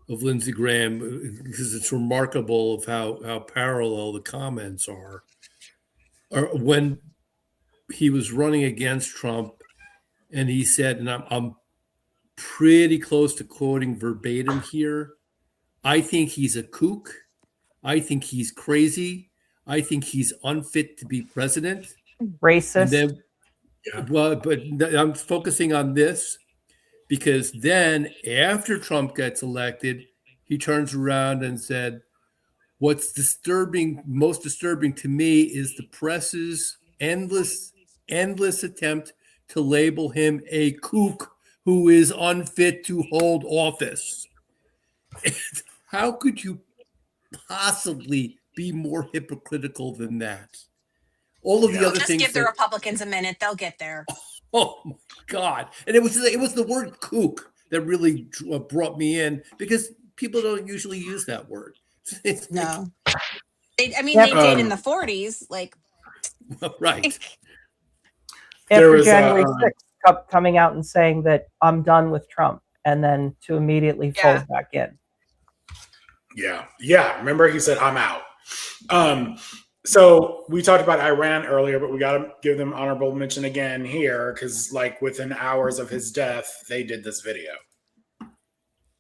[SPEAKER 5] of Lindsey Graham, because it's remarkable of how parallel the comments are when he was running against Trump, and he said, and I'm pretty close to quoting verbatim here, I think he's a kook. I think he's crazy. I think he's unfit to be president.
[SPEAKER 4] Racist.
[SPEAKER 5] Then, well, but I'm focusing on this because then after Trump gets elected, he turns around and said, what's most disturbing to me is the press's endless attempt to label him a kook who is unfit to hold office. How could you possibly be more hypocritical than that? All of the other things.
[SPEAKER 1] Just give the Republicans a minute; they'll get there.
[SPEAKER 5] Oh my God! And it was the word kook that really brought me in, because people don't usually use that word.
[SPEAKER 1] No, they did in the 40s, like
[SPEAKER 5] right.
[SPEAKER 4] After January 6th, coming out and saying that I'm done with Trump, and then to immediately fold back in.
[SPEAKER 2] Yeah. Remember, he said, I'm out. So we talked about Iran earlier, but we got to give them honorable mention again here, because like within hours of his death, they did this video.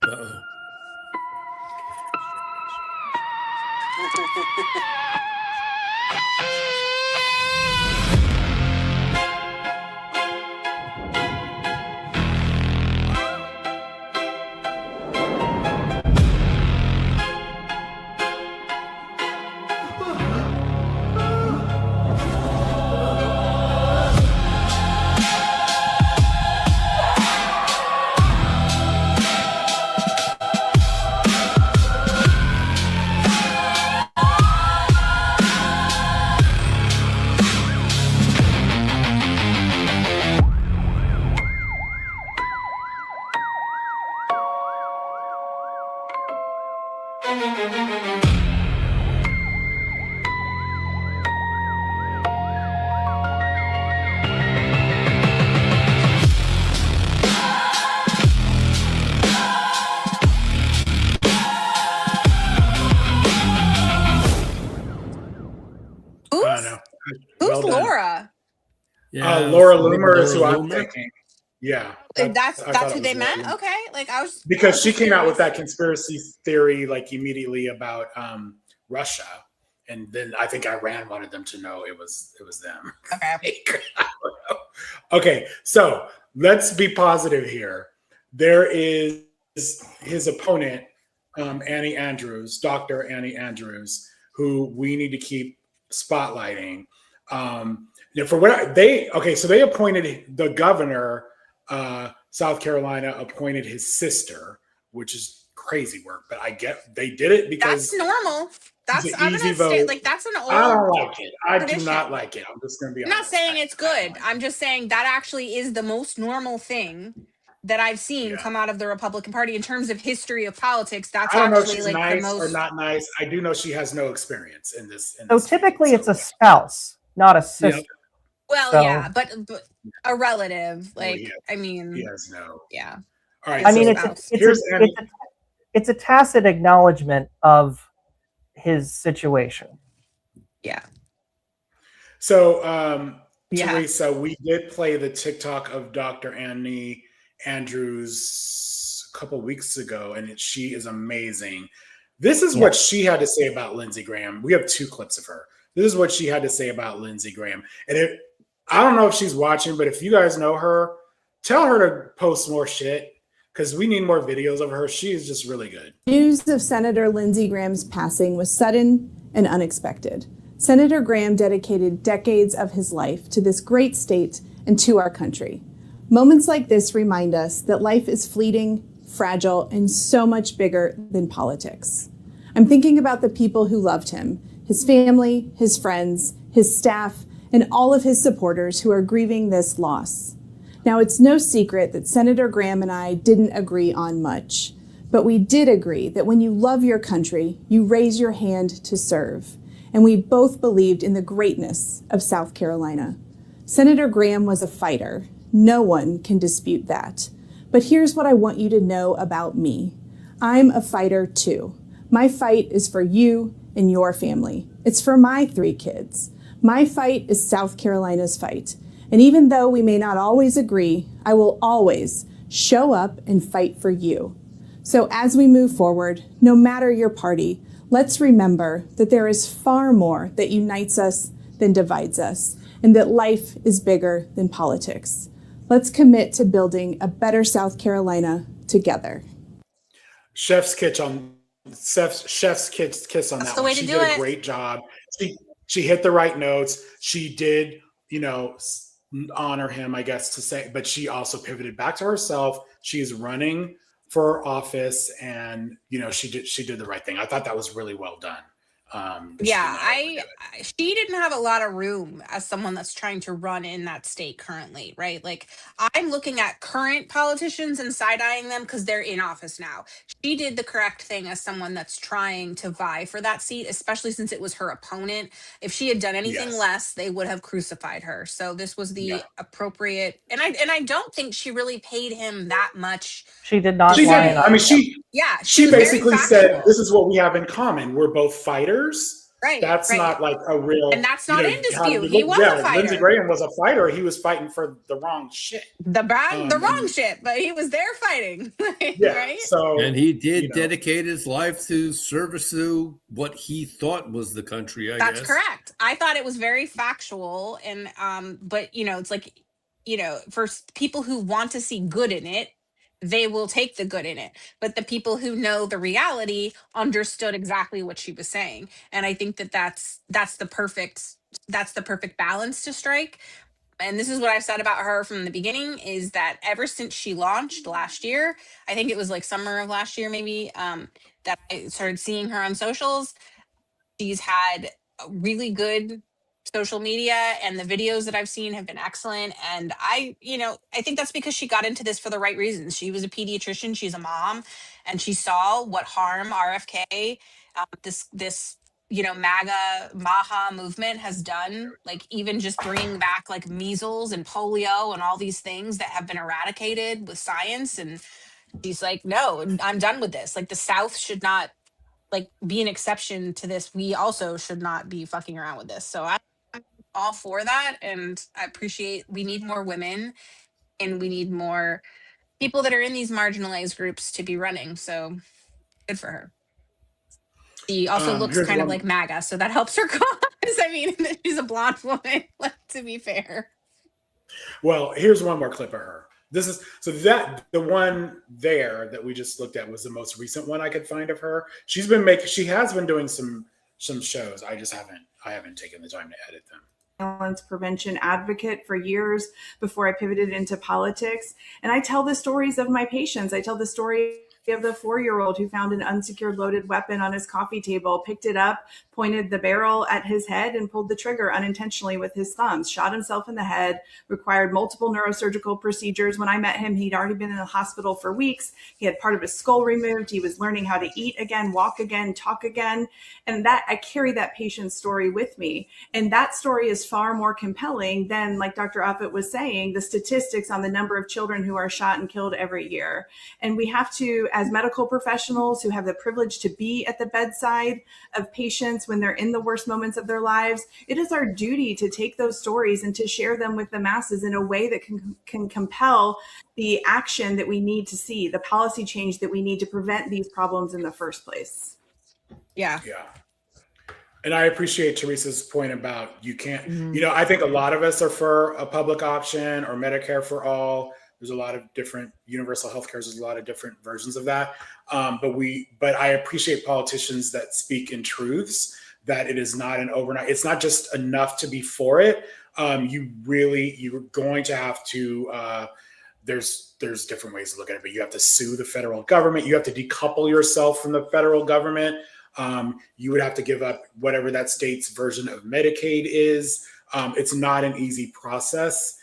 [SPEAKER 5] Uh-oh.
[SPEAKER 2] I don't know.
[SPEAKER 1] Who's
[SPEAKER 2] Well done.
[SPEAKER 1] Laura?
[SPEAKER 2] Laura Loomer is who
[SPEAKER 5] Laura
[SPEAKER 2] I'm
[SPEAKER 5] Loomer?
[SPEAKER 2] thinking. Yeah.
[SPEAKER 1] That's
[SPEAKER 2] I thought
[SPEAKER 1] who
[SPEAKER 2] it
[SPEAKER 1] they
[SPEAKER 2] was Laura
[SPEAKER 1] meant?
[SPEAKER 2] Loomer.
[SPEAKER 1] Okay. Like I was
[SPEAKER 2] Because she came out with that conspiracy theory like immediately about Russia. And then I think Iran wanted them to know it was them.
[SPEAKER 1] Okay.
[SPEAKER 2] Okay, so let's be positive here. There is his opponent, Annie Andrews, Dr. Annie Andrews, who we need to keep spotlighting. For what they appointed the governor, South Carolina appointed his sister, which is crazy work, but I get they did it because
[SPEAKER 1] that's normal. That's
[SPEAKER 2] it's an
[SPEAKER 1] I'm
[SPEAKER 2] easy
[SPEAKER 1] gonna say
[SPEAKER 2] vote.
[SPEAKER 1] like that's an old.
[SPEAKER 2] I don't like it. I
[SPEAKER 1] tradition.
[SPEAKER 2] do not like it. I'm just gonna be
[SPEAKER 1] I'm not
[SPEAKER 2] honest.
[SPEAKER 1] saying it's good. I'm just saying that actually is the most normal thing that I've seen come out of the Republican Party in terms of history of politics. That's
[SPEAKER 2] I don't know if
[SPEAKER 1] actually
[SPEAKER 2] she's
[SPEAKER 1] like
[SPEAKER 2] nice
[SPEAKER 1] the most
[SPEAKER 2] or not nice. I do know she has no experience in this.
[SPEAKER 4] So typically it's a spouse, not a sister.
[SPEAKER 1] well,
[SPEAKER 4] So-
[SPEAKER 1] yeah, but a relative. Like
[SPEAKER 2] he
[SPEAKER 1] I mean,
[SPEAKER 2] has no.
[SPEAKER 1] yeah.
[SPEAKER 2] All right.
[SPEAKER 4] I mean,
[SPEAKER 2] so
[SPEAKER 4] it's a tacit acknowledgement of his situation.
[SPEAKER 1] Yeah.
[SPEAKER 2] So,
[SPEAKER 1] Yeah.
[SPEAKER 2] Teresa, we did play the TikTok of Dr. Annie Andrews a couple weeks ago, and she is amazing. This is what she had to say about Lindsey Graham. We have 2 clips of her. This is what she had to say about Lindsey Graham. And I don't know if she's watching, but if you guys know her, tell her to post more shit because we need more videos of her. She is just really good.
[SPEAKER 9] News of Senator Lindsey Graham's passing was sudden and unexpected. Senator Graham dedicated decades of his life to this great state and to our country. Moments like this remind us that life is fleeting, fragile, and so much bigger than politics. I'm thinking about the people who loved him, his family, his friends, his staff, and all of his supporters who are grieving this loss. Now, it's no secret that Senator Graham and I didn't agree on much, but we did agree that when you love your country, you raise your hand to serve. And we both believed in the greatness of South Carolina. Senator Graham was a fighter. No one can dispute that. But here's what I want you to know about me. I'm a fighter too. My fight is for you and your family. It's for my 3 kids. My fight is South Carolina's fight. And even though we may not always agree, I will always show up and fight for you. So as we move forward, no matter your party, let's remember that there is far more that unites us than divides us, and that life is bigger than politics. Let's commit to building a better South Carolina together.
[SPEAKER 2] Chef's kiss on that
[SPEAKER 1] the
[SPEAKER 2] one.
[SPEAKER 1] way
[SPEAKER 2] She
[SPEAKER 1] to do
[SPEAKER 2] did a
[SPEAKER 1] it.
[SPEAKER 2] great job. She hit the right notes. She did, honor him, I guess to say, but she also pivoted back to herself. She's running for office, and she did the right thing. I thought that was really well done.
[SPEAKER 1] She didn't have a lot of room as someone that's trying to run in that state currently, right? Like I'm looking at current politicians and side-eyeing them because they're in office now. She did the correct thing as someone that's trying to vie for that seat, especially since it was her opponent. If she had done anything less, they would have crucified her. So this was the appropriate, and I don't think she really paid him that much.
[SPEAKER 4] She did not
[SPEAKER 2] She
[SPEAKER 4] lie
[SPEAKER 2] did.
[SPEAKER 4] enough.
[SPEAKER 2] I mean, she
[SPEAKER 1] was very
[SPEAKER 2] basically
[SPEAKER 1] factual.
[SPEAKER 2] said, "This is what we have in common. We're both fighters."
[SPEAKER 1] Right,
[SPEAKER 2] That's
[SPEAKER 1] right.
[SPEAKER 2] not like a real,
[SPEAKER 1] And that's not in
[SPEAKER 2] how
[SPEAKER 1] dispute.
[SPEAKER 2] we
[SPEAKER 1] He
[SPEAKER 2] look-
[SPEAKER 1] was a fighter.
[SPEAKER 2] Lindsey Graham was a fighter. He was fighting for the wrong shit.
[SPEAKER 1] The wrong shit, but he was there fighting.
[SPEAKER 2] Yeah.
[SPEAKER 1] Right?
[SPEAKER 2] So
[SPEAKER 5] And he did dedicate his life to service to what he thought was the country, I
[SPEAKER 1] That's
[SPEAKER 5] guess.
[SPEAKER 1] correct. I thought it was very factual, and but it's like, for people who want to see good in it, they will take the good in it. But the people who know the reality understood exactly what she was saying, and I think that's the perfect balance to strike. And this is what I've said about her from the beginning, is that ever since she launched last year, I think it was like summer of last year, maybe, that I started seeing her on socials. She's had a really good social media, and the videos that I've seen have been excellent. And I think that's because she got into this for the right reasons. She was a pediatrician, she's a mom, and she saw what harm RFK, this Maha movement has done, like even just bringing back like measles and polio and all these things that have been eradicated with science. And she's like, no, I'm done with this. Like the South should not like be an exception to this. We also should not be fucking around with this. So I'm all for that. And I appreciate, we need more women and we need more people that are in these marginalized groups to be running. So good for her. She also looks kind of like MAGA, so that helps her cause. I mean, she's a blonde woman, to be fair.
[SPEAKER 2] Well, here's one more clip of her. This is the one there that we just looked at was the most recent one I could find of her. She has been doing some shows. I haven't taken the time to edit them.
[SPEAKER 9] Violence prevention advocate for years before I pivoted into politics. And I tell the stories of my patients. I tell the story of the 4-year-old who found an unsecured loaded weapon on his coffee table, picked it up, pointed the barrel at his head, and pulled the trigger unintentionally with his thumbs, shot himself in the head, required multiple neurosurgical procedures. When I met him, he'd already been in the hospital for weeks. He had part of his skull removed. He was learning how to eat again, walk again, talk again. And that I carry that patient's story with me. And that story is far more compelling than, like Dr. Offit was saying, the statistics on the number of children who are shot and killed every year. And we have to, as medical professionals who have the privilege to be at the bedside of patients when they're in the worst moments of their lives, it is our duty to take those stories and to share them with the masses in a way that can compel the action that we need to see, the policy change that we need to prevent these problems in the first place.
[SPEAKER 1] Yeah.
[SPEAKER 2] And I appreciate Teresa's point about you can't, I think a lot of us are for a public option or Medicare for all. There's a lot of different universal healthcare. There's a lot of different versions of that. But I appreciate politicians that speak in truths, that it is not an overnight. It's not just enough to be for it. You're going to have to, there's different ways to look at it, but you have to sue the federal government. You have to decouple yourself from the federal government. You would have to give up whatever that state's version of Medicaid is. It's not an easy process.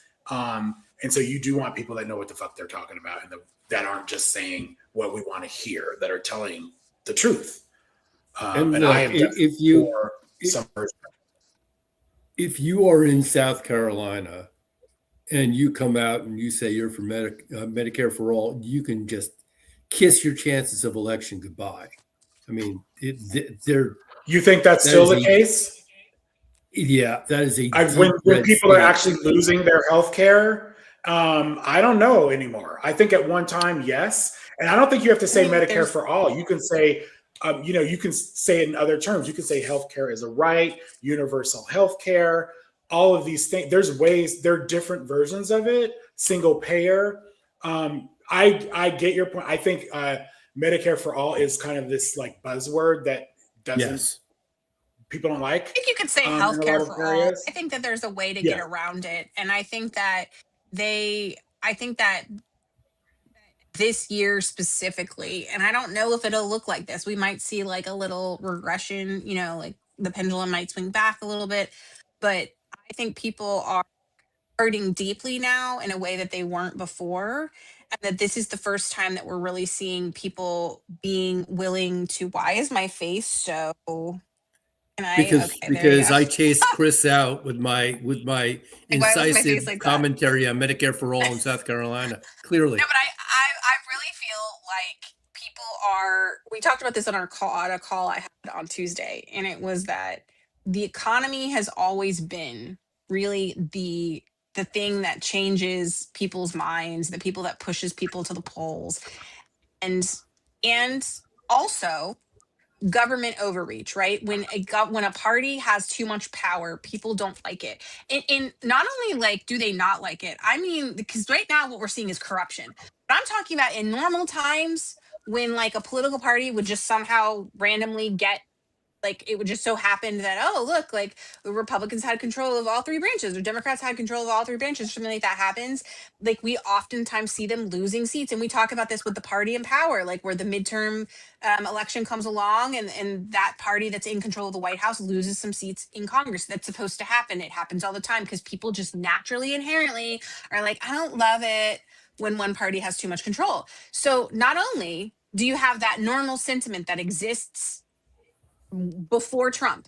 [SPEAKER 2] And so you do want people that know what the fuck they're talking about and that aren't just saying what we want to hear, that are telling the truth. And I am
[SPEAKER 5] if you are in South Carolina and you come out and you say you're for Medicare for all, you can just kiss your chances of election goodbye. I mean,
[SPEAKER 2] you think that's still the case?
[SPEAKER 5] Yeah, that is
[SPEAKER 2] when people are actually losing their health care. I don't know anymore. I think at one time, yes. And I don't think you have to say Medicare for all. You can say, you can say it in other terms. You can say healthcare is a right, universal healthcare, all of these things. There are different versions of it, single payer. I get your point. I think Medicare for all is kind of this like buzzword that doesn't, people don't like.
[SPEAKER 1] I think you could say healthcare for all. I think that there's a way to get around it. And I think that this year specifically, and I don't know if it'll look like this, we might see like a little regression, like the pendulum might swing back a little bit, but I think people are hurting deeply now in a way that they weren't before. And that this is the first time that we're really seeing people being willing to, why is my face so...
[SPEAKER 5] Because I chased Chris out with my incisive commentary on Medicare for all in South Carolina. Clearly,
[SPEAKER 1] no, but I really feel like people are. We talked about this on a call I had on Tuesday, and it was that the economy has always been really the thing that changes people's minds, the people that pushes people to the polls, and also government overreach, right? When a party has too much power, people don't like it. And not only like do they not like it, I mean, because right now what we're seeing is corruption. But I'm talking about in normal times when like a political party would just somehow randomly get Like it would just so happen that, oh, look, like the Republicans had control of all three branches or Democrats had control of all three branches, something like that happens. Like we oftentimes see them losing seats. And we talk about this with the party in power, like where the midterm election comes along and that party that's in control of the White House loses some seats in Congress. That's supposed to happen. It happens all the time because people just naturally, inherently are like, I don't love it when one party has too much control. So not only do you have that normal sentiment that exists before Trump,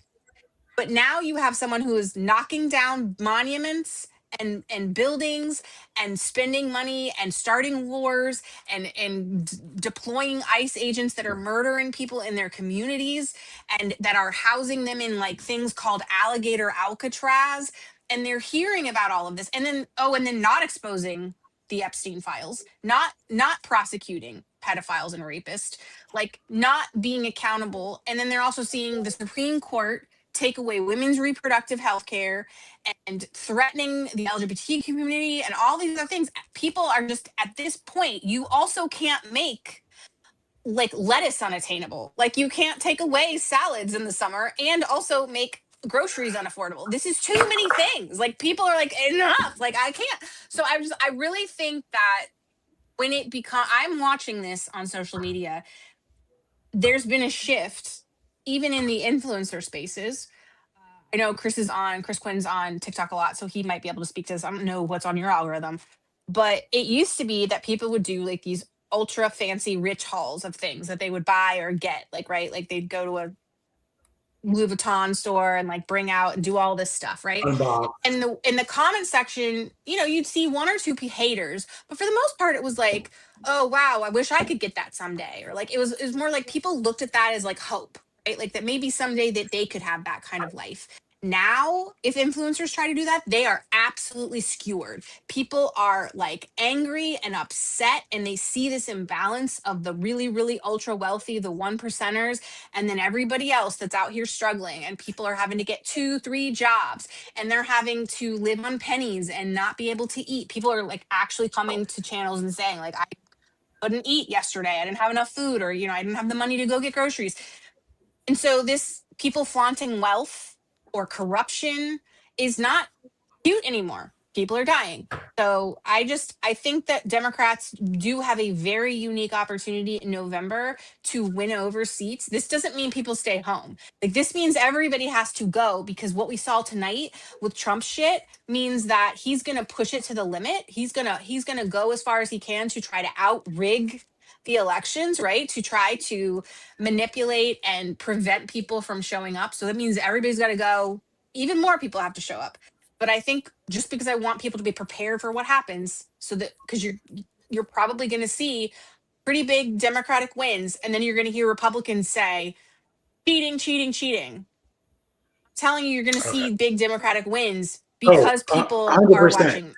[SPEAKER 1] but now you have someone who is knocking down monuments and buildings and spending money and starting wars and deploying ICE agents that are murdering people in their communities and that are housing them in like things called alligator Alcatraz. And they're hearing about all of this. And then, and then not exposing the Epstein files, not prosecuting pedophiles and rapists, like not being accountable. And then they're also seeing the Supreme Court take away women's reproductive health care and threatening the LGBT community and all these other things. People are just at this point, you also can't make like lettuce unattainable. Like you can't take away salads in the summer and also make groceries unaffordable. This is too many things. Like people are like, enough, like I can't. So I really think that when it I'm watching this on social media, there's been a shift even in the influencer spaces. I know Chris Quinn's on TikTok a lot, so he might be able to speak to this. I don't know what's on your algorithm, but it used to be that people would do like these ultra fancy rich hauls of things that they would buy or get, like, right? Like they'd go to a Louis Vuitton store and like bring out and do all this stuff, right? And in the comment section, you'd see one or two haters, but for the most part, it was like, oh wow, I wish I could get that someday, or like it was more like people looked at that as like hope, right? Like that maybe someday that they could have that kind of life. Now, if influencers try to do that, they are absolutely skewered. People are like angry and upset, and they see this imbalance of the really, really ultra wealthy, the 1%ers, and then everybody else that's out here struggling. And people are having to get 2-3 jobs, and they're having to live on pennies and not be able to eat. People are like actually coming to channels and saying, like, I couldn't eat yesterday. I didn't have enough food, or, I didn't have the money to go get groceries. And so this people flaunting wealth or corruption is not cute anymore. People are dying. So I think that Democrats do have a very unique opportunity in November to win over seats. This doesn't mean people stay home. Like this means everybody has to go, because what we saw tonight with Trump shit means that he's going to push it to the limit. He's going to go as far as he can to try to out-rig the elections, right? To try to manipulate and prevent people from showing up. So that means everybody's got to go. Even more people have to show up. But I think just because I want people to be prepared for what happens, so that because you're probably going to see pretty big Democratic wins, and then you're going to hear Republicans say cheating, cheating, cheating. I'm telling you, you're going to see big Democratic wins because people
[SPEAKER 2] 100%.
[SPEAKER 1] Are watching.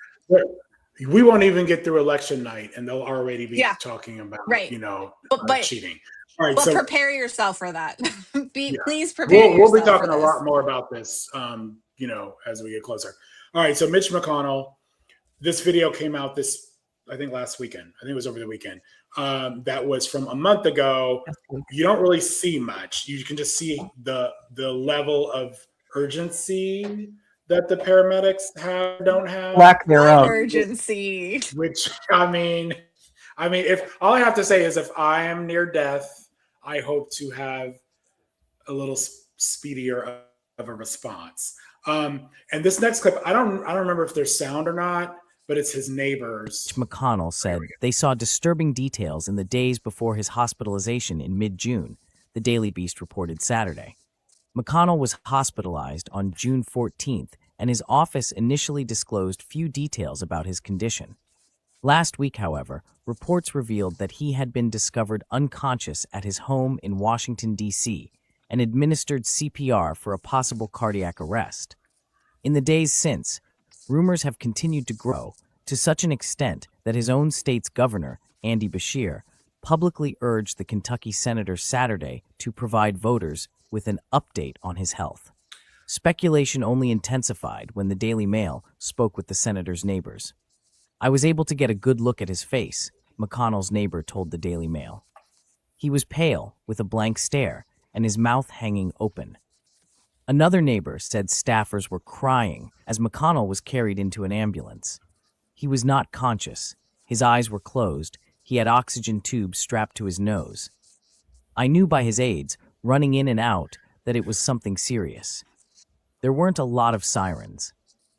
[SPEAKER 2] We won't even get through election night, and they'll already be talking about, but cheating. All right,
[SPEAKER 1] but prepare yourself for that. Please prepare yourself.
[SPEAKER 2] We'll be talking a lot more about this, as we get closer. All right, so Mitch McConnell, this video came out I think last weekend. I think it was over the weekend. That was from a month ago. You don't really see much. You can just see the level of urgency that the paramedics don't have.
[SPEAKER 4] Lack thereof.
[SPEAKER 1] Urgency.
[SPEAKER 2] Which, I mean, if all I have to say is if I am near death, I hope to have a little speedier of a response. And this next clip, I don't remember if there's sound or not, but it's his neighbors.
[SPEAKER 19] McConnell said they saw disturbing details in the days before his hospitalization in mid-June, the Daily Beast reported Saturday. McConnell was hospitalized on June 14th, and his office initially disclosed few details about his condition. Last week, however, reports revealed that he had been discovered unconscious at his home in Washington, D.C., and administered CPR for a possible cardiac arrest. In the days since, rumors have continued to grow to such an extent that his own state's governor, Andy Beshear, publicly urged the Kentucky senator Saturday to provide voters with an update on his health. Speculation only intensified when the Daily Mail spoke with the senator's neighbors. I was able to get a good look at his face, McConnell's neighbor told the Daily Mail. He was pale, with a blank stare, and his mouth hanging open. Another neighbor said staffers were crying as McConnell was carried into an ambulance. He was not conscious. His eyes were closed. He had oxygen tubes strapped to his nose. I knew by his aides, running in and out, that it was something serious. There weren't a lot of sirens.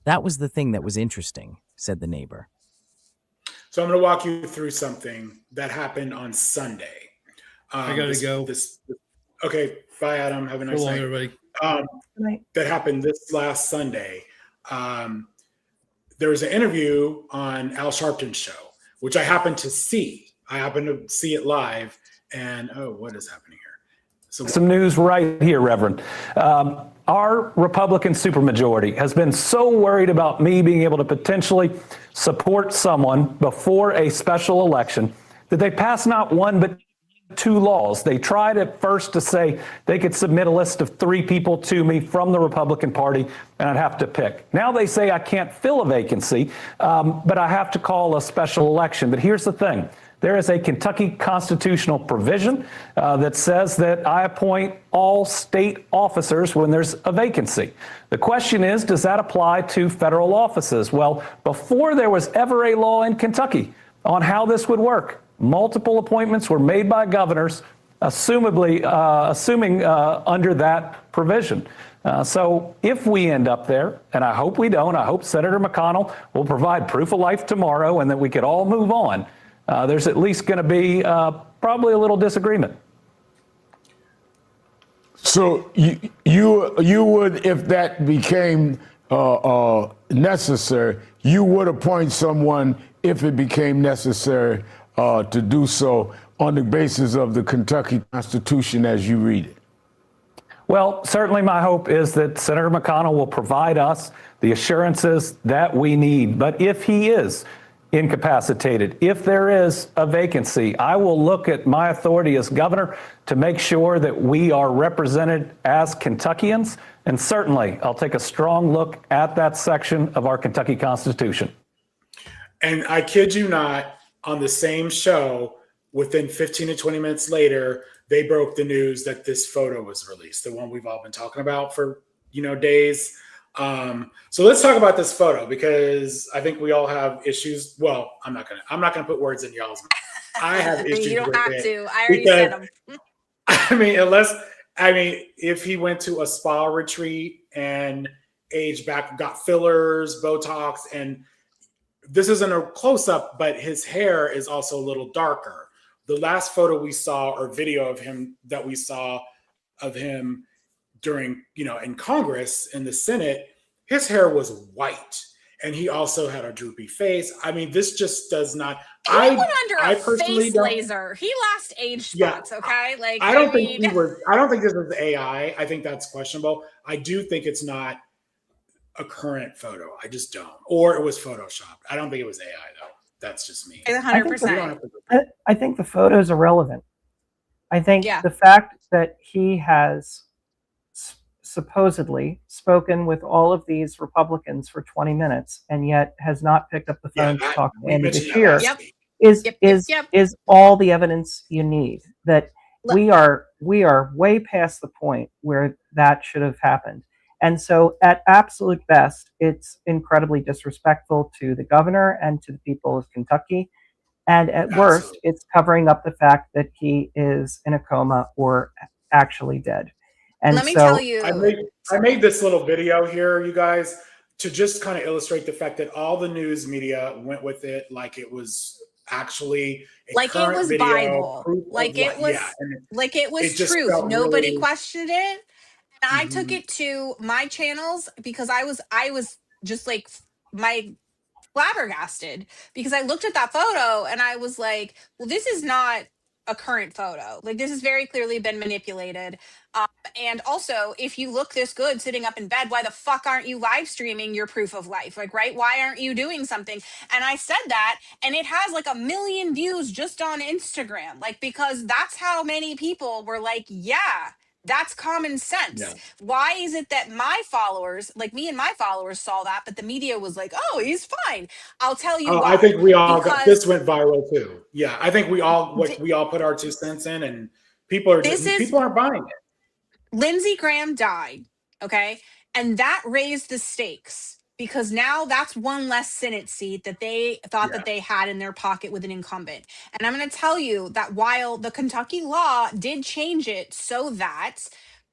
[SPEAKER 19] That was the thing that was interesting, said the neighbor.
[SPEAKER 2] So I'm going to walk you through something that happened on Sunday.
[SPEAKER 5] I got to go.
[SPEAKER 2] Okay, bye, Adam. Have a nice night.
[SPEAKER 5] Everybody.
[SPEAKER 2] That happened this last Sunday. There was an interview on Al Sharpton's show, which I happened to see. I happened to see it live. And, what is happening here? So,
[SPEAKER 12] some news right here, Reverend. Our Republican supermajority has been so worried about me being able to potentially support someone before a special election that they passed not one but two laws. They tried at first to say they could submit a list of 3 people to me from the Republican Party, and I'd have to pick. Now they say I can't fill a vacancy, but I have to call a special election. But here's the thing. There is a Kentucky constitutional provision that says that I appoint all state officers when there's a vacancy. The question is, does that apply to federal offices? Well, before there was ever a law in Kentucky on how this would work, multiple appointments were made by governors, assuming under that provision. So if we end up there, and I hope we don't, I hope Senator McConnell will provide proof of life tomorrow and that we could all move on. There's at least going to be probably a little disagreement.
[SPEAKER 20] So you would, if that became necessary, you would appoint someone if it became necessary to do so on the basis of the Kentucky Constitution as you read it?
[SPEAKER 12] Well, certainly my hope is that Senator McConnell will provide us the assurances that we need. But if he is incapacitated, if there is a vacancy, I will look at my authority as governor to make sure that we are represented as Kentuckians. And certainly I'll take a strong look at that section of our Kentucky Constitution.
[SPEAKER 2] And I kid you not, on the same show, within 15 to 20 minutes later, they broke the news that this photo was released, the one we've all been talking about for, days. So let's talk about this photo, because I think we all have issues. Well, I'm not gonna put words in y'all's mouth. I have issues.
[SPEAKER 1] You don't
[SPEAKER 2] with
[SPEAKER 1] have
[SPEAKER 2] it
[SPEAKER 1] to. I already said them.
[SPEAKER 2] If he went to a spa retreat and aged back, got fillers, Botox, and this isn't a close-up, but his hair is also a little darker. The last photo we saw, or video of him that we saw of him during, in Congress, in the Senate, his hair was white. And he also had a droopy face. I mean, this just does not.
[SPEAKER 1] He went under a face laser. He lost age spots. Okay,
[SPEAKER 2] I don't think this is AI. I think that's questionable. I do think it's not a current photo. I just don't. Or it was photoshopped. I don't think it was AI though. That's just me.
[SPEAKER 1] 100%.
[SPEAKER 4] I think the photo is irrelevant. I think the fact that he has supposedly spoken with all of these Republicans for 20 minutes and yet has not picked up the phone to talk to Andy Beshear is all the evidence you need. That we are way past the point where that should have happened. And so at absolute best, it's incredibly disrespectful to the governor and to the people of Kentucky. And at worst, it's covering up the fact that he is in a coma or actually dead. And
[SPEAKER 1] let me tell you,
[SPEAKER 2] I made this little video here, you guys, to just kind of illustrate the fact that all the news media went with it like it was actually
[SPEAKER 1] like it was Bible, like it was truth. Nobody questioned it. And I took it to my channels because I was just like flabbergasted, because I looked at that photo and I was like, well, this is not a current photo. Like, this has very clearly been manipulated. And also, if you look this good sitting up in bed, why the fuck aren't you live streaming your proof of life? Like, right? Why aren't you doing something? And I said that, and it has like 1 million views just on Instagram. Like, because that's how many people were like, yeah, that's common sense. Yeah. Why is it that my followers, like me and my followers, saw that, but the media was like, oh, he's fine? I'll tell you why.
[SPEAKER 2] I think we all this went viral too. Yeah, I think we all put our 2 cents in, and people aren't buying it.
[SPEAKER 1] Lindsey Graham died, okay? And that raised the stakes because now that's one less Senate seat that they thought that they had in their pocket with an incumbent. And I'm going to tell you that while the Kentucky law did change it so that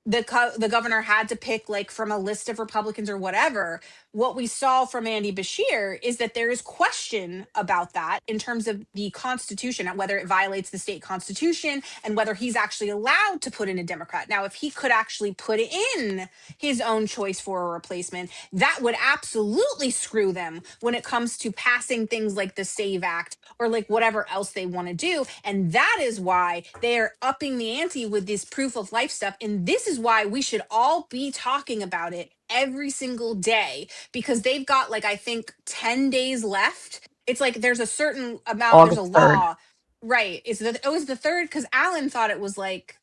[SPEAKER 1] the governor had to pick like from a list of Republicans or whatever, what we saw from Andy Beshear is that there is question about that in terms of the Constitution, whether it violates the state constitution and whether he's actually allowed to put in a Democrat. Now, if he could actually put in his own choice for a replacement, that would absolutely screw them when it comes to passing things like the SAVE Act or like whatever else they want to do. And that is why they're upping the ante with this proof of life stuff. And this is why we should all be talking about it every single day, because they've got like, I think 10 days left. It's like there's a certain amount,
[SPEAKER 4] August
[SPEAKER 1] there's a
[SPEAKER 4] 3rd.
[SPEAKER 1] law, right? Is that it was the 3rd? Because Alan thought it was like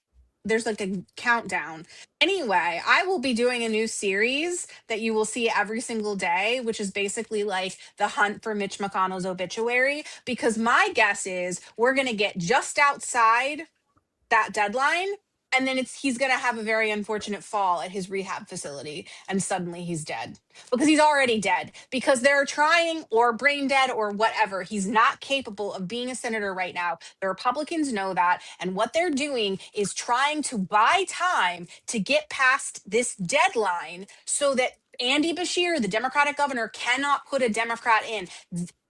[SPEAKER 1] there's like a countdown. Anyway, I will be doing a new series that you will see every single day, which is basically like the hunt for Mitch McConnell's obituary, because my guess is we're going to get just outside that deadline. And then he's going to have a very unfortunate fall at his rehab facility. And suddenly he's dead because he's already dead because they're trying, or brain dead or whatever. He's not capable of being a senator right now. The Republicans know that. And what they're doing is trying to buy time to get past this deadline so that Andy Beshear, the Democratic governor, cannot put a Democrat in.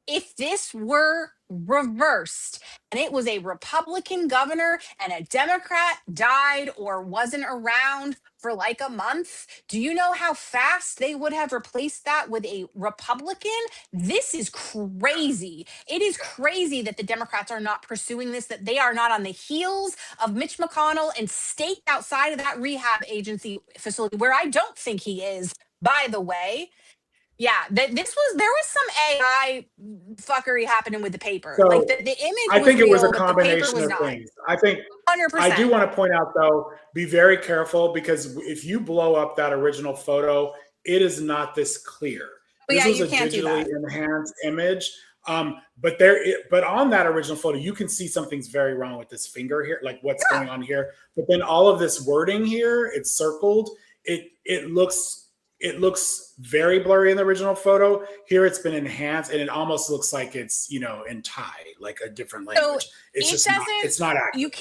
[SPEAKER 1] If this were reversed and it was a Republican governor and a Democrat died or wasn't around for like a month, do you know how fast they would have replaced that with a Republican? This is crazy. It is crazy that the Democrats are not pursuing this, that they are not on the heels of Mitch McConnell and staked outside of that rehab agency facility, where I don't think he is, by the way. Yeah, there was some AI fuckery happening with the paper.
[SPEAKER 2] So,
[SPEAKER 1] like the image
[SPEAKER 2] I think
[SPEAKER 1] was
[SPEAKER 2] it was
[SPEAKER 1] real,
[SPEAKER 2] a
[SPEAKER 1] but the
[SPEAKER 2] combination
[SPEAKER 1] paper was
[SPEAKER 2] of
[SPEAKER 1] not.
[SPEAKER 2] things. I think
[SPEAKER 1] 100%.
[SPEAKER 2] I do want to point out though, be very careful, because if you blow up that original photo, it is not this clear.
[SPEAKER 1] But
[SPEAKER 2] This
[SPEAKER 1] yeah,
[SPEAKER 2] was
[SPEAKER 1] you
[SPEAKER 2] a
[SPEAKER 1] can't do
[SPEAKER 2] digitally
[SPEAKER 1] that.
[SPEAKER 2] enhanced image. But on that original photo, you can see something's very wrong with this finger here, like what's going on here. But then all of this wording here, it's circled. It looks very blurry in the original photo. Here it's been enhanced, and it almost looks like it's, in Thai, like a different language.
[SPEAKER 1] So
[SPEAKER 2] It's
[SPEAKER 1] it
[SPEAKER 2] just
[SPEAKER 1] doesn't.
[SPEAKER 2] not, it's not accurate.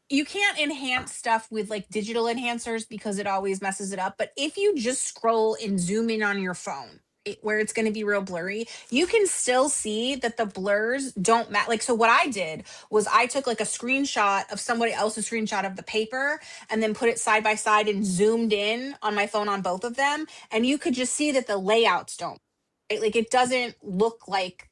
[SPEAKER 1] You can't enhance stuff with like digital enhancers because it always messes it up. But if you just scroll and zoom in on your phone, where it's going to be real blurry, you can still see that the blurs don't match. Like, so what I did was I took like a screenshot of somebody else's screenshot of the paper and then put it side by side and zoomed in on my phone on both of them. And you could just see that the layouts don't, right? Like it doesn't look like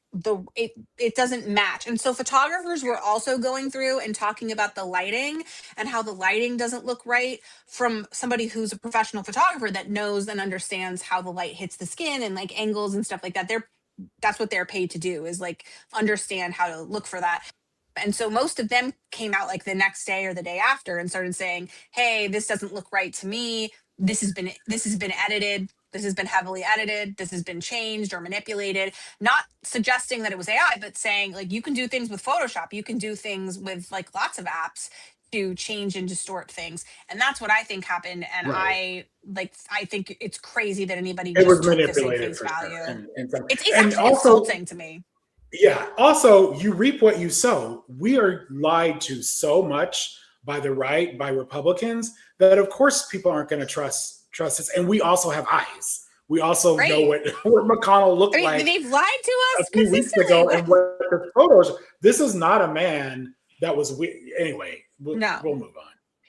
[SPEAKER 1] it doesn't match. And so photographers were also going through and talking about the lighting and how the lighting doesn't look right from somebody who's a professional photographer that knows and understands how the light hits the skin and like angles and stuff like that. That's what they're paid to do, is like understand how to look for that. And so most of them came out like the next day or the day after and started saying, hey, this doesn't look right to me. This has been edited. This has been heavily edited. This has been changed or manipulated. Not suggesting that it was AI, but saying like you can do things with Photoshop. You can do things with like lots of apps to change and distort things. And that's what I think happened. And
[SPEAKER 2] Right.
[SPEAKER 1] I think it's crazy that anybody
[SPEAKER 2] It was
[SPEAKER 1] just took this at
[SPEAKER 2] manipulated
[SPEAKER 1] face
[SPEAKER 2] for sure.
[SPEAKER 1] value.
[SPEAKER 2] And
[SPEAKER 1] It's
[SPEAKER 2] and
[SPEAKER 1] actually
[SPEAKER 2] also,
[SPEAKER 1] insulting to me.
[SPEAKER 2] yeah. Also, you reap what you sow. We are lied to so much by the right, by Republicans, that of course people aren't going to trust us. And we also have eyes. We also know what McConnell looked
[SPEAKER 1] I mean,
[SPEAKER 2] like
[SPEAKER 1] they've lied to
[SPEAKER 2] a
[SPEAKER 1] us
[SPEAKER 2] few weeks
[SPEAKER 1] consistently.
[SPEAKER 2] ago, and what the photos. This is not a man that was. Anyway, we'll move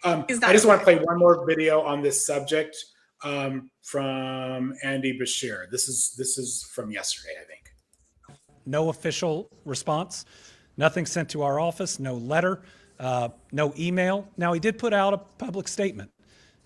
[SPEAKER 2] on. I just want to play one more video on this subject from Andy Beshear. This is from yesterday, I think.
[SPEAKER 6] No official response, nothing sent to our office, no letter, no email. Now, he did put out a public statement,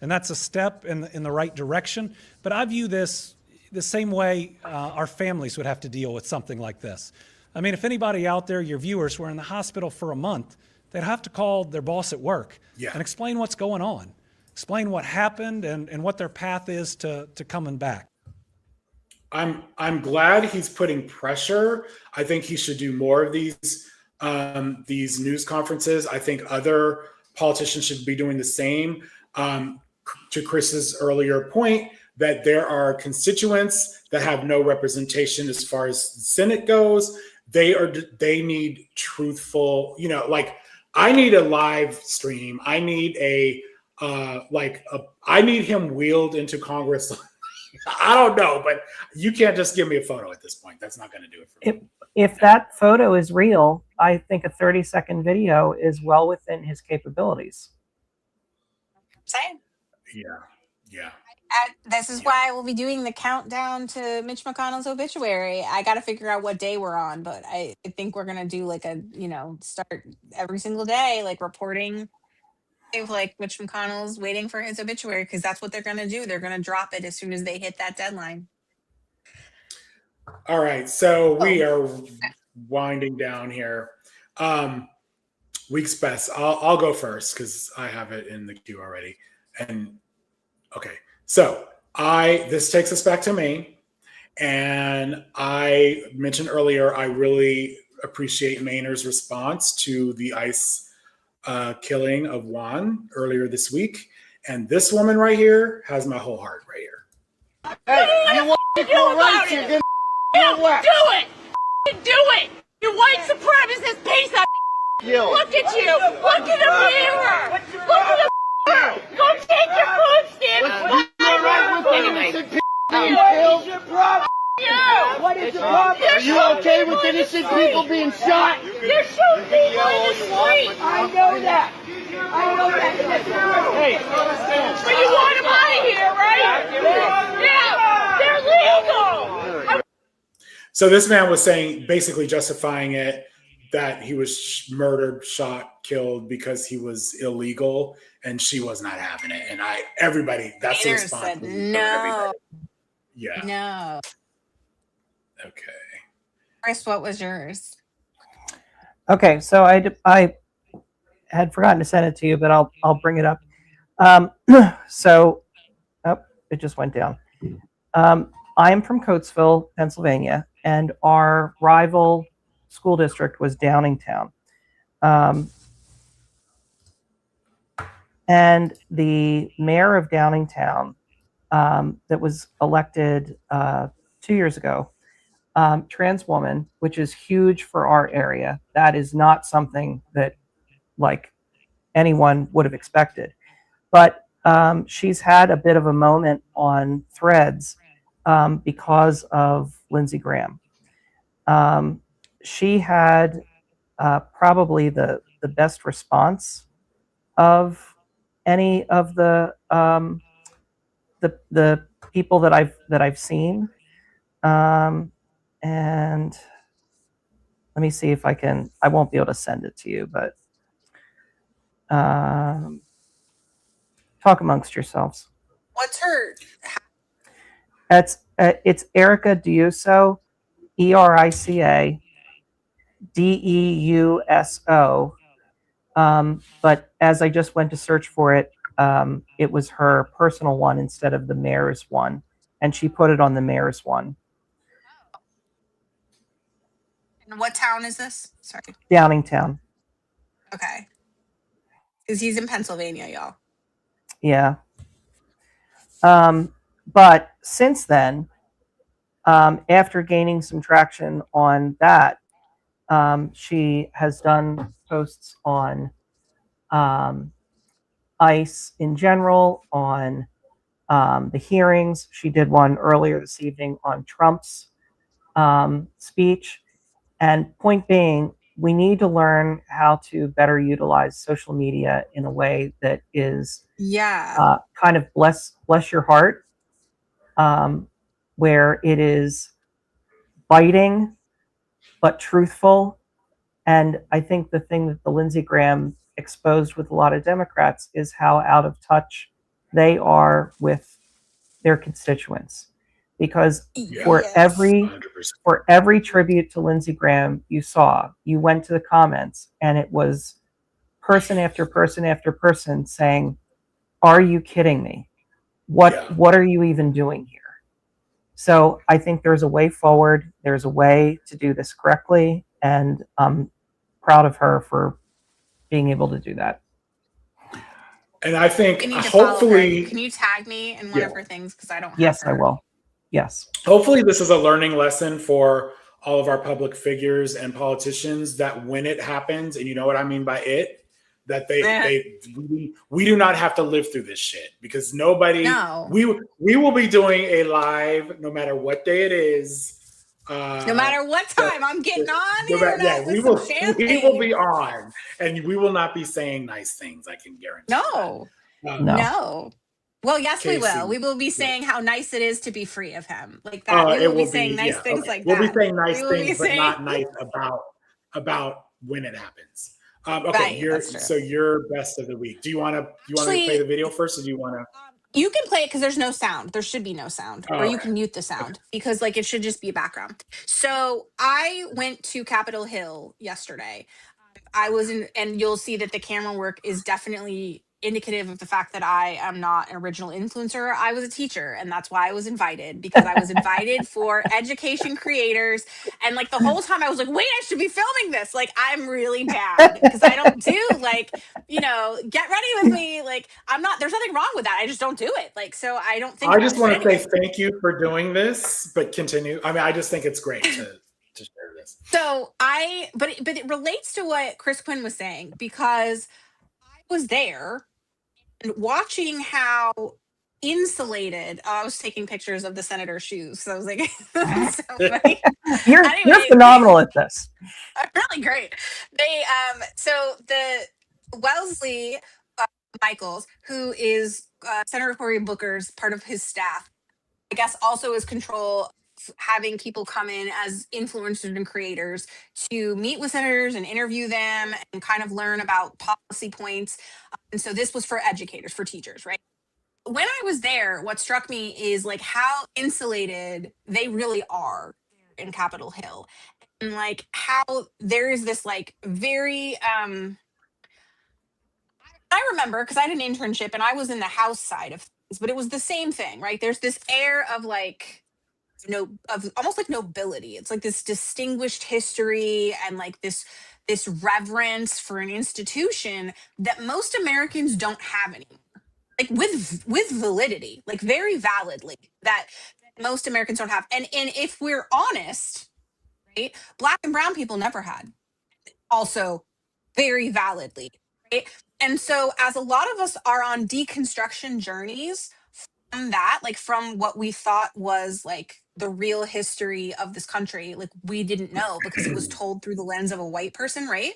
[SPEAKER 6] and that's a step in the right direction. But I view this the same way our families would have to deal with something like this. I mean, if anybody out there, your viewers, were in the hospital for a month, they'd have to call their boss at work and explain what's going on, explain what happened and what their path is to coming back.
[SPEAKER 2] I'm glad he's putting pressure. I think he should do more of these news conferences. I think other politicians should be doing the same. to Chris's earlier point, that there are constituents that have no representation as far as the Senate goes. They need truthful, like I need a live stream. I need I need him wheeled into Congress. I don't know, but you can't just give me a photo at this point. That's not going to do it for me.
[SPEAKER 4] If that photo is real, I think a 30-second video is well within his capabilities.
[SPEAKER 1] Same.
[SPEAKER 2] Yeah.
[SPEAKER 1] This is why we'll be doing the countdown to Mitch McConnell's obituary. I got to figure out what day we're on, but I think we're gonna do like a start every single day, like reporting if like Mitch McConnell's waiting for his obituary, because that's what they're gonna do. They're gonna drop it as soon as they hit that deadline.
[SPEAKER 2] All right, so we are winding down here. Week's best. I'll go first because I have it in the queue already. And okay, so this takes us back to Maine, and I mentioned earlier I really appreciate Mainer's response to the ICE killing of Juan earlier this week, and this woman right here has my whole heart right here.
[SPEAKER 13] Hey, you want equal rights? You're gonna
[SPEAKER 11] Do it! Do it! You white supremacist piece of Look at you! Look in the mirror! Look in the mirror! Go take your food stamps!
[SPEAKER 13] What is your problem? What is your problem? Are you okay with innocent people being shot?
[SPEAKER 11] You're shooting people in the street!
[SPEAKER 13] I know that. I know that. Hey,
[SPEAKER 11] but you want them out of here, right? Yeah! They're legal!
[SPEAKER 2] So this man was saying, basically justifying it, that he was murdered, shot, killed because he was illegal, and she was not having it. And everybody, that's the response.
[SPEAKER 1] Said no.
[SPEAKER 2] Yeah.
[SPEAKER 1] No.
[SPEAKER 2] Okay.
[SPEAKER 1] Chris, what was yours?
[SPEAKER 4] Okay, so I had forgotten to send it to you, but I'll bring it up. So, it just went down. I am from Coatesville, Pennsylvania, and our rival school district was Downingtown. And the mayor of Downingtown that was elected 2 years ago, trans woman, which is huge for our area. That is not something that like anyone would have expected. But she's had a bit of a moment on Threads because of Lindsey Graham. She had probably the best response of any of the people that I've seen. And let me see if I won't be able to send it to you, but talk amongst yourselves.
[SPEAKER 1] What's her?
[SPEAKER 4] It's Erica Deuso, ERICA DEUSO. But as I just went to search for it, it was her personal one instead of the mayor's one, and she put it on the mayor's one.
[SPEAKER 1] And what town is this? Sorry.
[SPEAKER 4] Downingtown.
[SPEAKER 1] Okay. Because he's in Pennsylvania, y'all.
[SPEAKER 4] Yeah. But since then, after gaining some traction on that, she has done posts on ICE in general, on the hearings. She did one earlier this evening on Trump's speech. And point being, we need to learn how to better utilize social media in a way that is kind of bless your heart, where it is biting but truthful. And I think the thing that the Lindsey Graham exposed with a lot of Democrats is how out of touch they are with their constituents. Because for every tribute to Lindsey Graham you saw, you went to the comments and it was person after person after person saying, "Are you kidding me? What are you even doing here?" So I think there's a way forward. There's a way to do this correctly, and I'm proud of her for being able to do that.
[SPEAKER 2] And I think
[SPEAKER 1] You need to follow her.
[SPEAKER 2] hopefully,
[SPEAKER 1] Can you tag me in one of her things? Because I don't have
[SPEAKER 4] Yes, I
[SPEAKER 1] her.
[SPEAKER 4] will. Yes.
[SPEAKER 2] hopefully this is a learning lesson for all of our public figures and politicians that when it happens, and you know what I mean by it, that we do not have to live through this shit, because nobody,
[SPEAKER 1] No.
[SPEAKER 2] we will be doing a live no matter what day it is.
[SPEAKER 1] No matter what time I'm getting on
[SPEAKER 2] No
[SPEAKER 1] here,
[SPEAKER 2] matter- yeah, we
[SPEAKER 1] with
[SPEAKER 2] will
[SPEAKER 1] some
[SPEAKER 2] we
[SPEAKER 1] champagne.
[SPEAKER 2] will be on, and we will not be saying nice things. I can guarantee.
[SPEAKER 1] No. No. Well, yes, we will.
[SPEAKER 2] Casey,
[SPEAKER 1] We will be saying how nice it is to be free of him. Like that. We
[SPEAKER 2] it
[SPEAKER 1] will be
[SPEAKER 2] will
[SPEAKER 1] saying
[SPEAKER 2] be
[SPEAKER 1] nice
[SPEAKER 2] yeah,
[SPEAKER 1] things
[SPEAKER 2] okay.
[SPEAKER 1] like
[SPEAKER 2] we'll
[SPEAKER 1] that.
[SPEAKER 2] be saying nice
[SPEAKER 1] We will be
[SPEAKER 2] things, but
[SPEAKER 1] saying-
[SPEAKER 2] not nice about when it happens. Okay,
[SPEAKER 1] Right, that's true.
[SPEAKER 2] so your best of the week. Do you want to
[SPEAKER 1] Actually,
[SPEAKER 2] play the video first, or do you want to?
[SPEAKER 1] You can play it because there's no sound. There should be no sound.
[SPEAKER 2] Oh,
[SPEAKER 1] or you
[SPEAKER 2] okay.
[SPEAKER 1] can mute the sound because like it should just be background. So I went to Capitol Hill yesterday. I was in, and you'll see that the camera work is definitely indicative of the fact that I am not an original influencer. I was a teacher, and that's why I was invited, because I was invited for education creators. And like the whole time I was like, wait, I should be filming this. Like I'm really bad because I don't do like, get ready with me. Like there's nothing wrong with that. I just don't do it. Like, so I don't think
[SPEAKER 2] I just want to
[SPEAKER 1] anyway.
[SPEAKER 2] say thank you for doing this, but continue. I mean, I just think it's great to share this.
[SPEAKER 1] So but it relates to what Chris Quinn was saying, because I was there and watching how insulated. I was taking pictures of the senator's shoes, so I was like, so funny.
[SPEAKER 4] You're
[SPEAKER 1] Anyway,
[SPEAKER 4] phenomenal at this.
[SPEAKER 1] I'm really great. They so the Wellesley Michaels, who is Senator Cory Booker's part of his staff, I guess also is control having people come in as influencers and creators to meet with senators and interview them and kind of learn about policy points. And so this was for educators, for teachers, right? When I was there, what struck me is like how insulated they really are in Capitol Hill, and like how there is this like very I remember because I had an internship and I was in the House side of things, but it was the same thing, right? There's this air of like of almost like nobility. It's like this distinguished history and like this reverence for an institution that most Americans don't have anymore. Like with validity, like very validly, that most Americans don't have. And if we're honest, right, Black and brown people never had. Also very validly, right? And so as a lot of us are on deconstruction journeys from that, like from what we thought was like the real history of this country, like we didn't know because it was told through the lens of a white person, right?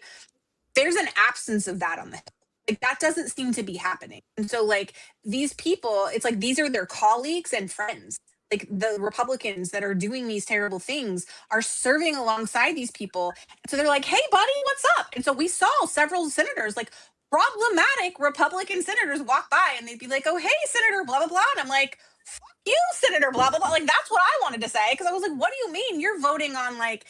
[SPEAKER 1] There's an absence of that on the Hill. Like that doesn't seem to be happening. And so like these people, it's like these are their colleagues and friends. Like the Republicans that are doing these terrible things are serving alongside these people. So they're like, hey buddy, what's up? And so we saw several senators, like problematic Republican senators, walk by and they'd be like, oh, hey, Senator, blah, blah, blah. And I'm like, fuck you, Senator, blah, blah, blah. Like, that's what I wanted to say. Cause I was like, what do you mean? You're voting on like,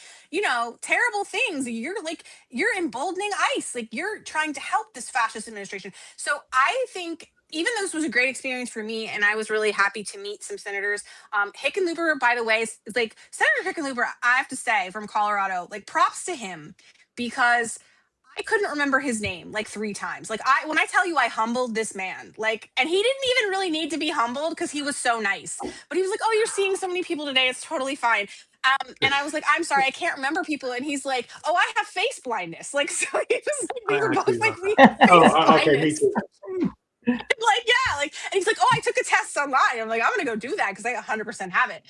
[SPEAKER 1] terrible things. You're emboldening ICE. Like you're trying to help this fascist administration. So I think even though this was a great experience for me and I was really happy to meet some senators, Hickenlooper, by the way, is like Senator Hickenlooper, I have to say, from Colorado, like props to him, because I couldn't remember his name like 3 times. Like when I tell you I humbled this man, like, and he didn't even really need to be humbled because he was so nice. But he was like, oh, you're seeing so many people today. It's totally fine. And I was like, I'm sorry, I can't remember people. And he's like, oh, I have face blindness. Like, so he was like, we were both like, we have face blindness. Like, yeah, like, and he's like, oh, I took a test online. I'm like, I'm gonna go do that because I 100% have it.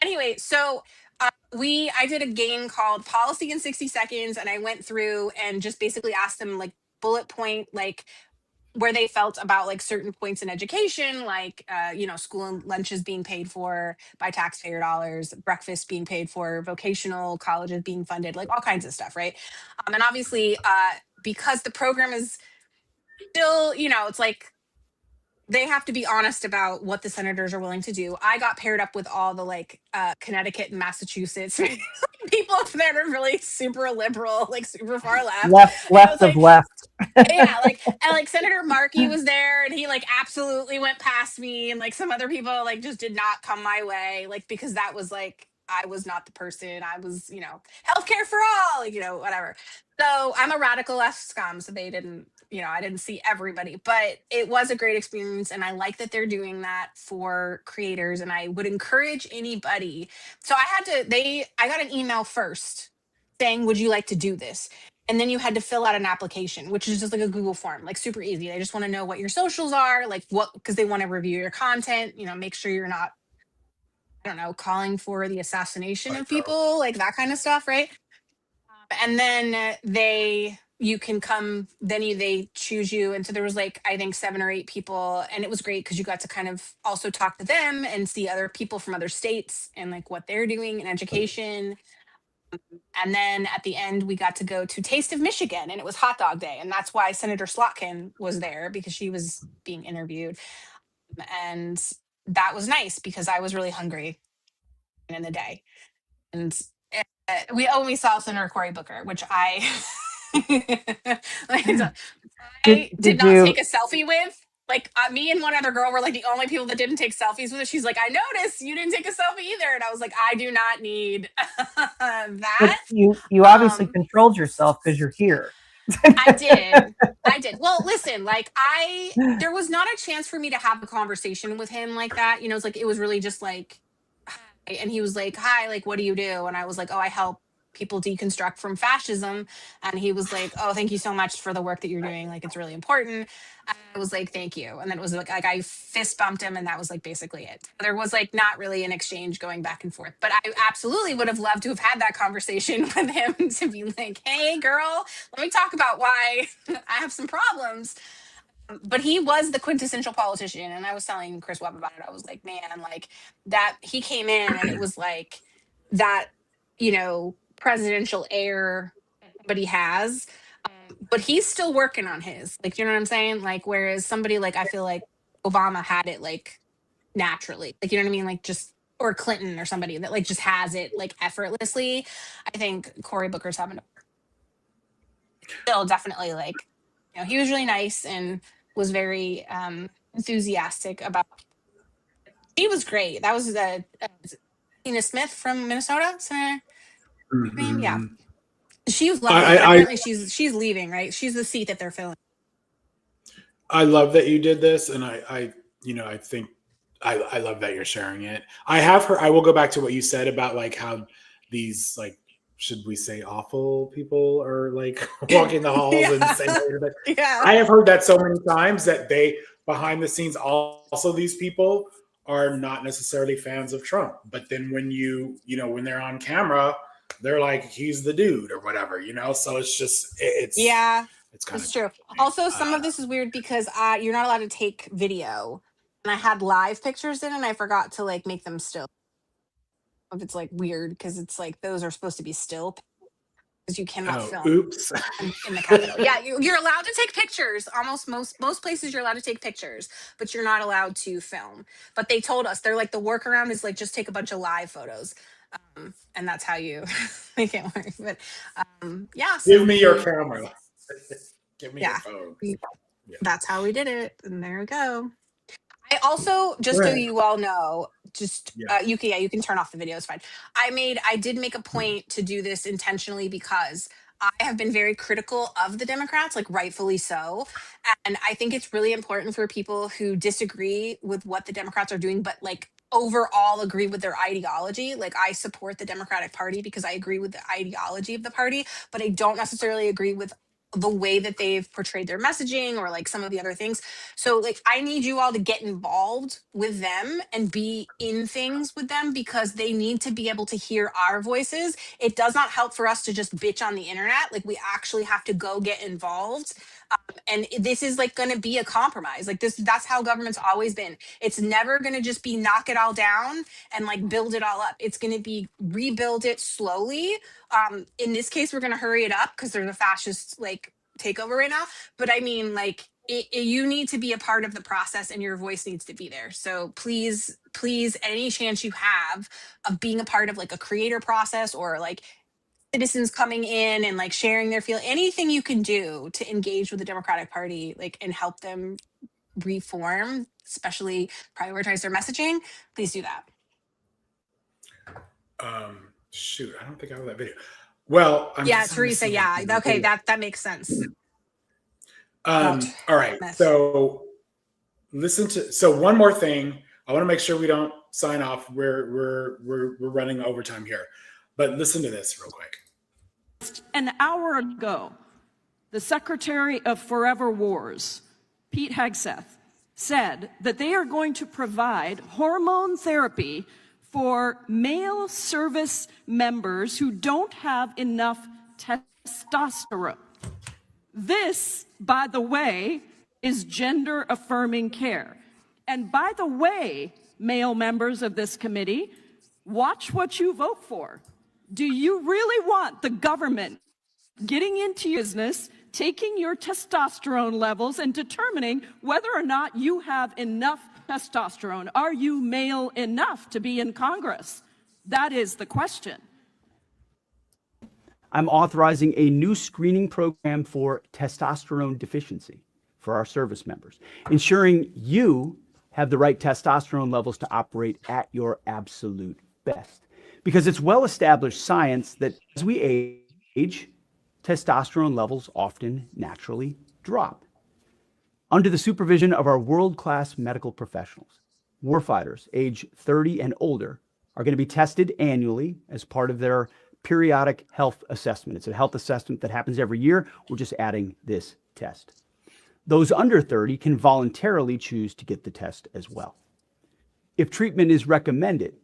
[SPEAKER 1] Anyway, so I did a game called Policy in 60 Seconds, and I went through and just basically asked them like bullet point, like where they felt about like certain points in education, like school lunches being paid for by taxpayer dollars, breakfast being paid for, vocational colleges being funded, like all kinds of stuff, right? And obviously, because the program is still, it's like they have to be honest about what the senators are willing to do. I got paired up with all the like Connecticut and Massachusetts people that are really super liberal, like super far left.
[SPEAKER 4] Left of left.
[SPEAKER 1] Yeah, and Senator Markey was there, and he like absolutely went past me, and like some other people like just did not come my way, like because that was like I was not the person. I was, healthcare for all, like, whatever. So I'm a radical left scum, so they didn't I didn't see everybody, but it was a great experience. And I like that they're doing that for creators. And I would encourage anybody. So I got an email first saying, would you like to do this? And then you had to fill out an application, which is just like a Google form, like super easy. They just want to know what your socials are, like because they want to review your content, make sure you're not, I don't know, calling for the assassination of people, like that kind of stuff, right? And then you can come, they choose you. And so there was like, I think 7 or 8 people, and it was great because you got to kind of also talk to them and see other people from other states and like what they're doing in education. And then at the end, we got to go to Taste of Michigan, and it was hot dog day. And that's why Senator Slotkin was there, because she was being interviewed. And that was nice because I was really hungry in the day. And we saw Senator Cory Booker, which I did not take a selfie with. Like me and one other girl were like the only people that didn't take selfies with it. She's like, I noticed you didn't take a selfie either. And I was like, I do not need that.
[SPEAKER 4] But you obviously controlled yourself because you're here.
[SPEAKER 1] I did. Well, listen, like there was not a chance for me to have a conversation with him like that. It's like, it was really just like, hi. And he was like, hi, like, what do you do? And I was like, oh, I help people deconstruct from fascism. And he was like, oh, thank you so much for the work that you're doing. Like, it's really important. I was like, thank you. And then it was like I fist bumped him, and that was like basically it. There was like not really an exchange going back and forth, but I absolutely would have loved to have had that conversation with him to be like, hey girl, let me talk about why I have some problems. But he was the quintessential politician. And I was telling Chris Webb about it. I was like, man, like that he came in and it was like that, presidential air everybody has. But he's still working on his, like, you know what I'm saying? Like, whereas somebody like, I feel like Obama had it like naturally, like, you know what I mean? Like just, or Clinton or somebody that like just has it like effortlessly. I think Cory Booker's having still definitely like, he was really nice and was very enthusiastic about. He was great. That was Tina Smith from Minnesota, Senator.
[SPEAKER 2] Mm-hmm.
[SPEAKER 1] Yeah, she was lovely. Apparently, she's leaving. Right, she's the seat that they're filling.
[SPEAKER 2] I love that you did this, and I think I love that you're sharing it. I will go back to what you said about like how these like, should we say awful people are like walking the halls and saying,
[SPEAKER 1] yeah.
[SPEAKER 2] I have heard that so many times that they behind the scenes also these people are not necessarily fans of Trump. But then when when they're on camera, they're like, he's the dude or whatever, so it's just it's kind of
[SPEAKER 1] true. Also, some of this is weird because you're not allowed to take video, and I had live pictures in and I forgot to like make them still. If it's like weird because it's like those are supposed to be still because you cannot film
[SPEAKER 2] oops.
[SPEAKER 1] in the Capitol. Yeah, you're allowed to take pictures. Almost most places you're allowed to take pictures, but you're not allowed to film. But they told us they're like the workaround is like just take a bunch of live photos, and that's how you make it work. But yeah, so
[SPEAKER 2] give me your camera. Give me your phone.
[SPEAKER 1] Yeah. That's how we did it, and there we go. I also, just so you all know, you can turn off the video, it's fine. I did make a point to do this intentionally because I have been very critical of the Democrats, like rightfully so. And I think it's really important for people who disagree with what the Democrats are doing, but like overall agree with their ideology. Like I support the Democratic Party because I agree with the ideology of the party, but I don't necessarily agree with the way that they've portrayed their messaging or like some of the other things. So like I need you all to get involved with them and be in things with them because they need to be able to hear our voices. It does not help for us to just bitch on the internet. Like we actually have to go get involved. And this is like going to be a compromise. Like that's how government's always been. It's never going to just be knock it all down and like build it all up. It's going to be rebuild it slowly. In this case, we're going to hurry it up because there's a fascist like takeover right now. But I mean, like you need to be a part of the process and your voice needs to be there. So please, any chance you have of being a part of like a creator process or like citizens coming in and like sharing their anything you can do to engage with the Democratic Party, like and help them reform, especially prioritize their messaging, please do that.
[SPEAKER 2] Shoot, I don't think I have that video. Well,
[SPEAKER 1] Teresa, yeah, okay, that makes sense.
[SPEAKER 2] All right. So one more thing. I want to make sure we don't sign off. We're running overtime here, but listen to this real quick.
[SPEAKER 21] An hour ago, the Secretary of Forever Wars, Pete Hegseth, said that they are going to provide hormone therapy for male service members who don't have enough testosterone. This, by the way, is gender-affirming care. And by the way, male members of this committee, watch what you vote for. Do you really want the government getting into your business, taking your testosterone levels and determining whether or not you have enough testosterone? Are you male enough to be in Congress? That is the question.
[SPEAKER 22] I'm authorizing a new screening program for testosterone deficiency for our service members, ensuring you have the right testosterone levels to operate at your absolute best. Because it's well-established science that as we age, testosterone levels often naturally drop. Under the supervision of our world-class medical professionals, warfighters age 30 and older are going to be tested annually as part of their periodic health assessment. It's a health assessment that happens every year. We're just adding this test. Those under 30 can voluntarily choose to get the test as well. If treatment is recommended,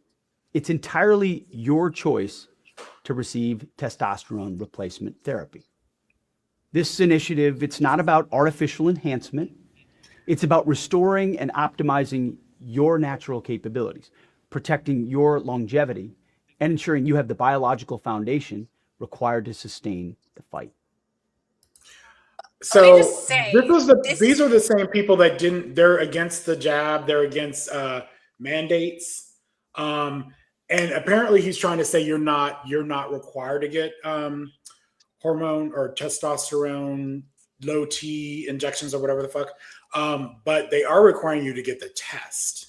[SPEAKER 22] it's entirely your choice to receive testosterone replacement therapy. This initiative, it's not about artificial enhancement. It's about restoring and optimizing your natural capabilities, protecting your longevity, and ensuring you have the biological foundation required to sustain the fight.
[SPEAKER 2] So these are the same people that they're against the jab, they're against mandates. And apparently he's trying to say you're not required to get hormone or testosterone low T injections or whatever the fuck. But they are requiring you to get the test.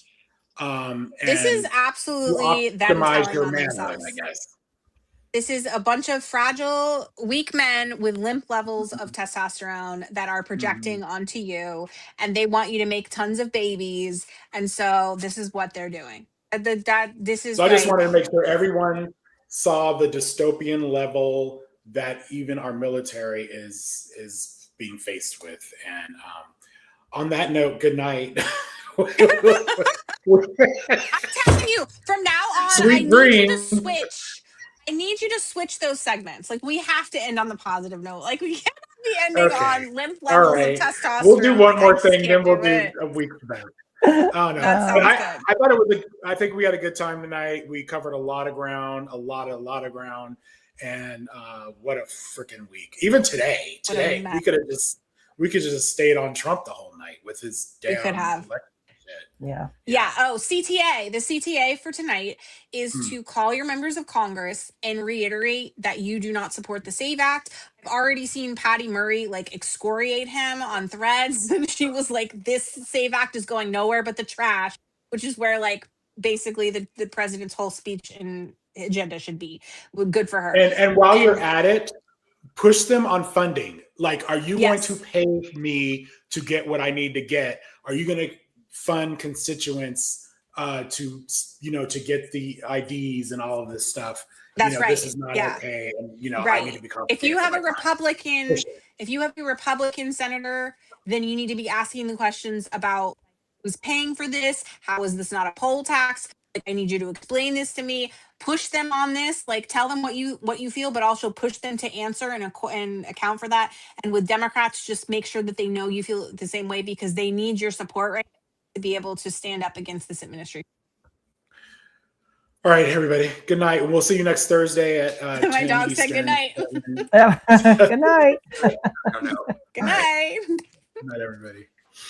[SPEAKER 1] This is absolutely them telling on themselves.
[SPEAKER 2] I guess.
[SPEAKER 1] This is a bunch of fragile, weak men with limp levels of testosterone that are projecting onto you, and they want you to make tons of babies. And so this is what they're doing. This is.
[SPEAKER 2] So I just wanted to make sure everyone saw the dystopian level that even our military is being faced with. And on that note, good night.
[SPEAKER 1] I'm telling you, from now on,
[SPEAKER 2] Sweet
[SPEAKER 1] I
[SPEAKER 2] dreams.
[SPEAKER 1] need you to switch. I need you to switch those segments. Like, we have to end on the positive note. Like, we can't be ending on limp levels of testosterone.
[SPEAKER 2] We'll do one more
[SPEAKER 1] I
[SPEAKER 2] thing, then we'll
[SPEAKER 1] do
[SPEAKER 2] do
[SPEAKER 1] it.
[SPEAKER 2] a week back. Oh no! I thought it was. I think we had a good time tonight. We covered a lot of ground, a lot of ground, and what a freaking week! Even today, we could just stayed on Trump the whole night with his damn.
[SPEAKER 1] We could have.
[SPEAKER 4] Yeah.
[SPEAKER 1] Yeah. Oh, CTA. The CTA for tonight is to call your members of Congress and reiterate that you do not support the SAVE Act. I've already seen Patty Murray excoriate him on Threads. And she was like, this SAVE Act is going nowhere but the trash, which is where basically the president's whole speech and agenda should be. Good for her.
[SPEAKER 2] And while you're at it, push them on funding. Like, are you going to pay me to get what I need to get? Are you going to fund constituents to get the IDs and all of this stuff?
[SPEAKER 1] That's right.
[SPEAKER 2] This is not okay. And I need to be compensated.
[SPEAKER 1] If you have a Republican senator, then you need to be asking the questions about who's paying for this. How is this not a poll tax? I need you to explain this to me. Push them on this. Tell them what you feel, but also push them to answer and account for that. And with Democrats, just make sure that they know you feel the same way, because they need your support right now to be able to stand up against this administration.
[SPEAKER 2] All right, everybody. Good night. We'll see you next Thursday at
[SPEAKER 1] My
[SPEAKER 2] 10
[SPEAKER 1] dog
[SPEAKER 2] Eastern.
[SPEAKER 1] said good night.
[SPEAKER 4] Good night.
[SPEAKER 1] Good night.
[SPEAKER 2] Good night, everybody.